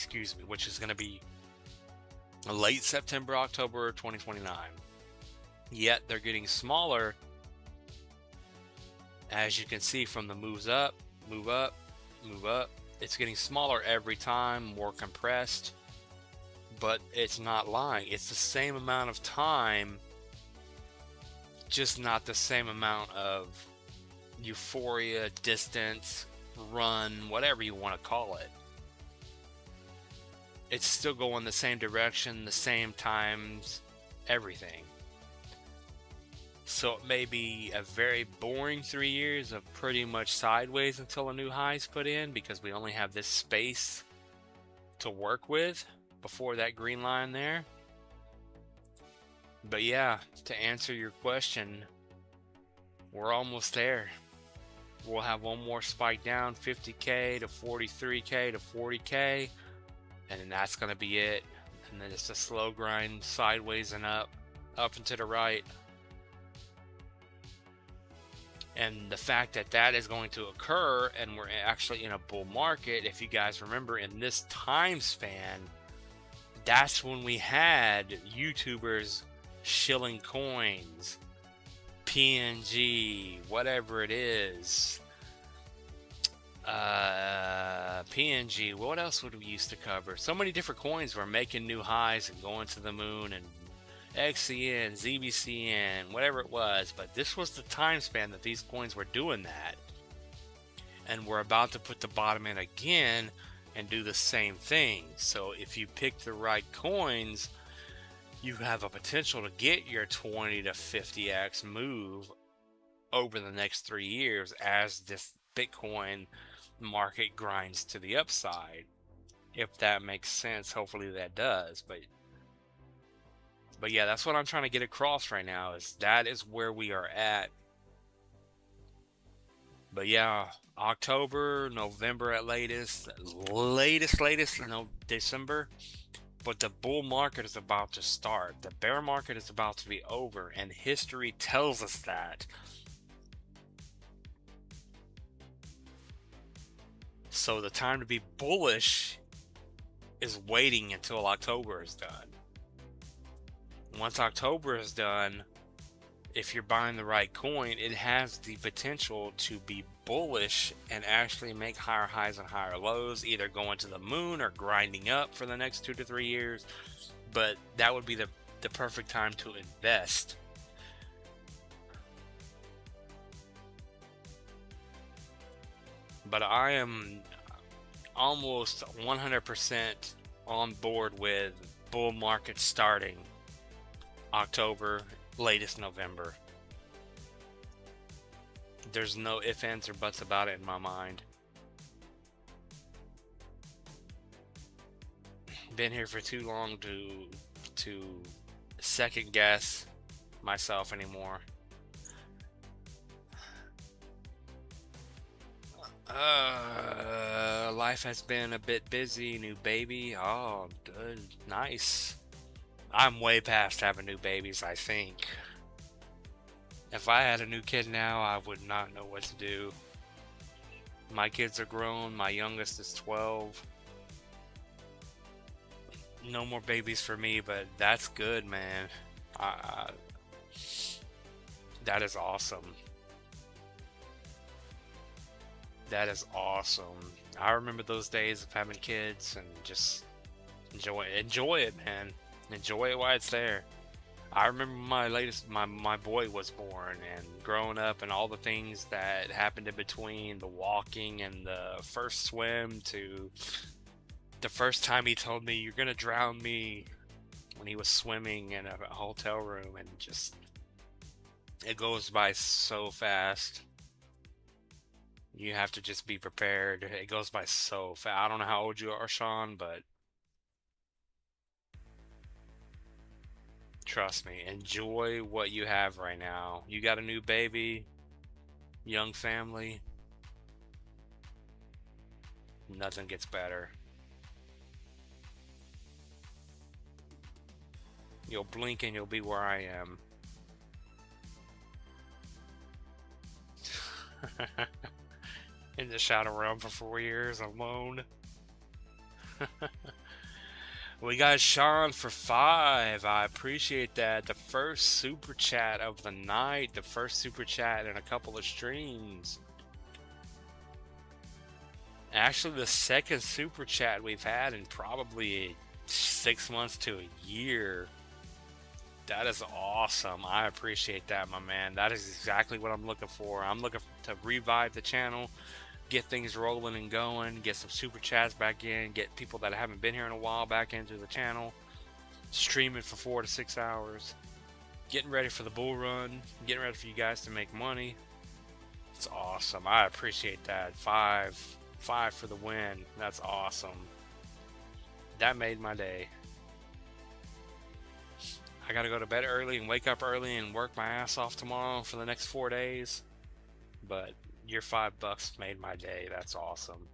which is going to be late September, October 2029. Yet they're getting smaller, as you can see from the moves up, move up, move up. It's getting smaller every time, more compressed, but it's not lying. It's the same amount of time, just not the same amount of euphoria, distance, run, whatever you want to call it. It's still going the same direction, the same times, everything. So it may be a very boring 3 years of pretty much sideways until a new high is put in, because we only have this space to work with before that green line there. But yeah, to answer your question, we're almost there. We'll have one more spike down, 50K to 43K to 40K. And then that's going to be it. And then it's a slow grind sideways and up and to the right. And the fact that that is going to occur and we're actually in a bull market, if you guys remember, in this time span, that's when we had YouTubers shilling coins, PNG, whatever it is. PNG, what else would we used to cover? So many different coins were making new highs and going to the moon and XCN, ZBCN, whatever it was, but this was the time span that these coins were doing that. And we're about to put the bottom in again and do the same thing. So if you pick the right coins, you have a potential to get your 20 to 50x move over the next 3 years as this Bitcoin market grinds to the upside. If that makes sense, hopefully that does. But yeah, that's what I'm trying to get across right now, is that is where we are at. But yeah, October, November at latest, December. But the bull market is about to start. The bear market is about to be over, and history tells us that. So the time to be bullish is waiting until October is done. Once October is done, if you're buying the right coin, it has the potential to be bullish and actually make higher highs and higher lows, either going to the moon or grinding up for the next 2 to 3 years. But that would be the perfect time to invest. But I am almost 100% on board with bull market starting October, latest November. There's no ifs, ands, or buts about it in my mind. Been here for too long to second guess myself anymore. Life has been a bit busy. New baby. Oh, good. Nice. I'm way past having new babies, I think. If I had a new kid now, I would not know what to do. My kids are grown. My youngest is 12. No more babies for me, but that's good, man. That is awesome. That is awesome. I remember those days of having kids and just enjoy it, man. Enjoy it while it's there. I remember my boy was born and growing up and all the things that happened in between, the walking and the first swim to the first time he told me, "You're gonna drown me," when he was swimming in a hotel room, and just it goes by so fast. You have to just be prepared. It goes by so fast. I don't know how old you are, Sean, but trust me, enjoy what you have right now. You got a new baby, young family. Nothing gets better. You'll blink and you'll be where I am. In the shadow realm for 4 years alone. We got Sean for 5. I appreciate that. The first super chat of the night. The first super chat in a couple of streams. Actually, the second super chat we've had in probably 6 months to a year. That is awesome. I appreciate that, my man. That is exactly what I'm looking for. I'm looking to revive the channel, get things rolling and going, get some super chats back in, get people that haven't been here in a while back into the channel, streaming for 4 to 6 hours, getting ready for the bull run, getting ready for you guys to make money. It's awesome. I appreciate that. 5 for the win. That's awesome. That made my day. I gotta go to bed early and wake up early and work my ass off tomorrow for the next 4 days. But your $5 made my day. That's awesome.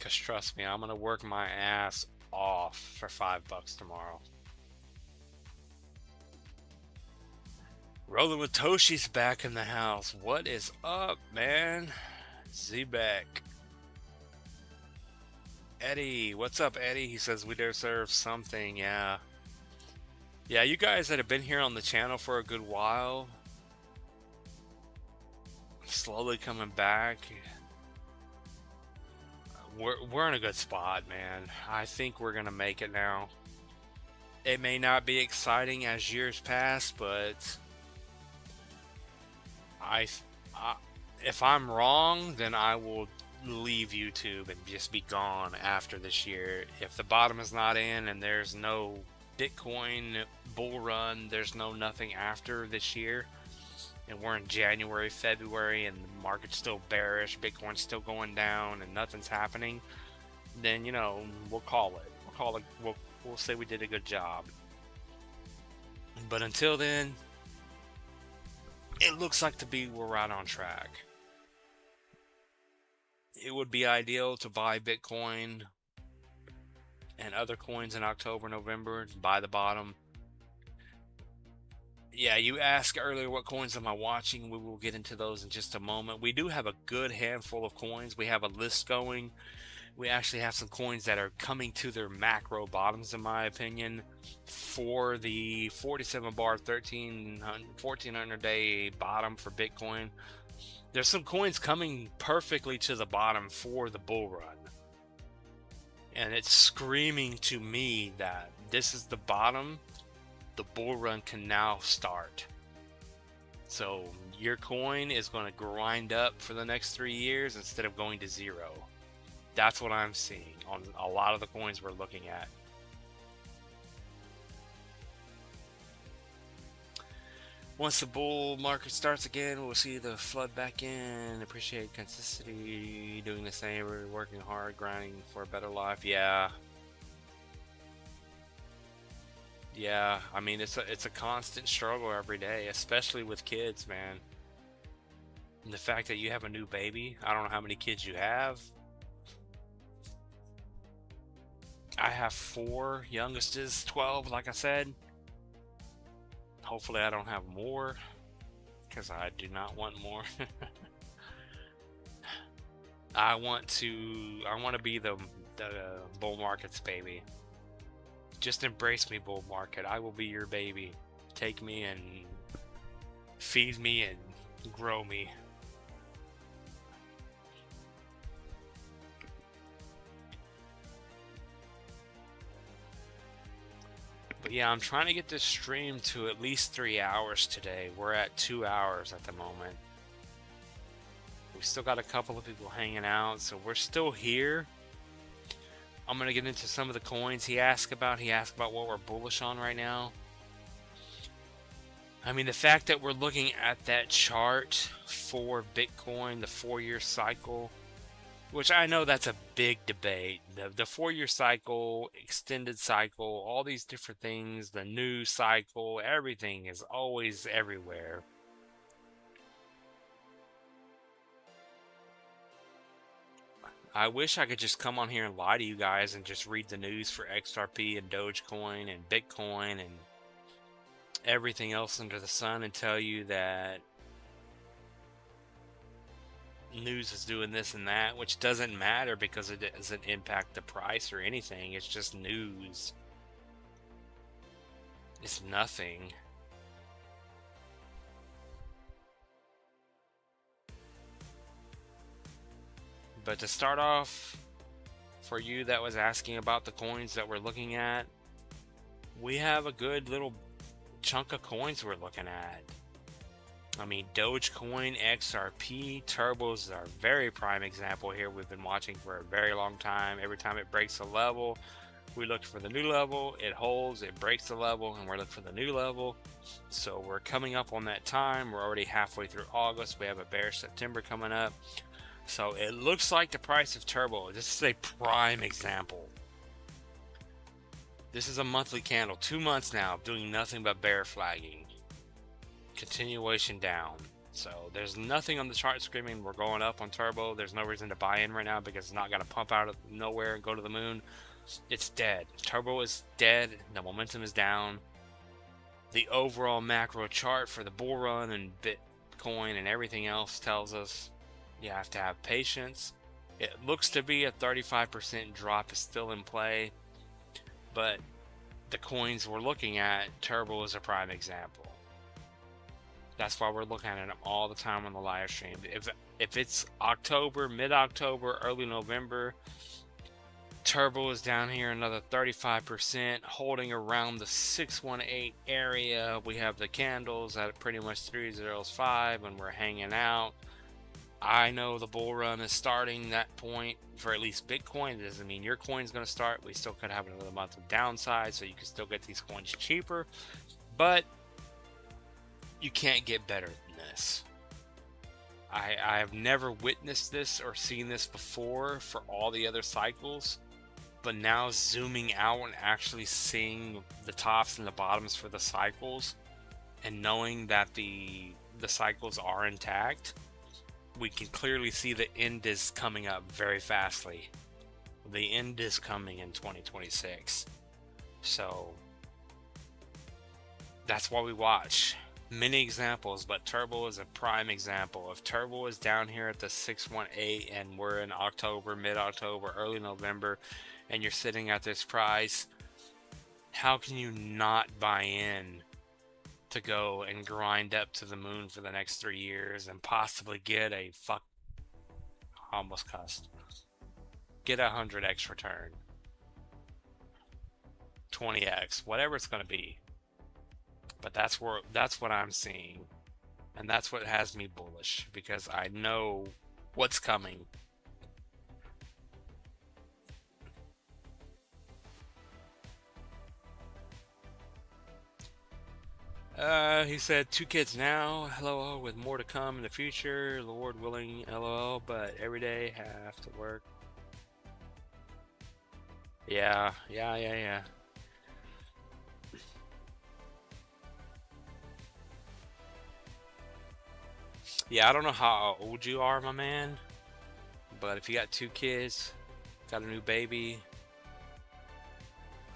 Cause trust me, I'm gonna work my ass off for $5 tomorrow. Rolling with Toshi's back in the house. What is up, man? Z-Back. Eddie, what's up, Eddie? He says we deserve something. Yeah, you guys that have been here on the channel for a good while, slowly coming back. we're in a good spot, man. I think we're gonna make it now. It may not be exciting as years pass, but I, I if I'm wrong, then I will leave YouTube and just be gone after this year. If the bottom is not in and there's no Bitcoin bull run, there's no nothing after this year, and we're in January, February, and the market's still bearish, Bitcoin's still going down, and nothing's happening, then we'll call it. We'll say we did a good job. But until then, it looks like we're right on track. It would be ideal to buy Bitcoin and other coins in October, November, buy the bottom. Yeah, you asked earlier what coins am I watching. We will get into those in just a moment. We do have a good handful of coins. We have a list going. We actually have some coins that are coming to their macro bottoms, in my opinion, for the 47 bar 1400 day bottom for Bitcoin. There's some coins coming perfectly to the bottom for the bull run. And it's screaming to me that this is the bottom. The bull run can now start. So your coin is going to grind up for the next 3 years instead of going to zero. That's what I'm seeing on a lot of the coins we're looking at. Once the bull market starts again, we'll see the flood back in. Appreciate consistency, doing the same, we're working hard, grinding for a better life. Yeah, I mean, it's a constant struggle every day, especially with kids, man. And the fact that you have a new baby, I don't know how many kids you have. I have 4. Youngest is 12, like I said. Hopefully I don't have more, because I do not want more. I want to be the bull market's baby. Just embrace me, bull market. I will be your baby. Take me and feed me and grow me. But yeah, I'm trying to get this stream to at least 3 hours today. We're at 2 hours at the moment. We still got a couple of people hanging out, so we're still here. I'm going to get into some of the coins he asked about. He asked about what we're bullish on right now. I mean, the fact that we're looking at that chart for Bitcoin, the 4-year cycle, which I know that's a big debate. The 4-year cycle, extended cycle, all these different things, the news cycle, everything is always everywhere. I wish I could just come on here and lie to you guys and just read the news for XRP and Dogecoin and Bitcoin and everything else under the sun and tell you that news is doing this and that, which doesn't matter because it doesn't impact the price or anything. It's just news. It's nothing. But to start off, for you that was asking about the coins that we're looking at, we have a good little chunk of coins we're looking at. I mean, Dogecoin, XRP, Turbos are a very prime example here. We've been watching for a very long time. Every time it breaks a level, we look for the new level, it holds, it breaks the level, and we're looking for the new level. So we're coming up on that time. We're already halfway through August. We have a bearish September coming up. So it looks like the price of Turbo, this is a prime example. This is a monthly candle, 2 months now, doing nothing but bear flagging. Continuation down. So there's nothing on the chart screaming we're going up on Turbo. There's no reason to buy in right now because it's not going to pump out of nowhere and go to the moon. It's dead. Turbo is dead. The momentum is down. The overall macro chart for the bull run and Bitcoin and everything else tells us you have to have patience. It looks to be a 35% drop is still in play, but the coins we're looking at, Turbo is a prime example. That's why we're looking at them all the time on the live stream. If it's October, mid-October, early November, Turbo is down here another 35%, holding around the 618 area. We have the candles at pretty much 305 and we're hanging out. I know the bull run is starting that point for at least Bitcoin. It doesn't mean your coin's going to start. We still could have another month of downside, so you can still get these coins cheaper. But you can't get better than this. I have never witnessed this or seen this before for all the other cycles. But now zooming out and actually seeing the tops and the bottoms for the cycles and knowing that the cycles are intact, we can clearly see the end is coming up very fastly. The end is coming in 2026. So that's why we watch. Many examples, but Turbo is a prime example. If Turbo is down here at the 618 and we're in October, mid-October, early November, and you're sitting at this price, how can you not buy in to go and grind up to the moon for the next 3 years and possibly get a almost cussed. Get 100x return, 20x, whatever it's going to be. But that's what I'm seeing, and that's what has me bullish, because I know what's coming. He said 2 kids now, lol, with more to come in the future, Lord willing, lol, but every day have to work. Yeah. Yeah, I don't know how old you are, my man, but if you got 2 kids, got a new baby,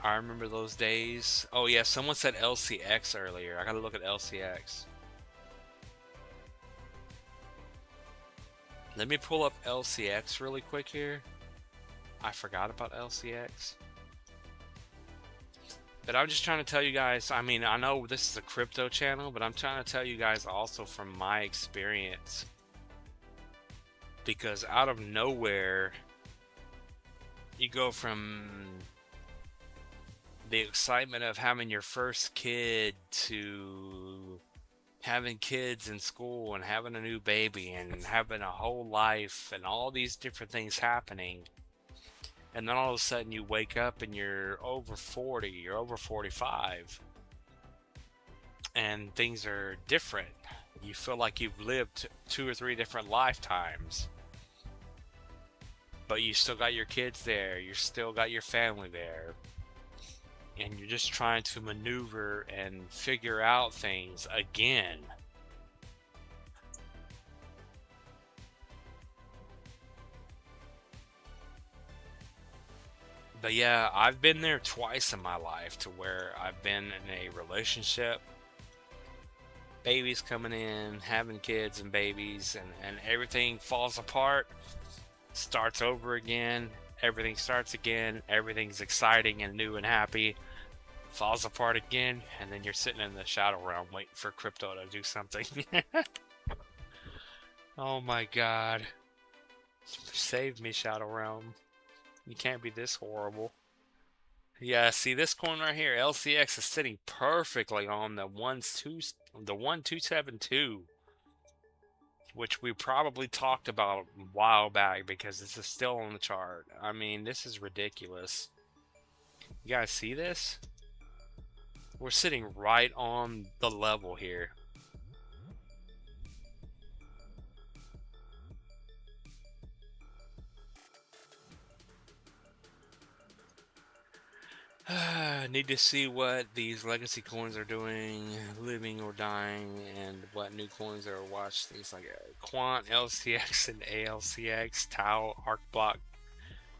I remember those days. Oh yeah, someone said LCX earlier. I gotta look at LCX. Let me pull up LCX really quick here. I forgot about LCX. But I'm just trying to tell you guys, I mean, I know this is a crypto channel, but I'm trying to tell you guys also from my experience. Because out of nowhere, you go from the excitement of having your first kid to having kids in school and having a new baby and having a whole life and all these different things happening. And then all of a sudden you wake up and you're over 40, you're over 45, and things are different. You feel like you've lived 2 or 3 different lifetimes. But you still got your kids there, you still got your family there. And you're just trying to maneuver and figure out things again. But yeah, I've been there twice in my life, to where I've been in a relationship, babies coming in, having kids and babies, and everything falls apart, starts over again, everything starts again, everything's exciting and new and happy, falls apart again, and then you're sitting in the shadow realm waiting for crypto to do something. Oh my god. Save me, shadow realm. You can't be this horrible. Yeah, see this coin right here, LCX, is sitting perfectly on the 1272, which we probably talked about a while back, because this is still on the chart. I mean, this is ridiculous. You guys see this? We're sitting right on the level here. Need to see what these legacy coins are doing, living or dying, and what new coins are. Watch things like Quant, LCX, and ALCX, Tau, ArcBlock,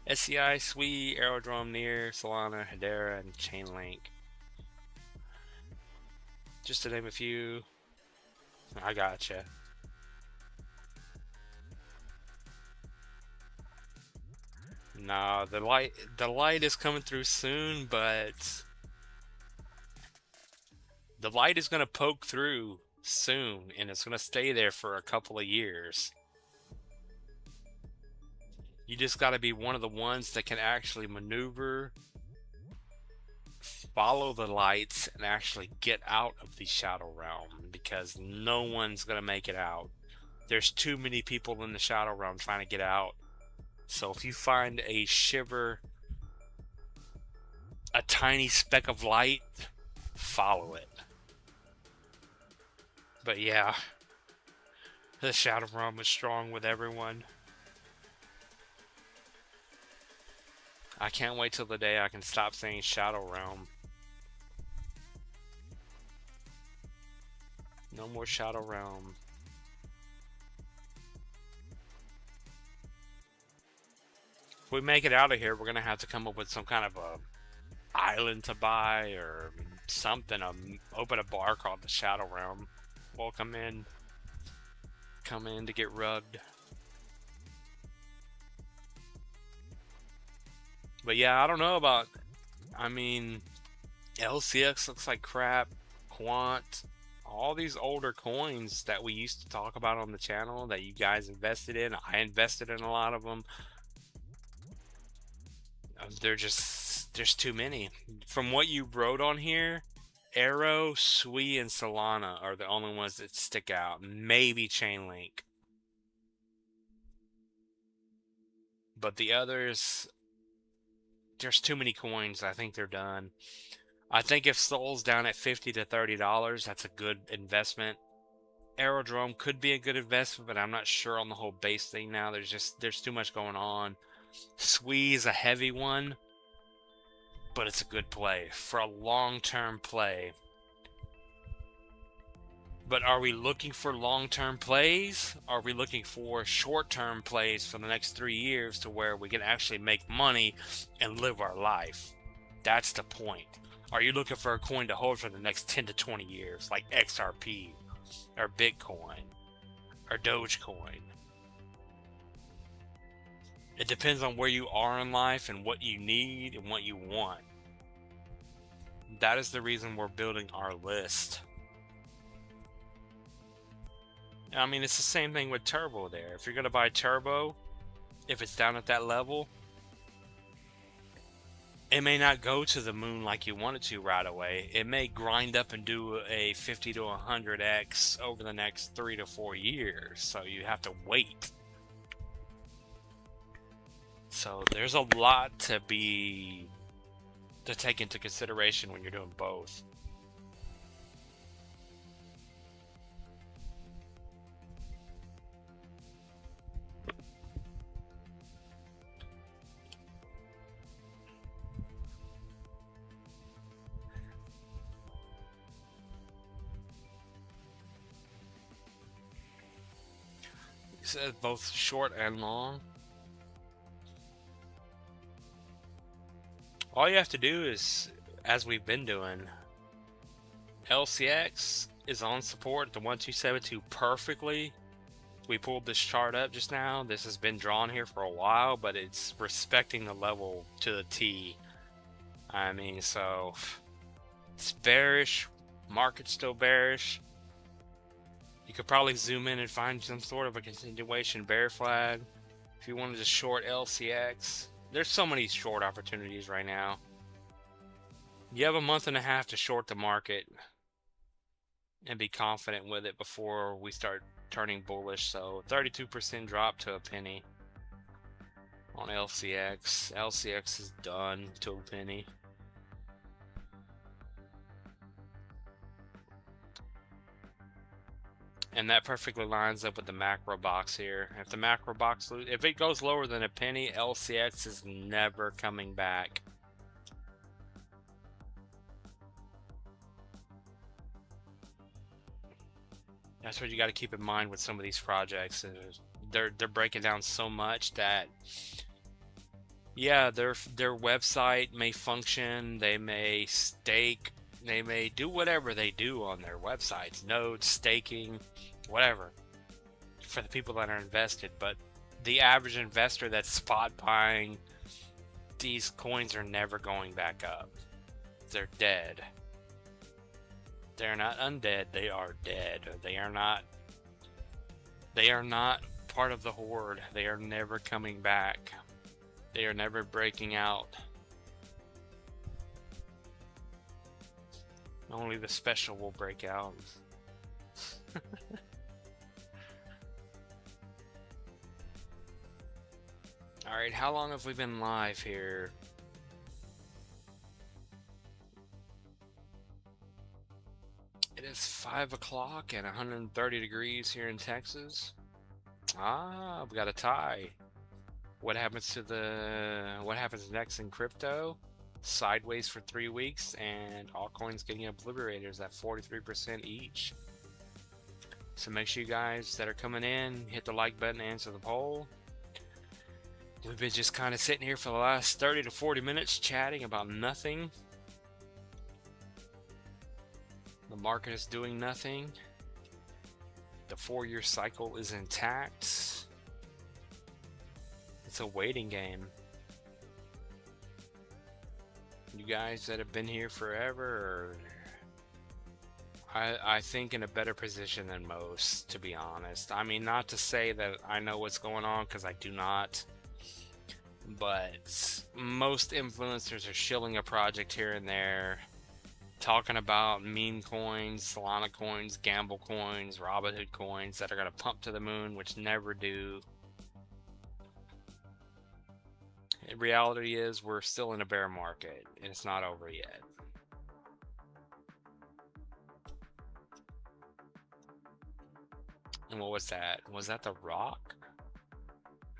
SCI, Sui, Aerodrome, Near, Solana, Hedera, and Chainlink. Just to name a few. I gotcha. Nah, the light is coming through soon, but the light is gonna poke through soon, and it's gonna stay there for a couple of years. You just got to be one of the ones that can actually maneuver, follow the lights, and actually get out of the shadow realm, because no one's going to make it out. There's too many people in the shadow realm trying to get out. So if you find a shiver, a tiny speck of light, follow it. But yeah, the shadow realm is strong with everyone. I can't wait till the day I can stop saying shadow realm. No more shadow realm. If we make it out of here, we're gonna have to come up with some kind of a island to buy or something. Open a bar called the Shadow Realm. We'll come in to get rugged. But yeah, I don't know about. I mean, LCX looks like crap. Quant, all these older coins that we used to talk about on the channel that you guys invested in. I invested in a lot of them. There's too many. From what you wrote on here, Arrow, Sui, and Solana are the only ones that stick out. Maybe Chainlink. But the others, there's too many coins. I think they're done. I think if Sol's down at $50 to $30, that's a good investment. Aerodrome could be a good investment, but I'm not sure on the whole base thing now. There's too much going on. Sui is a heavy one, but it's a good play for a long-term play. But are we looking for long-term plays? Are we looking for short-term plays for the next 3 years to where we can actually make money and live our life? That's the point. Are you looking for a coin to hold for the next 10 to 20 years, like XRP or Bitcoin or Dogecoin? It depends on where you are in life and what you need and what you want. That is the reason we're building our list. I mean, it's the same thing with Turbo there. If you're going to buy Turbo, if it's down at that level, it may not go to the moon like you want it to right away. It may grind up and do a 50 to 100x over the next 3 to 4 years. So you have to wait. So there's a lot to take into consideration when you're doing both. It says both short and long. All you have to do is, as we've been doing, LCX is on support at the 1272 perfectly. We pulled this chart up just now. This has been drawn here for a while, but it's respecting the level to the T. I mean, so it's bearish. Market's still bearish. You could probably zoom in and find some sort of a continuation bear flag if you wanted to short LCX. There's so many short opportunities right now. You have a month and a half to short the market and be confident with it before we start turning bullish. So 32% drop to a penny on LCX. LCX is done to a penny. And that perfectly lines up with the macro box here. If the macro box, if it goes lower than a penny, LCX is never coming back. That's what you got to keep in mind with some of these projects. They're breaking down so much that, yeah, their website may function, they may stake, they may do whatever they do on their websites, nodes, staking, whatever, for the people that are invested. But the average investor that's spot buying these coins are never going back up. They're dead. They're not undead, they are dead. They are not part of the horde. They are never coming back. They are never breaking out. Only the special will break out. Alright, how long have we been live here? It is 5 o'clock and 130 degrees here in Texas. Ah, we got a tie. What happens next in crypto? Sideways for 3 weeks, and altcoins getting obliterators at 43% each. So make sure you guys that are coming in, hit the like button, answer the poll. We've been just kind of sitting here for the last 30 to 40 minutes chatting about nothing. The market is doing nothing. The 4-year cycle is intact. It's a waiting game. You guys that have been here forever are, I think, in a better position than most, to be honest. I mean, not to say that I know what's going on, because I do not. But most influencers are shilling a project here and there, talking about meme coins, Solana coins, gamble coins, Robinhood coins that are going to pump to the moon, which never do. The reality is we're still in a bear market, and it's not over yet. And what was that? Was that The Rock?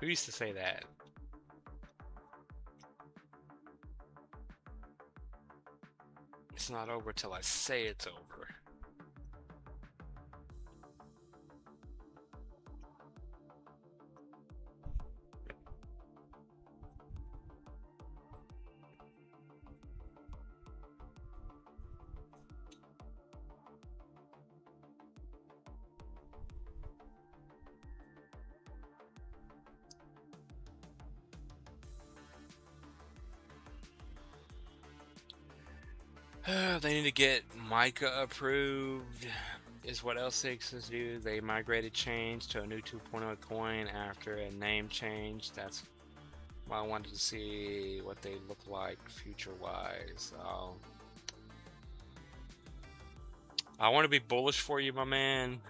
Who used to say that? It's not over till I say it's over. They need to get Mica approved, is what L6s do. They migrated change to a new 2.0 coin after a name change. That's why I wanted to see what they look like future-wise. I want to be bullish for you, my man,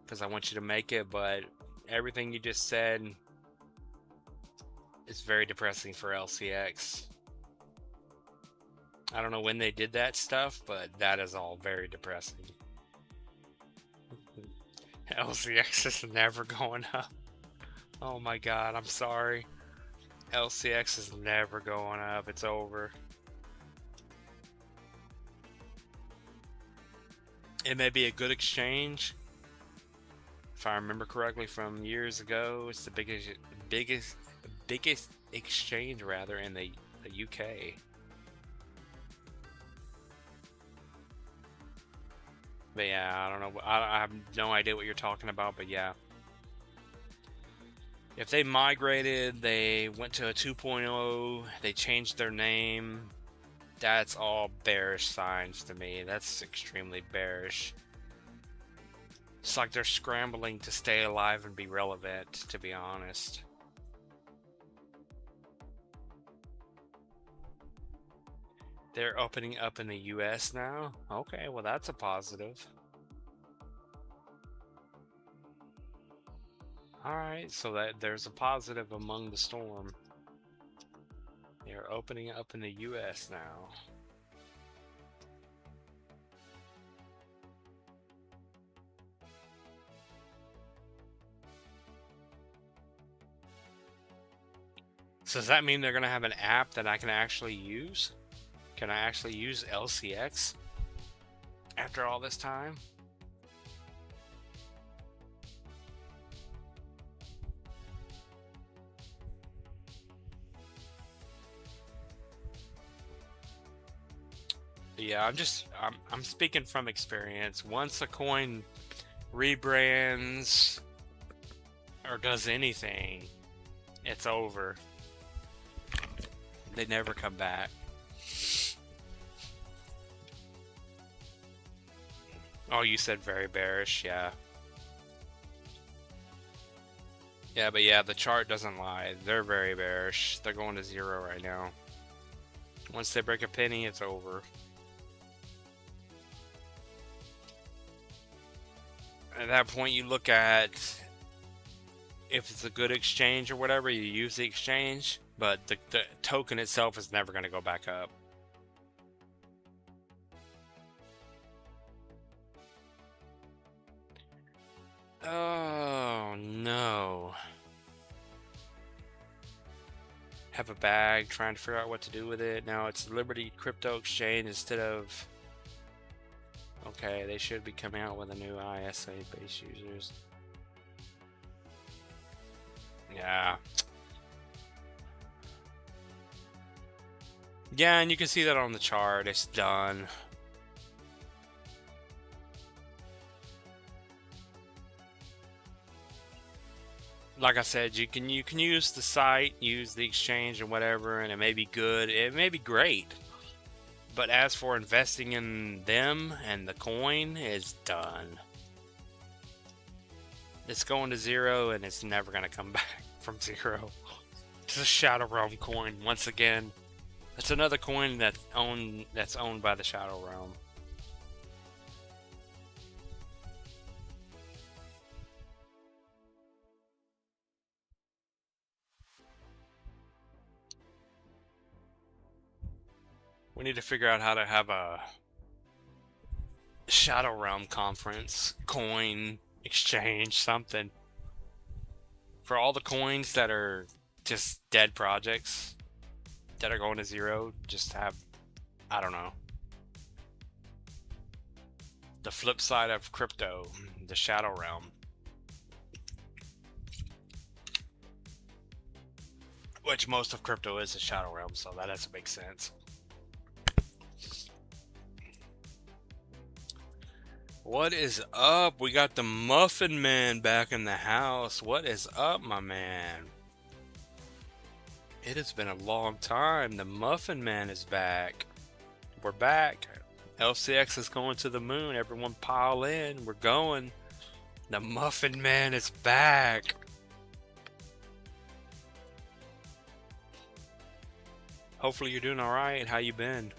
because I want you to make it, but everything you just said is very depressing for LCX. I don't know when they did that stuff, but that is all very depressing. LCX is never going up. Oh my god, I'm sorry. LCX is never going up. It's over. It may be a good exchange. If I remember correctly from years ago, it's the biggest exchange rather in the UK. But yeah, I don't know. I have no idea what you're talking about, but yeah. If they migrated, they went to a 2.0, they changed their name, that's all bearish signs to me. That's extremely bearish. It's like they're scrambling to stay alive and be relevant, to be honest. They're opening up in the US now? Okay, well that's a positive. Alright, so that there's a positive among the storm. They're opening up in the US now. So does that mean they're going to have an app that I can actually use? Can I actually use LCX after all this time? Yeah, I'm speaking from experience. Once a coin rebrands or does anything, it's over. They never come back. Oh, you said very bearish, yeah. Yeah, but yeah, the chart doesn't lie. They're very bearish. They're going to zero right now. Once they break a penny, it's over. At that point, you look at if it's a good exchange or whatever, you use the exchange, but the token itself is never going to go back up. Oh, no. Have a bag, trying to figure out what to do with it. Now it's Liberty Crypto Exchange instead of... Okay, they should be coming out with a new ISA base users. Yeah. Yeah, and you can see that on the chart. It's done. Like I said, you can use the site, use the exchange and whatever, and it may be good. It may be great. But as for investing in them and the coin, is done. It's going to zero, and it's never going to come back from zero. It's a Shadow Realm coin once again. It's another coin that's owned by the Shadow Realm. We need to figure out how to have a Shadow Realm conference, coin exchange, something. For all the coins that are just dead projects that are going to zero, just have, I don't know, the flip side of crypto, the Shadow Realm. Which most of crypto is a Shadow Realm, so that doesn't make sense. What is up? We got the Muffin Man back in the house. What is up, my man? It has been a long time. The Muffin Man is back. We're back. LCX is going to the moon. Everyone pile in. We're going. The Muffin Man is back. Hopefully you're doing alright. How you been?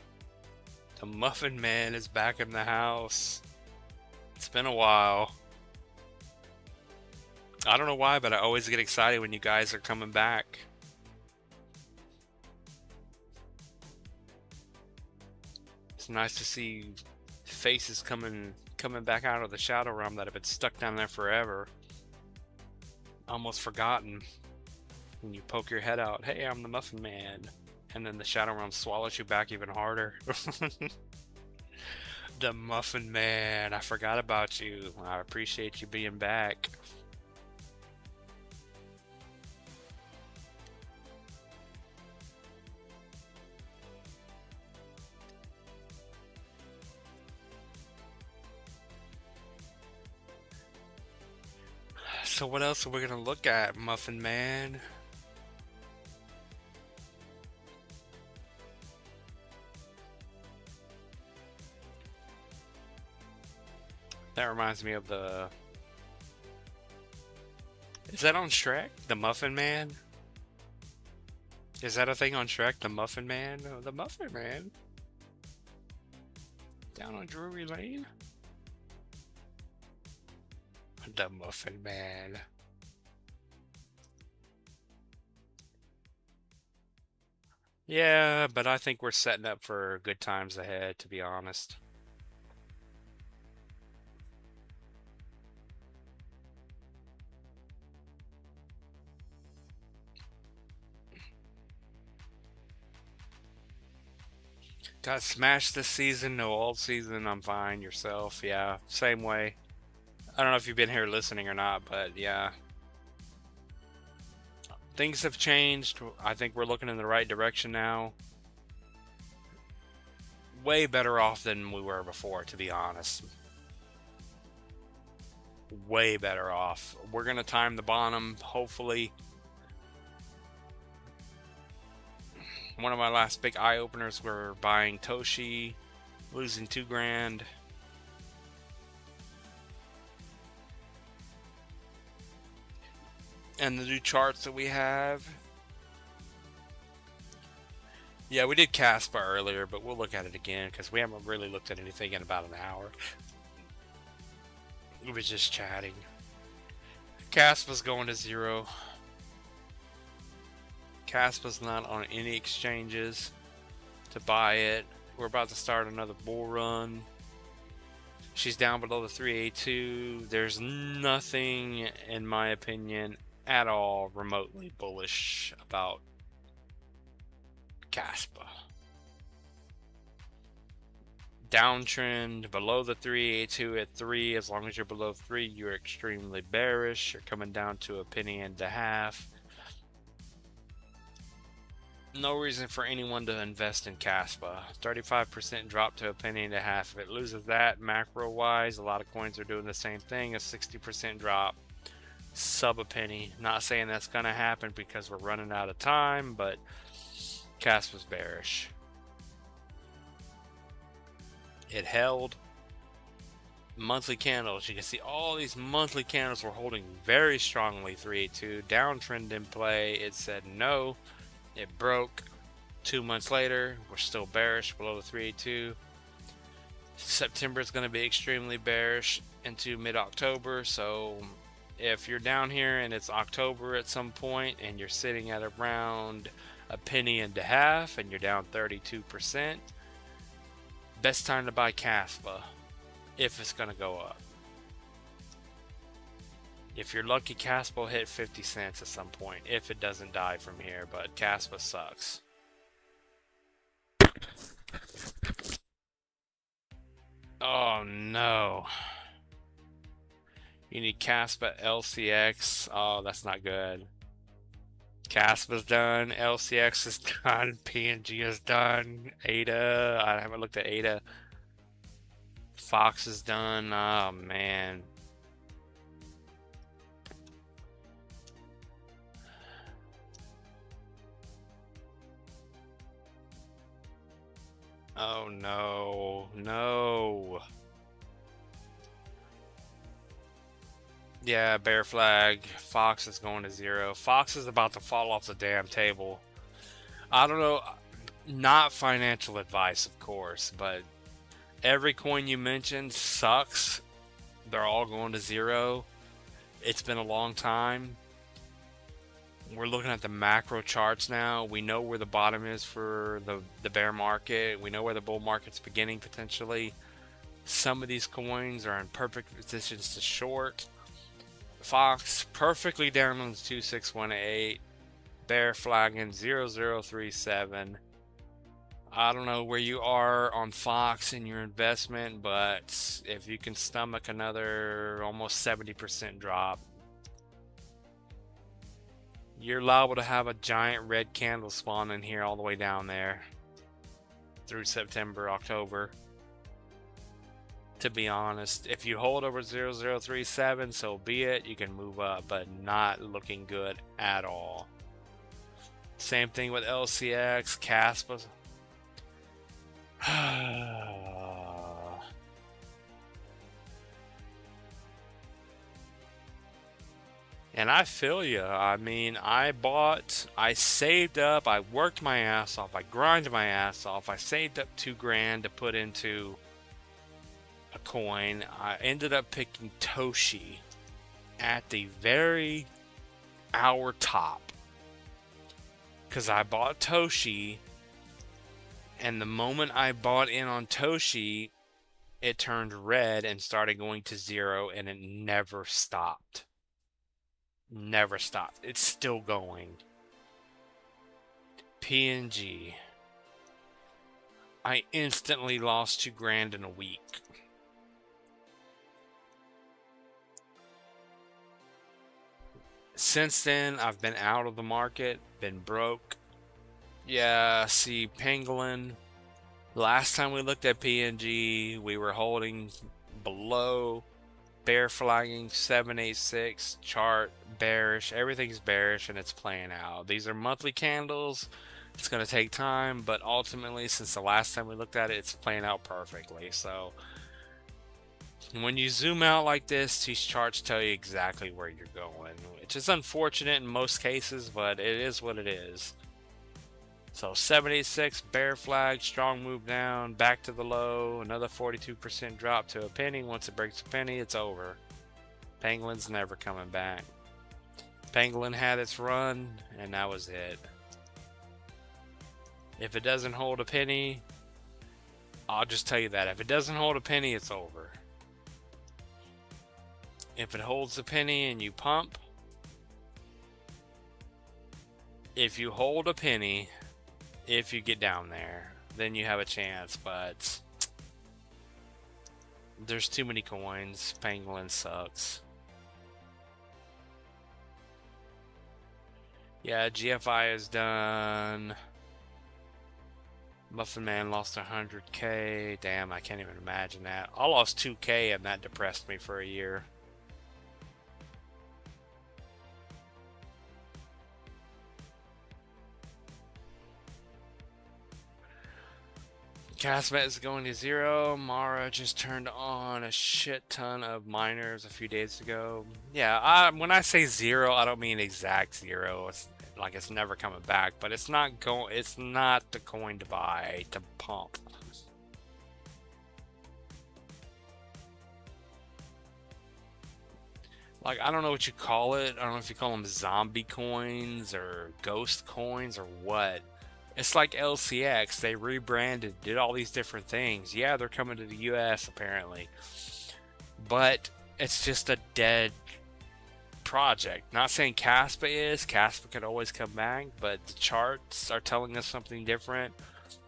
The Muffin Man is back in the house. It's been a while. I don't know why, but I always get excited when you guys are coming back. It's nice to see faces coming back out of the Shadow Realm that have been stuck down there forever. Almost forgotten. When you poke your head out, hey, I'm the Muffin Man. And then the Shadow Realm swallows you back even harder. The Muffin Man, I forgot about you. I appreciate you being back. So what else are we gonna look at, Muffin Man? That reminds me of the... Is that on Shrek? The Muffin Man? Is that a thing on Shrek? The Muffin Man? Oh, the Muffin Man? Down on Drury Lane? The Muffin Man. Yeah, but I think we're setting up for good times ahead, to be honest. Got smashed this season, no all season, I'm fine. Yourself, yeah, same way. I don't know if you've been here listening or not, but yeah. Things have changed. I think we're looking in the right direction now. Way better off than we were before, to be honest. Way better off. We're going to time the bottom, hopefully. One of my last big eye-openers were buying Toshi, losing 2 grand. And the new charts that we have. Yeah, we did Caspa earlier, but we'll look at it again because we haven't really looked at anything in about an hour. We was just chatting. Caspa's going to zero. Caspa's not on any exchanges to buy it. We're about to start another bull run. She's down below the 382. There's nothing, in my opinion, at all remotely bullish about Caspa. Downtrend below the 382 at 3. As long as you're below 3, you're extremely bearish. You're coming down to a penny and a half. No reason for anyone to invest in Caspa. 35% drop to a penny and a half. If it loses that, macro wise, a lot of coins are doing the same thing. A 60% drop, sub a penny. Not saying that's going to happen because we're running out of time, but Caspa's bearish. It held. Monthly candles, you can see all these monthly candles were holding very strongly. 382 downtrend in play. It said no. It broke. 2 months later, we're still bearish below the 382. September is going to be extremely bearish into mid-October. So if you're down here and it's October at some point and you're sitting at around a penny and a half and you're down 32%, best time to buy Caspa if it's going to go up. If you're lucky, Caspa will hit 50 cents at some point if it doesn't die from here, but Caspa sucks. Oh no. You need Caspa LCX. Oh, that's not good. Caspa's done. LCX is done. PNG is done. ADA. I haven't looked at ADA. Fox is done. Oh man. Oh no. No. Yeah, bear flag. Fox is going to zero. Fox is about to fall off the damn table. I don't know. Not financial advice, of course, but every coin you mentioned sucks. They're all going to zero. It's been a long time. We're looking at the macro charts now. We know where the bottom is for the bear market. We know where the bull market's beginning potentially. Some of these coins are in perfect positions to short. Fox perfectly down on the 2618. Bear flagging 0037. I don't know where you are on Fox in your investment, but if you can stomach another almost 70% drop, you're liable to have a giant red candle spawn in here all the way down there through September, October. To be honest, if you hold over 0037, so be it. You can move up, but not looking good at all. Same thing with LCX, Caspa. And I feel you. I mean, I saved up, I worked my ass off, I grinded my ass off, I saved up $2,000 to put into a coin. I ended up picking Toshi at the very hour top because I bought Toshi, and the moment I bought in on Toshi, it turned red and started going to zero, and it never stopped. Never stopped. It's still going. PNG. I instantly lost $2,000 in a week. Since then, I've been out of the market, been broke. Yeah, see, Pangolin. Last time we looked at PNG, we were holding below, bear flagging 786, chart bearish. Everything's bearish and it's playing out. These are monthly candles. It's going to take time, but ultimately, since the last time we looked at it, it's playing out perfectly. So When you zoom out like this, these charts tell you exactly where you're going, which is unfortunate in most cases, but it is what it is. So 76 bear flag, strong move down, back to the low, another 42% drop to a penny. Once it breaks a penny, it's over. Pangolin's never coming back. Pangolin had its run, and that was it. If it doesn't hold a penny, I'll just tell you that. If it doesn't hold a penny, it's over. If it holds a penny and you pump, if you hold a penny, if you get down there, then you have a chance, but there's too many coins. Pangolin sucks. Yeah, GFI is done. Muffin Man lost 100k. Damn, I can't even imagine that. I lost 2k and that depressed me for a year. Castmet is going to 0. Mara just turned on a shit ton of miners a few days ago. Yeah, when I say 0, I don't mean exact 0. It's like it's never coming back, but it's not the coin to buy to pump. Like, I don't know what you call it. I don't know if you call them zombie coins or ghost coins or what. It's like LCX. They rebranded, did all these different things. Yeah, they're coming to the US apparently. But it's just a dead project. Not saying Caspa is. Caspa could always come back, but the charts are telling us something different.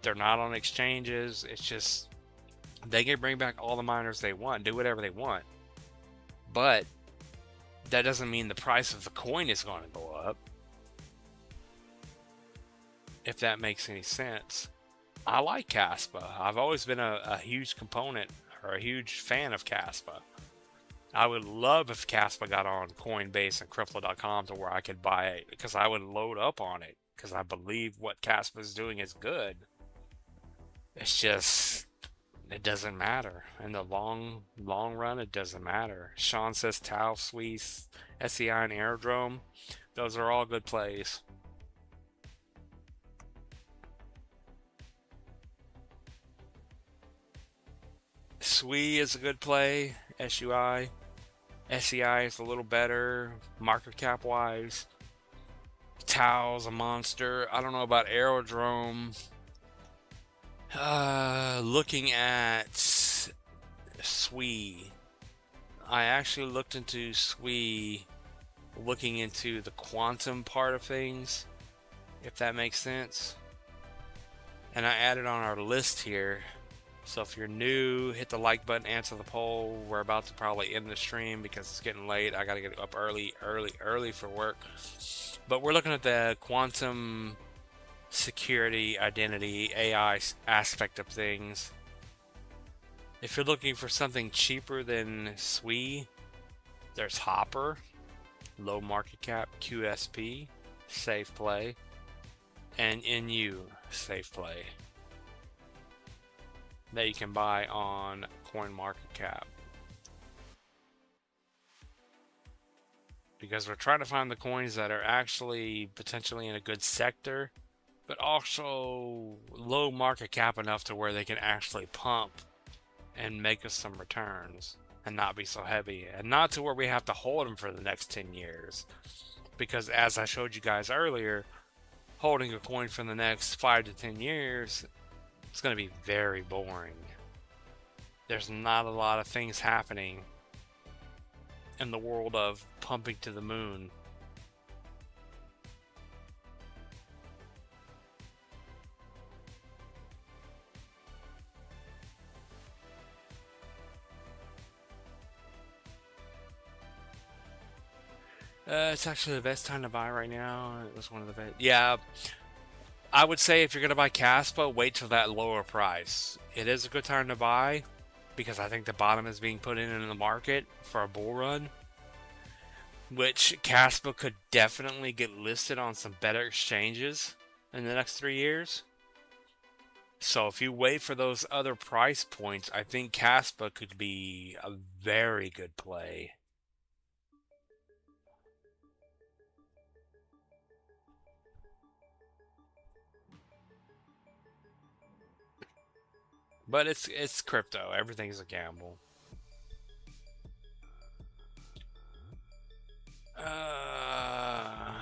They're not on exchanges. It's just they can bring back all the miners they want, do whatever they want. But that doesn't mean the price of the coin is going to go up. If that makes any sense. I like Caspa. I've always been a huge component or a huge fan of Caspa. I would love if Caspa got on Coinbase and Crypto.com to where I could buy it because I would load up on it because I believe what Caspa is doing is good. It's just it doesn't matter in the long run. It doesn't matter. Sean says Tau, Swiss, SEI, and Aerodrome. Those are all good plays. SWI is a good play. SUI. SEI is a little better market cap wise. Tau's a monster. I don't know about Aerodrome. Looking at SWI, I actually looked into SWI, looking into the quantum part of things, if that makes sense. And I added on our list here. So if you're new, hit the like button, answer the poll. We're about to probably end the stream because it's getting late. I gotta get up early for work. But we're looking at the quantum security, identity, AI aspect of things. If you're looking for something cheaper than SWI, there's Hopper, low market cap, QSP, safe play, and NU, safe play, that you can buy on CoinMarketCap. Because we're trying to find the coins that are actually potentially in a good sector, but also low market cap enough to where they can actually pump and make us some returns and not be so heavy, and not to where we have to hold them for the next 10 years. Because as I showed you guys earlier, holding a coin for the next 5 to 10 years, it's going to be very boring. There's not a lot of things happening in the world of pumping to the moon. It's actually the best time to buy right now. It was one of the best. Yeah, I would say if you're going to buy Caspa, wait till that lower price. It is a good time to buy because I think the bottom is being put in the market for a bull run, which Caspa could definitely get listed on some better exchanges in the next 3 years. So if you wait for those other price points, I think Caspa could be a very good play. But it's crypto. Everything's a gamble. Uh,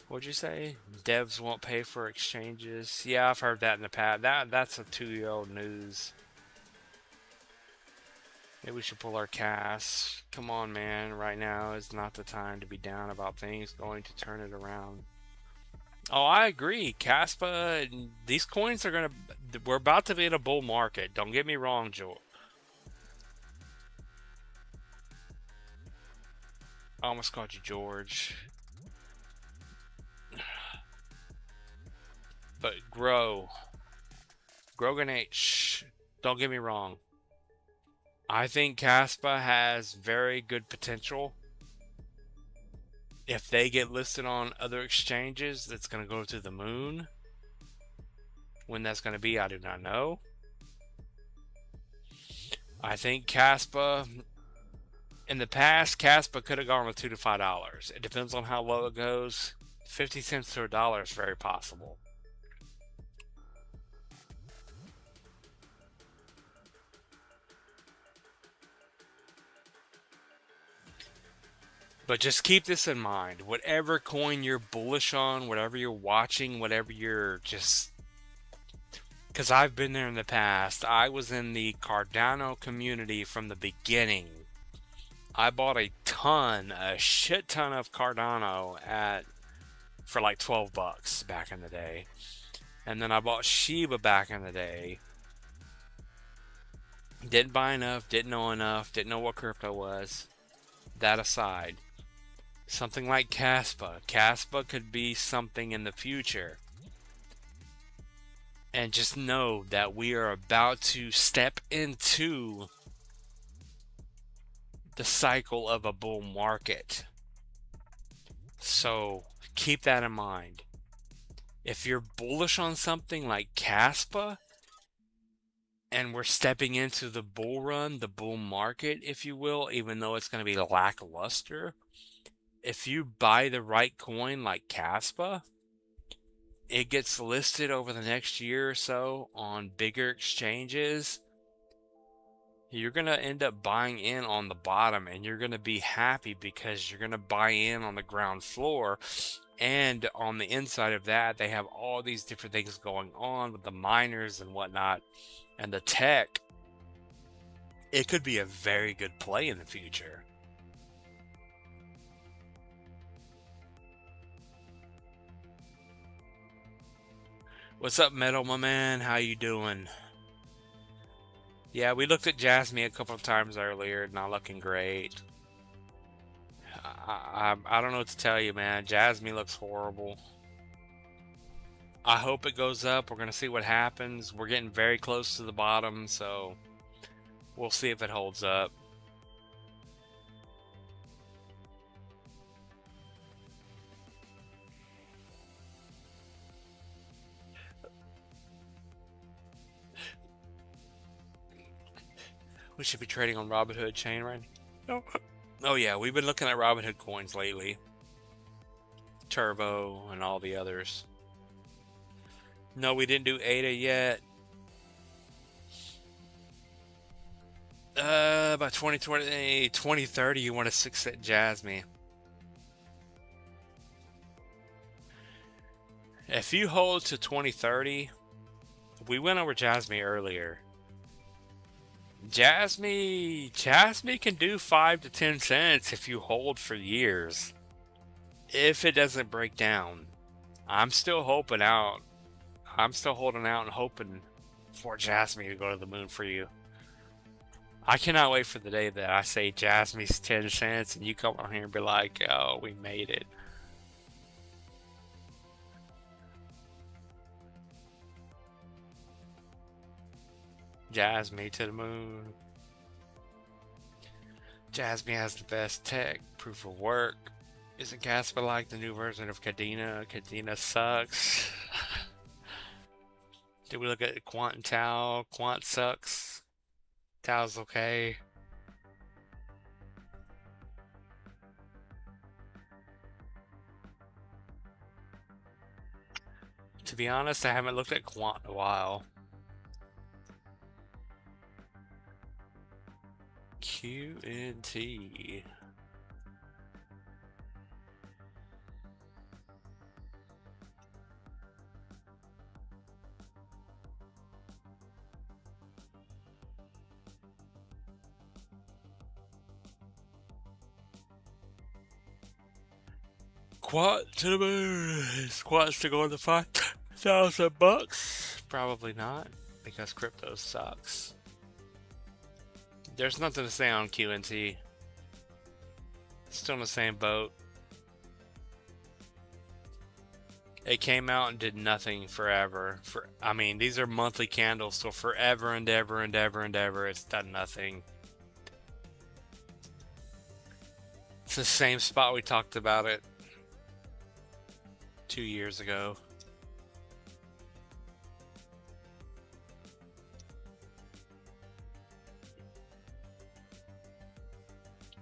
what'd you say? Devs won't pay for exchanges. Yeah, I've heard that in the past. That's a 2-year-old news. Maybe we should pull our cash. Come on, man. Right now is not the time to be down about things going to turn it around. Oh, I agree. Caspa, these coins are gonna. We're about to be in a bull market. Don't get me wrong, Joel. I almost called you George. But Groganate, shh. Don't get me wrong. I think Caspa has very good potential. If they get listed on other exchanges, that's going to go to the moon. When that's going to be, I do not know. I think Caspa, in the past, Caspa could have gone with $2 to $5. It depends on how low it goes. 50 cents to $1 is very possible. But just keep this in mind. Whatever coin you're bullish on, whatever you're watching, whatever you're just. Because I've been there in the past. I was in the Cardano community from the beginning. I bought a shit ton of Cardano for like $12 back in the day. And then I bought Shiba back in the day. Didn't buy enough, didn't know what crypto was. That aside, something like Caspa. Caspa could be something in the future. And just know that we are about to step into the cycle of a bull market. So keep that in mind. If you're bullish on something like Caspa, and we're stepping into the bull run, the bull market, if you will, even though it's going to be lackluster, if you buy the right coin like Caspa, it gets listed over the next year or so on bigger exchanges, you're going to end up buying in on the bottom, and you're going to be happy because you're going to buy in on the ground floor. And on the inside of that, they have all these different things going on with the miners and whatnot and the tech. It could be a very good play in the future. What's up, Metal, my man? How you doing? Yeah, we looked at Jasmine a couple of times earlier. Not looking great. I don't know what to tell you, man. Jasmine looks horrible. I hope it goes up. We're going to see what happens. We're getting very close to the bottom, so we'll see if it holds up. We should be trading on Robinhood chain right now. Oh yeah, we've been looking at Robinhood coins lately. Turbo and all the others. No, we didn't do ADA yet. By 2020, 2030, you want to 6-set Jasmine. If you hold to 2030, we went over Jasmine earlier. Jasmine can do 5 to 10 cents if you hold for years. If it doesn't break down. I'm still hoping out. I'm still holding out and hoping for Jasmine to go to the moon for you. I cannot wait for the day that I say Jasmine's 10 cents and you come on here and be like, oh, we made it. Jasmine to the moon. Jasmine has the best tech, proof of work. Isn't Casper like the new version of Cadena? Cadena sucks. Did we look at Quant and Tau? Quant sucks. Tau's okay. To be honest, I haven't looked at Quant in a while. QNT. Quant to the moon. Is Quant still going to $5,000? Probably not, because crypto sucks. There's nothing to say on QNT. Still in the same boat. It came out and did nothing forever. I mean, these are monthly candles, so forever and ever and ever and ever, it's done nothing. It's the same spot we talked about it 2 years ago.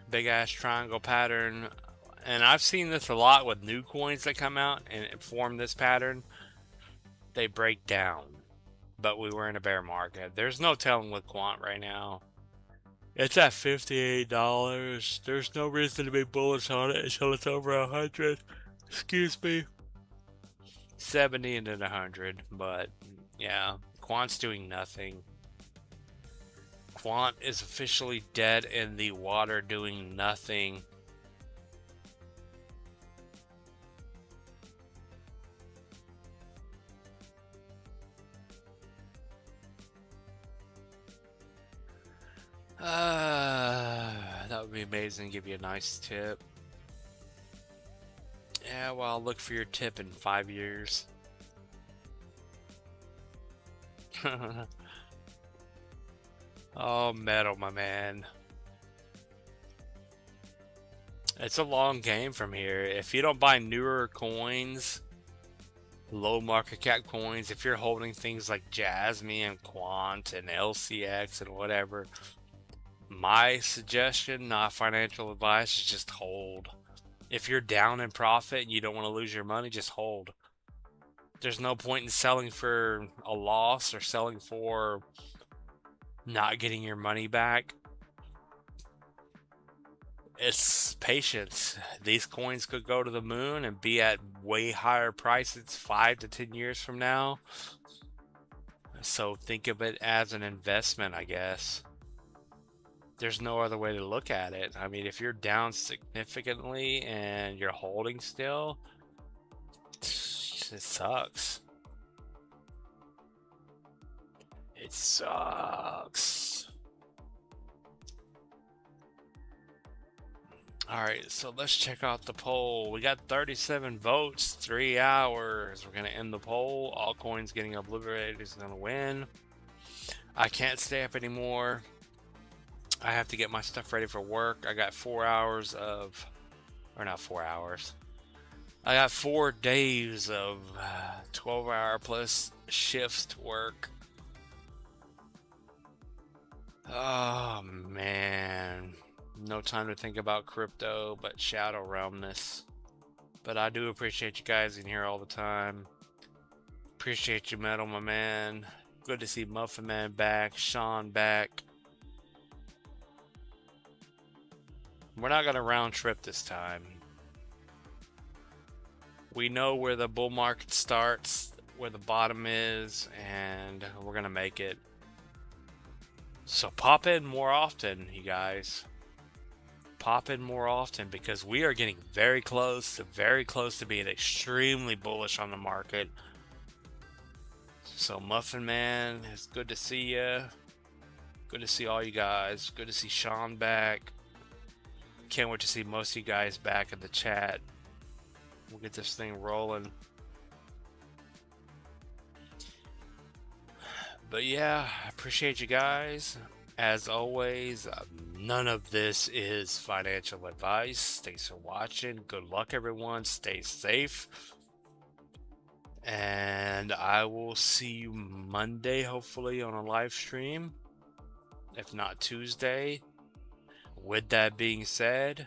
Big ass triangle pattern. And I've seen this a lot with new coins that come out and form this pattern. They break down. But we were in a bear market. There's no telling with Quant right now. It's at $58. There's no reason to be bullish on it until it's over 100. Excuse me. 70 and then 100. But yeah, Quant's doing nothing. Quant is officially dead in the water, doing nothing. That would be amazing. Give you a nice tip. Yeah, well, I'll look for your tip in 5 years. Oh, metal, my man. It's a long game from here. If you don't buy newer coins, low market cap coins, if you're holding things like Jasmine and Quant and LCX and whatever, my suggestion, not financial advice, is just hold. If you're down in profit and you don't want to lose your money, just hold. There's no point in selling for a loss or selling for not getting your money back. It's patience. These coins could go to the moon and be at way higher prices 5 to 10 years from now. So think of it as an investment, I guess. There's no other way to look at it. I mean, if you're down significantly and you're holding still, it sucks. It sucks. Alright, so let's check out the poll. We got 37 votes, 3 hours. We're going to end the poll. Altcoins getting obliterated is going to win. I can't stay up anymore. I have to get my stuff ready for work. I got 4 hours of, or not 4 hours. I got 4 days of 12-hour plus shifts to work. Oh, man. No time to think about crypto, but shadow realmness. But I do appreciate you guys in here all the time. Appreciate you, Metal, my man. Good to see Muffin Man back, Sean back. We're not going to round trip this time. We know where the bull market starts, where the bottom is, and we're going to make it. So pop in more often, you guys. Pop in more often, because we are getting very close to being extremely bullish on the market. So Muffin Man, it's good to see you. Good to see all you guys. Good to see Sean back. Can't wait to see most of you guys back in the chat. We'll get this thing rolling. But yeah, I appreciate you guys. As always, none of this is financial advice. Thanks for watching. Good luck, everyone. Stay safe. And I will see you Monday, hopefully, on a live stream. If not Tuesday. With that being said,